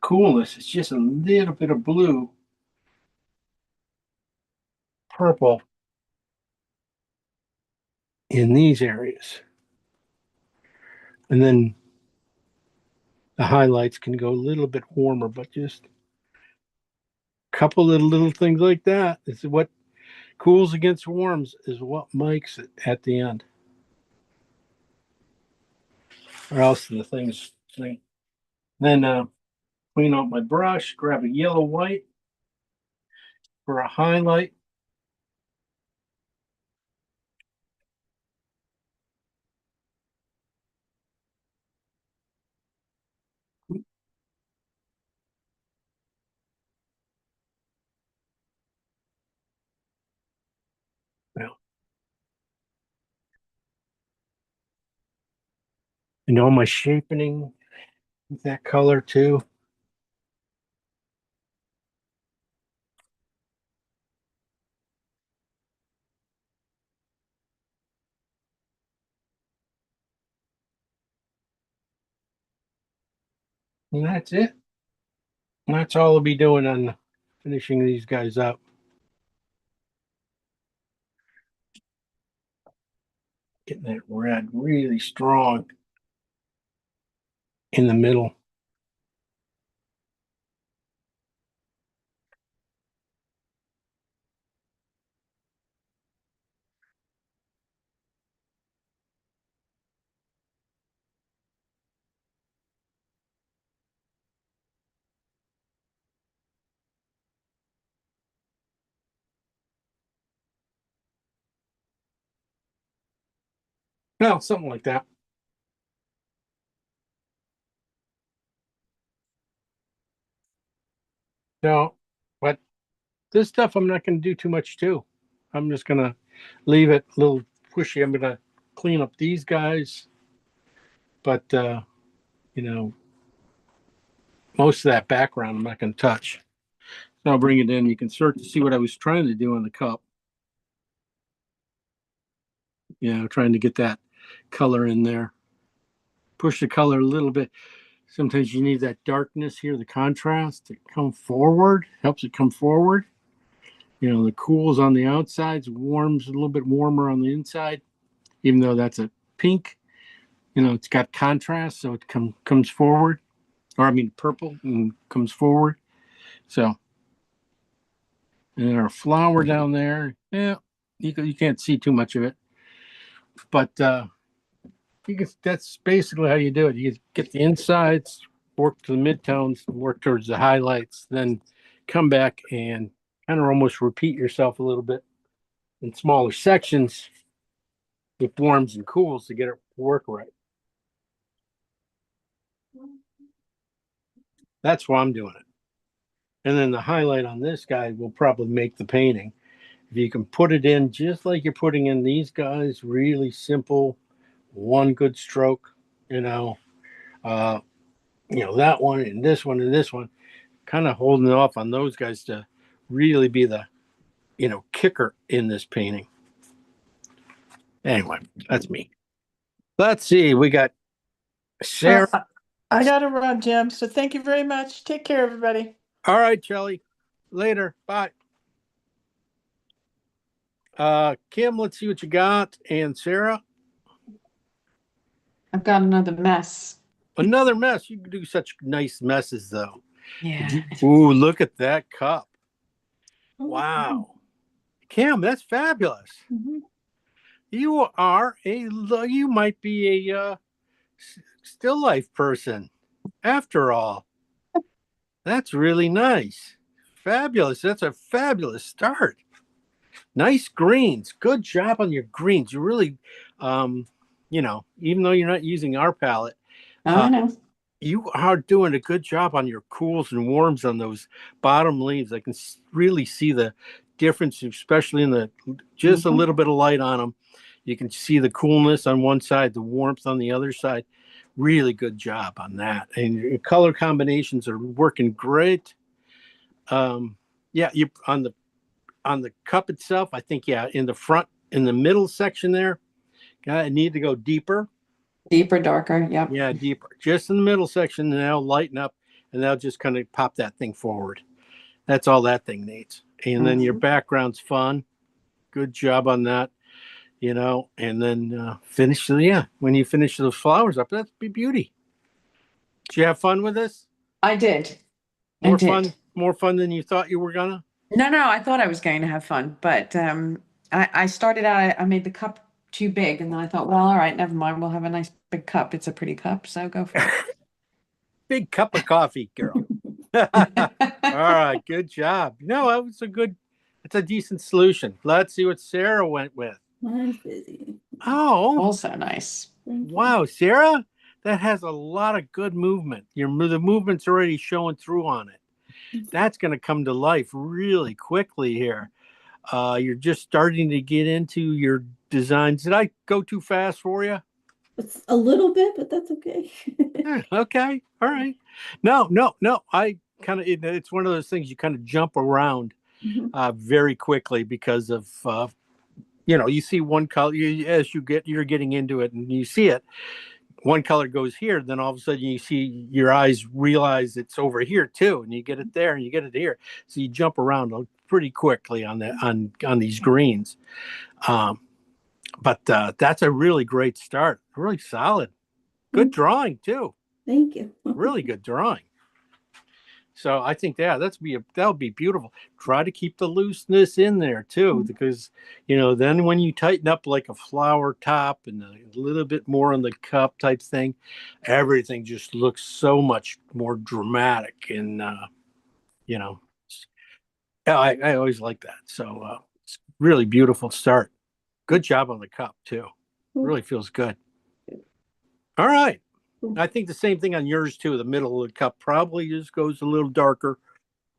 coolness, it's just a little bit of blue, purple in these areas. And then the highlights can go a little bit warmer, but just a couple of little things like that is what cools against warms, is what makes it at the end. Or else the things. Then clean out my brush, grab a yellow white for a highlight. Well, and all my shaping with that color too. And that's it. And that's all I'll be doing on finishing these guys up. Getting that red really strong in the middle. Well, something like that. No, but this stuff I'm not going to do too much too. I'm just going to leave it a little pushy. I'm going to clean up these guys, but you know, most of that background I'm not going to touch. So I'll bring it in. You can start to see what I was trying to do on the cup. You know, trying to get that color in there. Push the color a little bit. Sometimes you need that darkness here, the contrast to come forward, helps it come forward. You know, the cools on the outsides, warms a little bit warmer on the inside, even though that's a pink. You know, it's got contrast, so it comes forward. Or I mean purple and comes forward. So and our flower down there, yeah, you can't see too much of it. But that's basically how you do it. You get the insides, work to the midtones, work towards the highlights, then come back and kind of almost repeat yourself a little bit in smaller sections with warms and cools to get it to work right. That's why I'm doing it. And then the highlight on this guy will probably make the painting. If you can put it in just like you're putting in these guys, really simple, one good stroke, you know, that one and this one and this one, kind of holding off on those guys to really be the, kicker in this painting. Anyway, that's me. Let's see. We got Sarah. I got to run, Jim. So thank you very much. Take care, everybody. All right, Shelly. Later. Bye. Kim, let's see what you got. And Sarah, I've got another mess. another mess. You can do such nice messes, though. Yeah. Ooh, look at that cup. Oh, Wow. Kim, that's fabulous. mhm. You you might be a still life person after all. That's really nice. Fabulous. That's a fabulous start. Nice greens. Good job on your greens. You really, even though you're not using our palette, I know. you are doing a good job on your cools and warms on those bottom leaves. I can really see the difference, especially in the just a Mhm. little bit of light on them. You can see the coolness on one side, the warmth on the other side. Really good job on that. And your color combinations are working great. Yeah, you on the cup itself, I think, yeah, in the front, in the middle section there, I need to go deeper. Deeper, darker. Yep. Yeah, deeper. Just in the middle section, and that'll lighten up, and that'll just kind of pop that thing forward. That's all that thing needs. And then your background's fun. Good job on that, and then finish, yeah, when you finish those flowers up, that's be beauty. Did you have fun with this? I did. More I did. more fun than you thought you were gonna? No, I thought I was going to have fun, but I started out, I made the cup too big, and then I thought, well, all right, never mind. We'll have a nice big cup. It's a pretty cup, so go for Big cup of coffee, girl. All it. right, good job. No, that was it's a decent solution. Let's see what Sarah went with. Mine's busy. Oh, Also nice. Thank you. wow, Sarah, that has a lot of good movement. The movement's already showing through on it. That's going to come to life really quickly here. You're just starting to get into your designs. Did I go too fast for you? It's a little bit, but that's okay. Okay, all right. No. I kind of it's one of those things you kind of jump around Mhm. very quickly because of you see one color as you're getting into it and you see it. One color goes here, then all of a sudden you see your eyes realize it's over here too, and you get it there and you get it here. So you jump around pretty quickly on these greens. But that's a really great start. Really solid. Good drawing too. Thank you. Really good drawing. So I think that'll be beautiful. Try to keep the looseness in there too, because then when you tighten up like a flower top and a little bit more on the cup type thing, everything just looks so much more dramatic. And yeah, I always like that. So it's really beautiful start. Good job on the cup too. Really feels good. All right. I think the same thing on yours too. The middle of the cup probably just goes a little darker,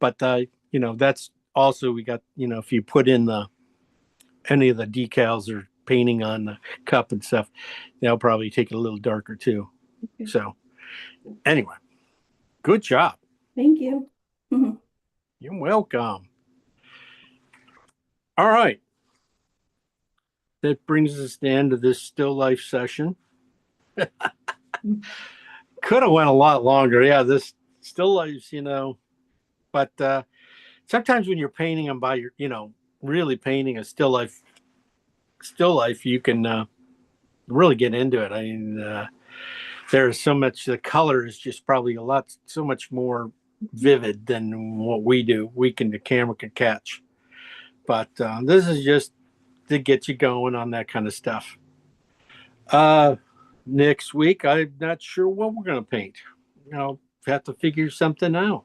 but that's also we got if you put in any of the decals or painting on the cup and stuff, they'll probably take it a little darker too. Okay. So anyway, good job. Thank you. Mhm. You're welcome. All right. That brings us to the end of this still life session. Could have went a lot longer. Yeah, this still lives, but sometimes when you're painting them by really painting a still life, you can really get into it. I mean, there's so much, the color is just probably so much more vivid than what the camera can catch. But this is just to get you going on that kind of stuff. Next week, I'm not sure what we're going to paint. Have to figure something out.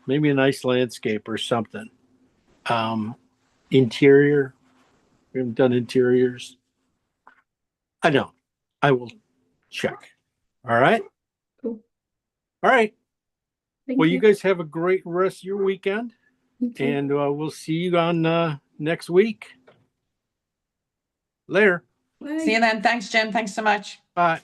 Maybe a nice landscape or something. Interior. We haven't done interiors. I know. I will check. All right. Cool. All right. Thank Well, you guys have a great rest of your weekend, You too. and we'll see you on next week. Later. Bye. See you then. Thanks, Jim. Thanks so much. Bye.